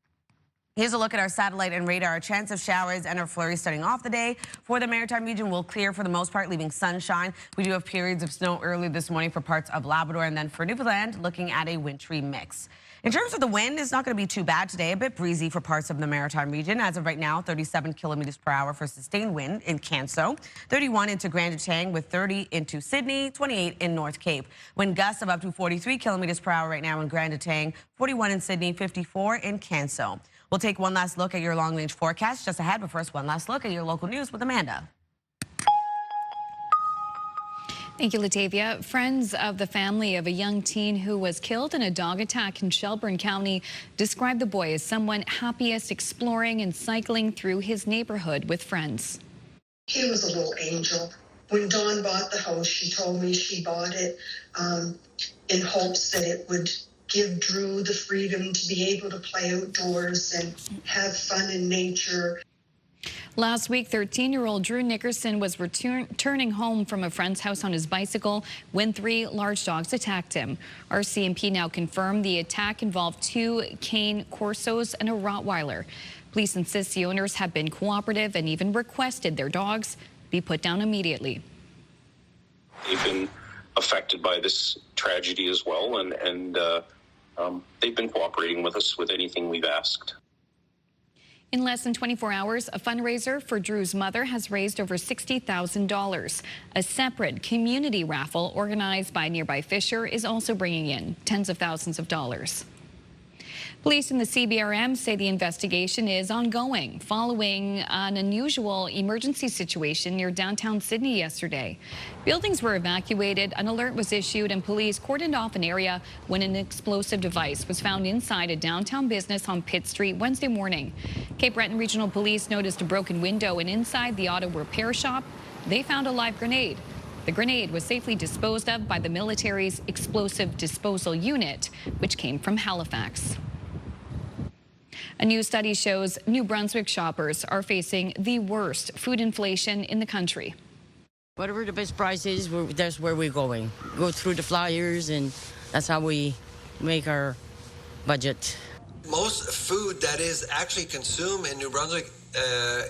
Here's a look at our satellite and radar. A chance of showers and or flurries starting off the day. For the Maritime region, will clear for the most part, leaving sunshine. We do have periods of snow early this morning for parts of Labrador, and then for Newfoundland, looking at a wintry mix. In terms of the wind, it's not going to be too bad today. A bit breezy for parts of the Maritime region. As of right now, 37 kilometers per hour for sustained wind in Canso, 31 into Grand Etang with 30 into Sydney, 28 in North Cape. Wind gusts of up to 43 kilometers per hour right now in Grand Etang, 41 in Sydney, 54 in Canso. We'll take one last look at your long-range forecast just ahead, but first, one last look at your local news with Amanda. Thank you, Latavia. Friends of the family of a young teen who was killed in a dog attack in Shelburne County described the boy as someone happiest exploring and cycling through his neighborhood with friends. He was a little angel. When Dawn bought the house, she told me she bought it in hopes that it would give Drew the freedom to be able to play outdoors and have fun in nature. Last week, 13-year-old Drew Nickerson was returning home from a friend's house on his bicycle when 3 large dogs attacked him. Our CMP now confirmed the attack involved 2 cane corsos and a Rottweiler. Police insist the owners have been cooperative and even requested their dogs be put down immediately. They've been affected by this tragedy as well, and they've been cooperating with us with anything we've asked. In less than 24 hours, a fundraiser for Drew's mother has raised over $60,000. A separate community raffle organized by nearby Fisher is also bringing in tens of thousands of dollars. Police in the CBRM say the investigation is ongoing following an unusual emergency situation near downtown Sydney yesterday. Buildings were evacuated, an alert was issued, and police cordoned off an area when an explosive device was found inside a downtown business on Pitt Street Wednesday morning. Cape Breton Regional Police noticed a broken window, and inside the auto repair shop, they found a live grenade. The grenade was safely disposed of by the military's explosive disposal unit, which came from Halifax. A new study shows New Brunswick shoppers are facing the worst food inflation in the country. Whatever the best price is, that's where we're going. Go through the flyers, and that's how we make our budget. Most food that is actually consumed in New Brunswick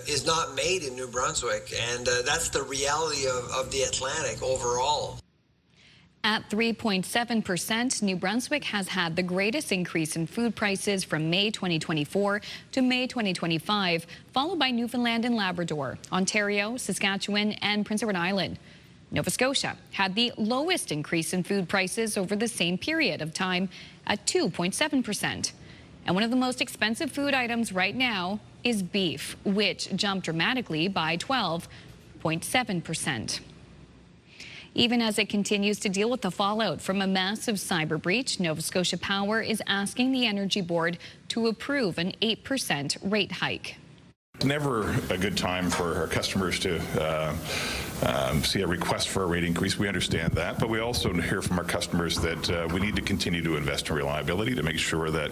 is not made in New Brunswick, and that's the reality of the Atlantic overall. At 3.7%, New Brunswick has had the greatest increase in food prices from May 2024 to May 2025, followed by Newfoundland and Labrador, Ontario, Saskatchewan, and Prince Edward Island. Nova Scotia had the lowest increase in food prices over the same period of time at 2.7%. And one of the most expensive food items right now is beef, which jumped dramatically by 12.7%. Even as it continues to deal with the fallout from a massive cyber breach, Nova Scotia Power is asking the Energy Board to approve an 8% rate hike. It's never a good time for our customers to see a request for a rate increase. We understand that, but we also hear from our customers that we need to continue to invest in reliability to make sure that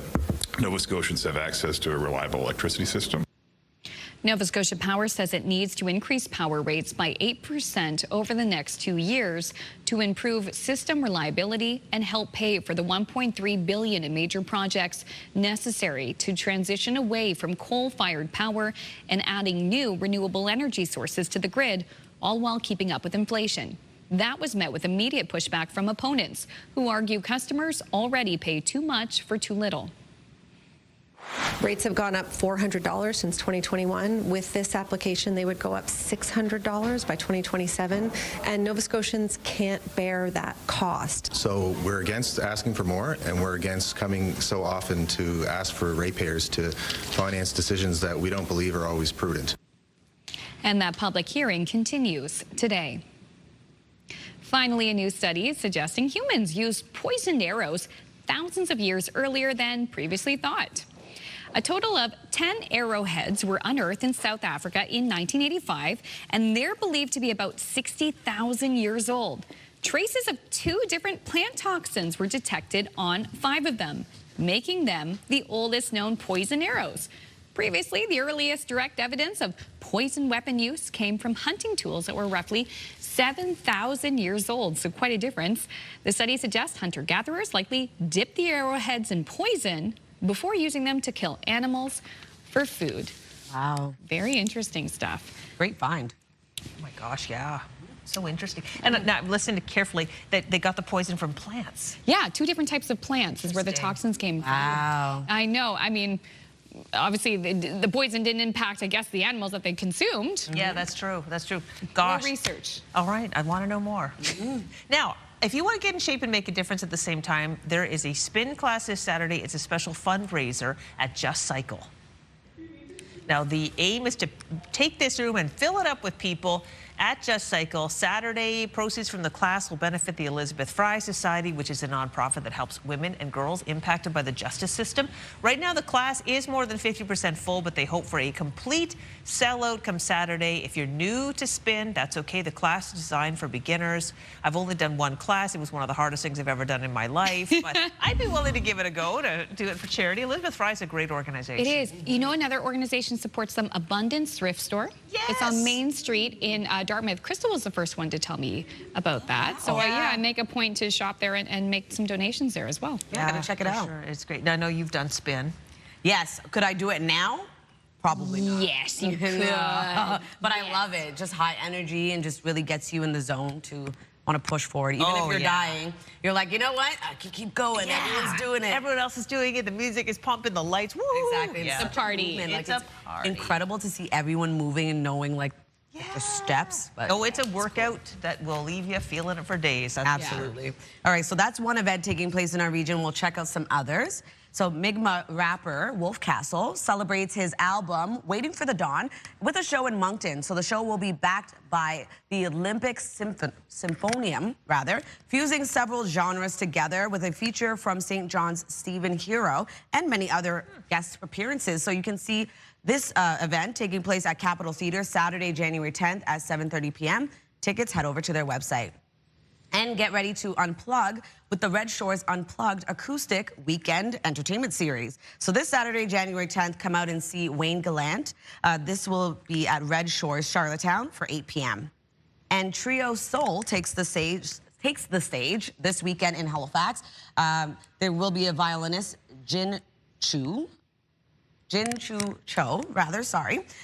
Nova Scotians have access to a reliable electricity system. Nova Scotia Power says it needs to increase power rates by 8% over the next 2 years to improve system reliability and help pay for the $1.3 billion in major projects necessary to transition away from coal-fired power and adding new renewable energy sources to the grid, all while keeping up with inflation. That was met with immediate pushback from opponents who argue customers already pay too much for too little. Rates have gone up $400 since 2021. With this application, they would go up $600 by 2027, and Nova Scotians can't bear that cost. So we're against asking for more, and we're against coming so often to ask for ratepayers to finance decisions that we don't believe are always prudent. And that public hearing continues today. Finally, a new study is suggesting humans used poisoned arrows thousands of years earlier than previously thought. A total of 10 arrowheads were unearthed in South Africa in 1985, and they're believed to be about 60,000 years old. Traces of 2 different plant toxins were detected on 5 of them, making them the oldest known poison arrows. Previously, the earliest direct evidence of poison weapon use came from hunting tools that were roughly 7,000 years old, so quite a difference. The study suggests hunter-gatherers likely dipped the arrowheads in poison before using them to kill animals for food. Wow. Very interesting stuff. Great find. Oh my gosh, yeah. So interesting. And now listen carefully, that they got the poison from plants. Yeah, 2 different types of plants is where the toxins came from. Wow. I know. I mean, obviously the poison didn't impact, I guess, the animals that they consumed. Yeah, that's true. That's true. Gosh. More research. All right, I want to know more. Now, if you want to get in shape and make a difference at the same time, there is a spin class this Saturday. It's a special fundraiser at Just Cycle. Now, the aim is to take this room and fill it up with people at Just Cycle. Saturday, proceeds from the class will benefit the Elizabeth Fry Society, which is a nonprofit that helps women and girls impacted by the justice system. Right now, the class is more than 50% full, but they hope for a complete sellout come Saturday. If you're new to spin, that's okay. The class is designed for beginners. I've only done 1 class. It was one of the hardest things I've ever done in my life, but I'd be willing to give it a go to do it for charity. Elizabeth Fry is a great organization. It is. You know, another organization supports them, Abundance Thrift Store. Yes. It's on Main Street in Dartmouth. Crystal was the first one to tell me about that. So yeah, I make a point to shop there and make some donations there as well. Yeah, gotta check it out. Sure. It's great. Now, I know you've done spin. Yes. Could I do it now? Probably not. Yes, you could. But I love it. Just high energy and just really gets you in the zone to want to push forward. Even if you're dying, you're like, you know what? I can keep going. Everyone's doing it. Everyone else is doing it. The music is pumping, the lights. Woo! Exactly. It's a party. It's a party. Incredible to see everyone moving and knowing like the steps. But oh, it's a workout that will leave you feeling it for days. That's absolutely. All right, so that's one event taking place in our region. We'll check out some others. So Mi'kmaq rapper Wolf Castle celebrates his album Waiting for the Dawn with a show in Moncton. So the show will be backed by the Olympic Symphonium, fusing several genres together with a feature from St. John's Stephen Hero and many other guest appearances. So you can see this event taking place at Capitol Theatre Saturday, January 10th at 7:30 p.m. Tickets, head over to their website. And get ready to unplug with the Red Shores Unplugged Acoustic Weekend Entertainment Series. So this Saturday, January 10th, come out and see Wayne Gallant. This will be at Red Shores, Charlottetown for 8 p.m. And Trio Soul takes the stage this weekend in Halifax. There will be a violinist, Jin Chu Cho,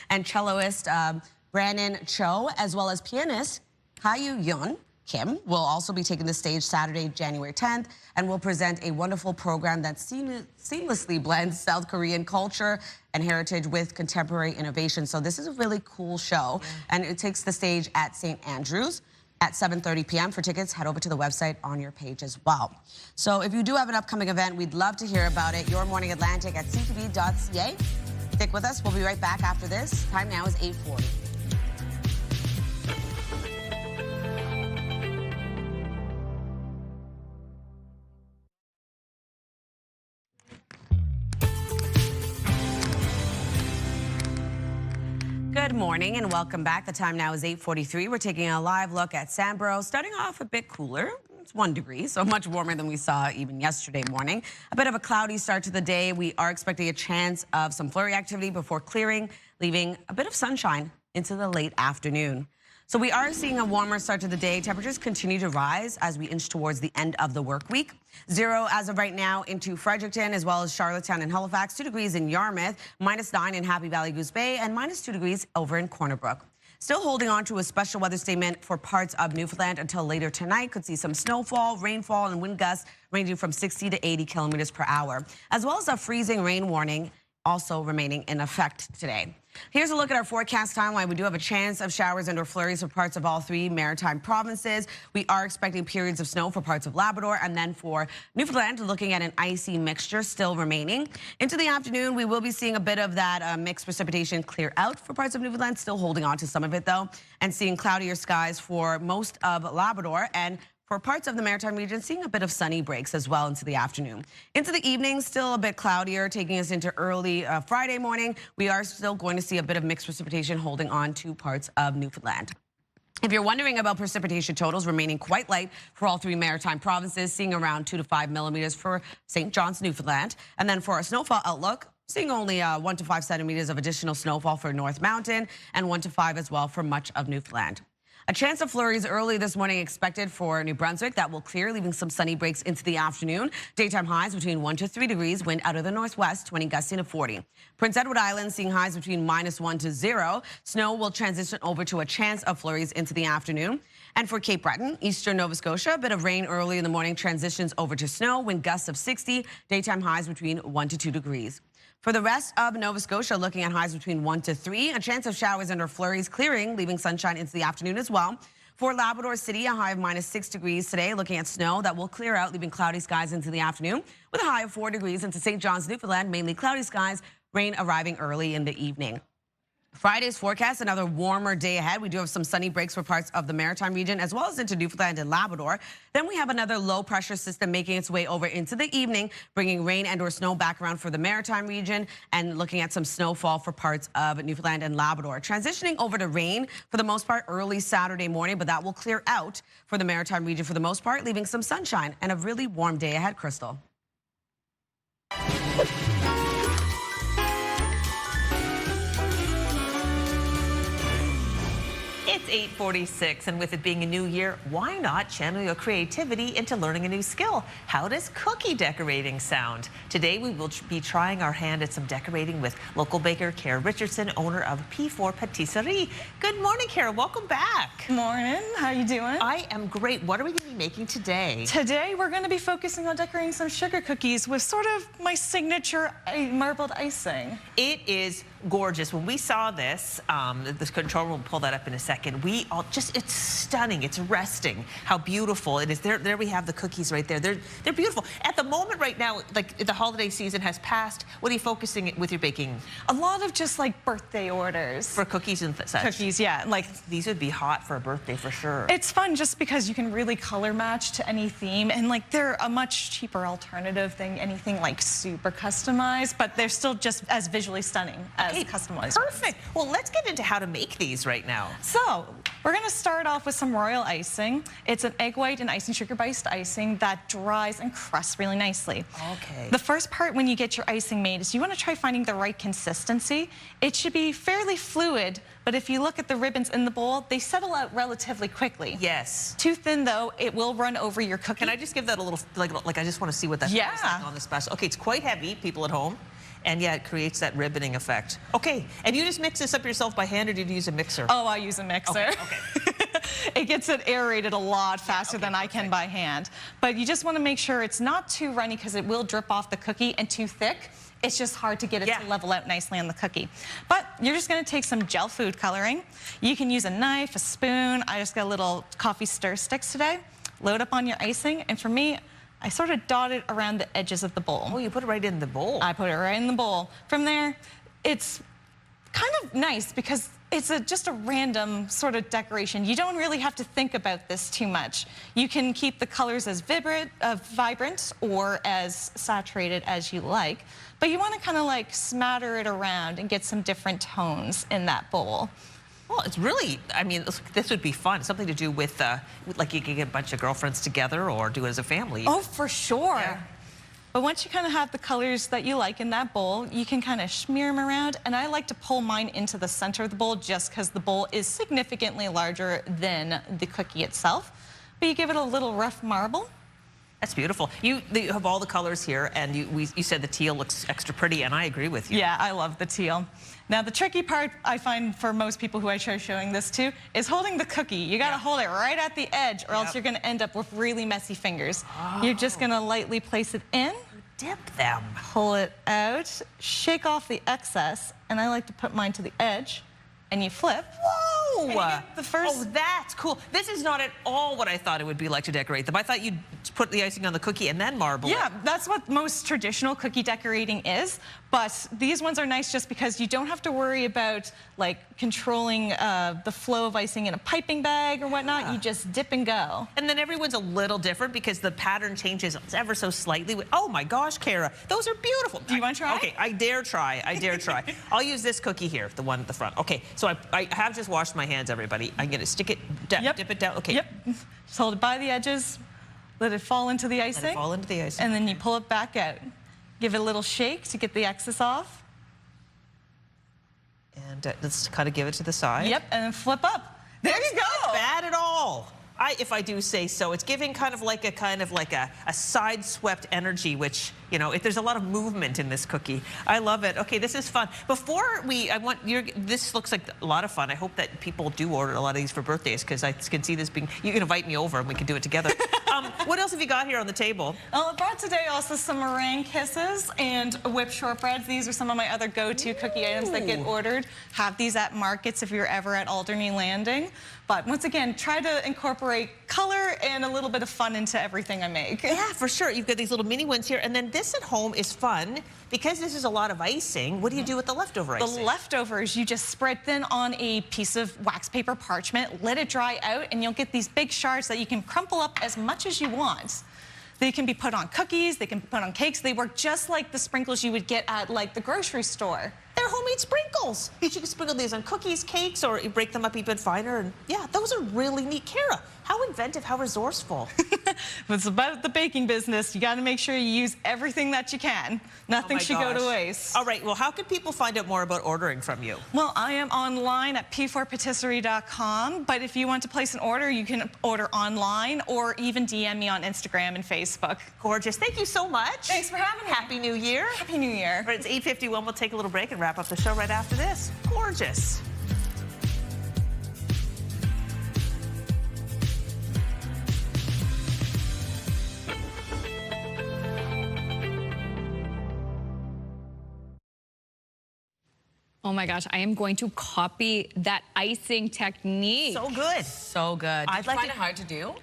and celloist Brandon Cho, as well as pianist Hayu Yun Kim will also be taking the stage Saturday, January 10th, and will present a wonderful program that seamlessly blends South Korean culture and heritage with contemporary innovation. So this is a really cool show, and it takes the stage at St. Andrews at 7:30 p.m. For tickets, head over to the website on your page as well. So if you do have an upcoming event, we'd love to hear about it. Your Morning Atlantic at ctv.ca. Stick with us. We'll be right back after this. Time now is 8:40. Good morning and welcome back. The time now is 8:43. We're taking a live look at Samborough, starting off a bit cooler. It's 1 degree, so much warmer than we saw even yesterday morning. A bit of a cloudy start to the day. We are expecting a chance of some flurry activity before clearing, leaving a bit of sunshine into the late afternoon. So we are seeing a warmer start to the day. Temperatures continue to rise as we inch towards the end of the work week. 0 as of right now into Fredericton, as well as Charlottetown and Halifax. 2 degrees in Yarmouth, -9 in Happy Valley Goose Bay, and -2 degrees over in Corner Brook. Still holding on to a special weather statement for parts of Newfoundland until later tonight. Could see some snowfall, rainfall, and wind gusts ranging from 60 to 80 kilometers per hour, as well as a freezing rain warning also remaining in effect today. Here's a look at our forecast timeline. We do have a chance of showers and/or flurries for parts of all 3 maritime provinces. We are expecting periods of snow for parts of Labrador, and then for Newfoundland, looking at an icy mixture still remaining. Into the afternoon, we will be seeing a bit of that mixed precipitation clear out for parts of Newfoundland, still holding on to some of it though, and seeing cloudier skies for most of Labrador, and for parts of the maritime region, seeing a bit of sunny breaks as well into the afternoon. Into the evening, still a bit cloudier, taking us into early Friday morning. We are still going to see a bit of mixed precipitation holding on to parts of Newfoundland. If you're wondering about precipitation totals, remaining quite light for all 3 maritime provinces, seeing around 2 to 5 millimeters for St. John's, Newfoundland. And then for our snowfall outlook, seeing only 1 to 5 centimeters of additional snowfall for North Mountain, and 1 to 5 as well for much of Newfoundland. A chance of flurries early this morning expected for New Brunswick. That will clear, leaving some sunny breaks into the afternoon. Daytime highs between 1 to 3 degrees, wind out of the northwest, 20 gusting to 40. Prince Edward Island seeing highs between -1 to 0. Snow will transition over to a chance of flurries into the afternoon. And for Cape Breton, eastern Nova Scotia, a bit of rain early in the morning transitions over to snow, wind gusts of 60, daytime highs between 1 to 2 degrees. For the rest of Nova Scotia, looking at highs between 1 to 3, a chance of showers and/or flurries clearing, leaving sunshine into the afternoon as well. For Labrador City, a high of -6 degrees today, looking at snow that will clear out, leaving cloudy skies into the afternoon, with a high of 4 degrees into St. John's, Newfoundland, mainly cloudy skies, rain arriving early in the evening. Friday's forecast, another warmer day ahead. We do have some sunny breaks for parts of the maritime region as well as into Newfoundland and Labrador. Then we have another low pressure system making its way over into the evening, bringing rain and/or snow back around for the maritime region and looking at some snowfall for parts of Newfoundland and Labrador. Transitioning over to rain for the most part early Saturday morning, but that will clear out for the maritime region for the most part, leaving some sunshine and a really warm day ahead, Crystal. It's 8:46, and with it being a new year, why not channel your creativity into learning a new skill? How does cookie decorating sound? Today, we will be trying our hand at some decorating with local baker Kara Richardson, owner of P4 Patisserie. Good morning, Kara. Welcome back. Morning. How you doing? I am great. What are we going to be making today? Today, we're going to be focusing on decorating some sugar cookies with sort of my signature marbled icing. It is gorgeous. When we saw this, the control room will pull that up in a second. We all it's stunning. It's resting. How beautiful it is. There we have the cookies right there. They're beautiful. At the moment right now, like the holiday season has passed, what are you focusing with your baking? A lot of just like birthday orders. For cookies and such? Cookies, yeah. Like these would be hot for a birthday for sure. It's fun just because you can really color match to any theme, and like they're a much cheaper alternative than anything like super customized, but they're still just as visually stunning as customized. Perfect. Well, let's get into how to make these right now. So we're going to start off with some royal icing. It's an egg white and icing sugar based icing that dries and crusts really nicely. Okay. The first part when you get your icing made is you want to try finding the right consistency. It should be fairly fluid, but if you look at the ribbons in the bowl, they settle out relatively quickly. Yes. Too thin though, it will run over your cookie. Can I just give that a little, like I just want to see what that feels like on the special. Okay, it's quite heavy, people at home. And yeah, it creates that ribboning effect. Okay, and you just mix this up yourself by hand, or do you use a mixer? Oh, I use a mixer. Okay. It gets it aerated a lot faster than I can by hand. But you just want to make sure it's not too runny because it will drip off the cookie, and too thick. It's just hard to get it to level out nicely on the cookie. But you're just going to take some gel food coloring. You can use a knife, a spoon. I just got a little coffee stir sticks today. Load up on your icing, and for me, I sort of dot it around the edges of the bowl. Oh, you put it right in the bowl. I put it right in the bowl. From there, it's kind of nice because it's just a random sort of decoration. You don't really have to think about this too much. You can keep the colors as vibrant or as saturated as you like, but you want to kind of like smatter it around and get some different tones in that bowl. Well, it's really, I mean, this would be fun. Something to do with like you could get a bunch of girlfriends together or do it as a family. Oh, for sure. Yeah. But once you kind of have the colors that you like in that bowl, you can kind of smear them around. And I like to pull mine into the center of the bowl just because the bowl is significantly larger than the cookie itself. But you give it a little rough marble. That's beautiful. You have all the colors here, and you said the teal looks extra pretty, and I agree with you. Yeah, I love the teal. Now, the tricky part I find for most people who I try showing this to is holding the cookie. You got to hold it right at the edge, or else you're going to end up with really messy fingers. You're just going to lightly place it in, dip them. Pull it out, shake off the excess, and I like to put mine to the edge, and you flip. Whoa! And you get the first. Oh, that's cool. This is not at all what I thought it would be like to decorate them. I thought you'd put the icing on the cookie and then marble it. Yeah, that's what most traditional cookie decorating is. But these ones are nice just because you don't have to worry about like controlling the flow of icing in a piping bag or whatnot. You just dip and go. And then everyone's a little different because the pattern changes ever so slightly. Oh my gosh, Kara, those are beautiful. Do you want to try? Okay, I dare try. I dare try. I'll use this cookie here, the one at the front. Okay, so I have just washed my hands, everybody. I'm gonna stick it, dip it down. Okay. Yep. Just hold it by the edges. Let it fall into the icing. Let it fall into the icing. And then you pull it back out. Give it a little shake to get the excess off. And let's kind of give it to the side. Yep, and then flip up. There you go. Not bad at all. If I do say so, it's giving kind of like a side-swept energy, which, you know, there's a lot of movement in this cookie. I love it. Okay, this is fun. Before this looks like a lot of fun. I hope that people do order a lot of these for birthdays because I can see this being, you can invite me over and we can do it together. What else have you got here on the table? I brought today also some meringue kisses and whipped shortbreads. These are some of my other go-to cookie items that get ordered. Have these at markets if you're ever at Alderney Landing. But once again, try to incorporate color and a little bit of fun into everything I make. Yeah, for sure. You've got these little mini ones here. And then this at home is fun because this is a lot of icing. What do you do with the leftover icing? The leftovers, you just spread thin on a piece of wax paper parchment, let it dry out, and you'll get these big shards that you can crumple up as much as you want. They can be put on cookies, they can be put on cakes. They work just like the sprinkles you would get at like the grocery store. They're homemade sprinkles. You can sprinkle these on cookies, cakes, or you break them up even finer. And yeah, those are really neat. Kara, how inventive, how resourceful. It's about the baking business. You got to make sure you use everything that you can. Nothing should go to waste. All right, well, how can people find out more about ordering from you? Well, I am online at p4patisserie.com, but if you want to place an order, you can order online or even DM me on Instagram and Facebook. Gorgeous. Thank you so much. Thanks for having me. Happy New Year. Happy New Year. All right, it's 8:51. We'll take a little break and wrap up the show right after this. Gorgeous. Oh my gosh, I am going to copy that icing technique. So good. So good. Did you find it hard to do?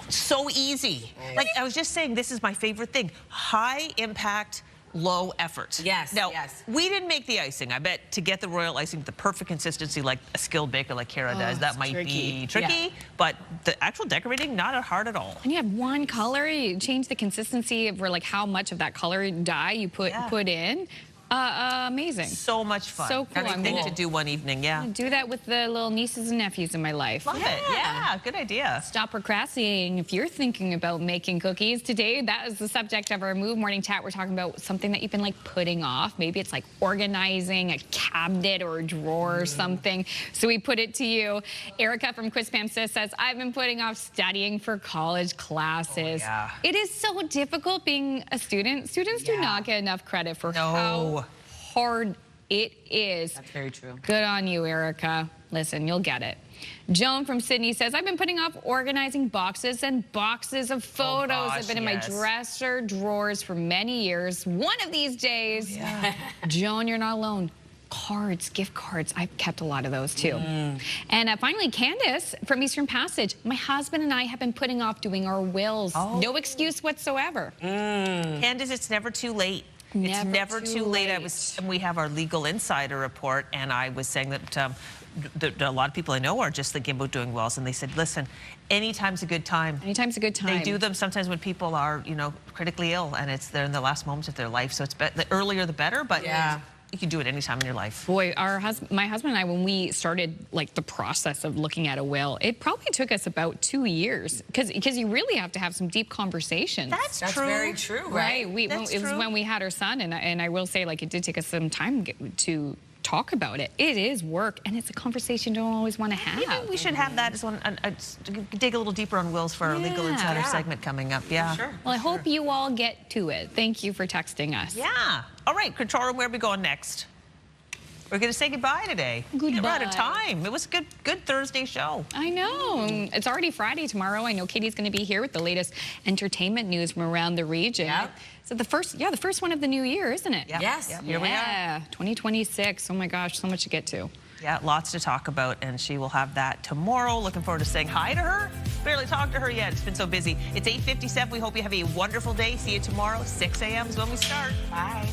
So easy. Like I was just saying, this is my favorite thing. High impact, low effort. Yes, now, yes. we didn't make the icing. I bet to get the royal icing, the perfect consistency like a skilled baker like Kara does, that might be tricky. Yeah. But the actual decorating, not hard at all. And you have one color, you change the consistency of like how much of that color dye you put in. Amazing. So much fun. So cool. I'm going to do one evening, yeah. Do that with the little nieces and nephews in my life. Love it. Yeah, good idea. Stop procrastinating if you're thinking about making cookies. Today, that is the subject of our Move Morning Chat. We're talking about something that you've been like putting off. Maybe it's like organizing a cabinet or a drawer or something. So we put it to you. Erica from Quispamsis says, I've been putting off studying for college classes. Oh, yeah. It is so difficult being a student. Students do not get enough credit for how hard it is. That's very true. Good on you, Erica. Listen, you'll get it. Joan from Sydney says, I've been putting off organizing boxes and boxes of photos. I've been in my dresser drawers for many years. One of these days, Joan, you're not alone. Cards, gift cards. I've kept a lot of those too. And finally, Candace from Eastern Passage. My husband and I have been putting off doing our wills. No excuse whatsoever. Candace, it's never too late. It's never too late. We have our legal insider report, and I was saying that a lot of people I know are just thinking about doing wills, and they said, listen, anytime's a good time. Anytime's a good time. They do them sometimes when people are, you know, critically ill, and they're in the last moments of their life. So it's the earlier the better, but you can do it anytime in your life. Boy, my husband and I, when we started like the process of looking at a will, it probably took us about 2 years because you really have to have some deep conversations. That's true. Very true, right? It was when we had our son, and I will say, like, it did take us some time to talk about it. It is work, and it's a conversation you don't always want to have. Maybe we should have that as one. Dig a little deeper on wills for our legal insider segment coming up. Yeah. Sure. Well, I hope you all get to it. Thank you for texting us. Yeah. All right, control room. Where are we going next? We're going to say goodbye today. Goodbye. We're out of time. It was a good Thursday show. I know. It's already Friday tomorrow. I know Katie's going to be here with the latest entertainment news from around the region. Yep. So the first one of the new year, isn't it? Yep. Yes. Yep. Here we are. 2026. Oh my gosh, so much to get to. Yeah, lots to talk about, and she will have that tomorrow. Looking forward to saying hi to her. Barely talked to her yet. It's been so busy. It's 8:57. We hope you have a wonderful day. See you tomorrow. 6 a.m. is when we start. Bye.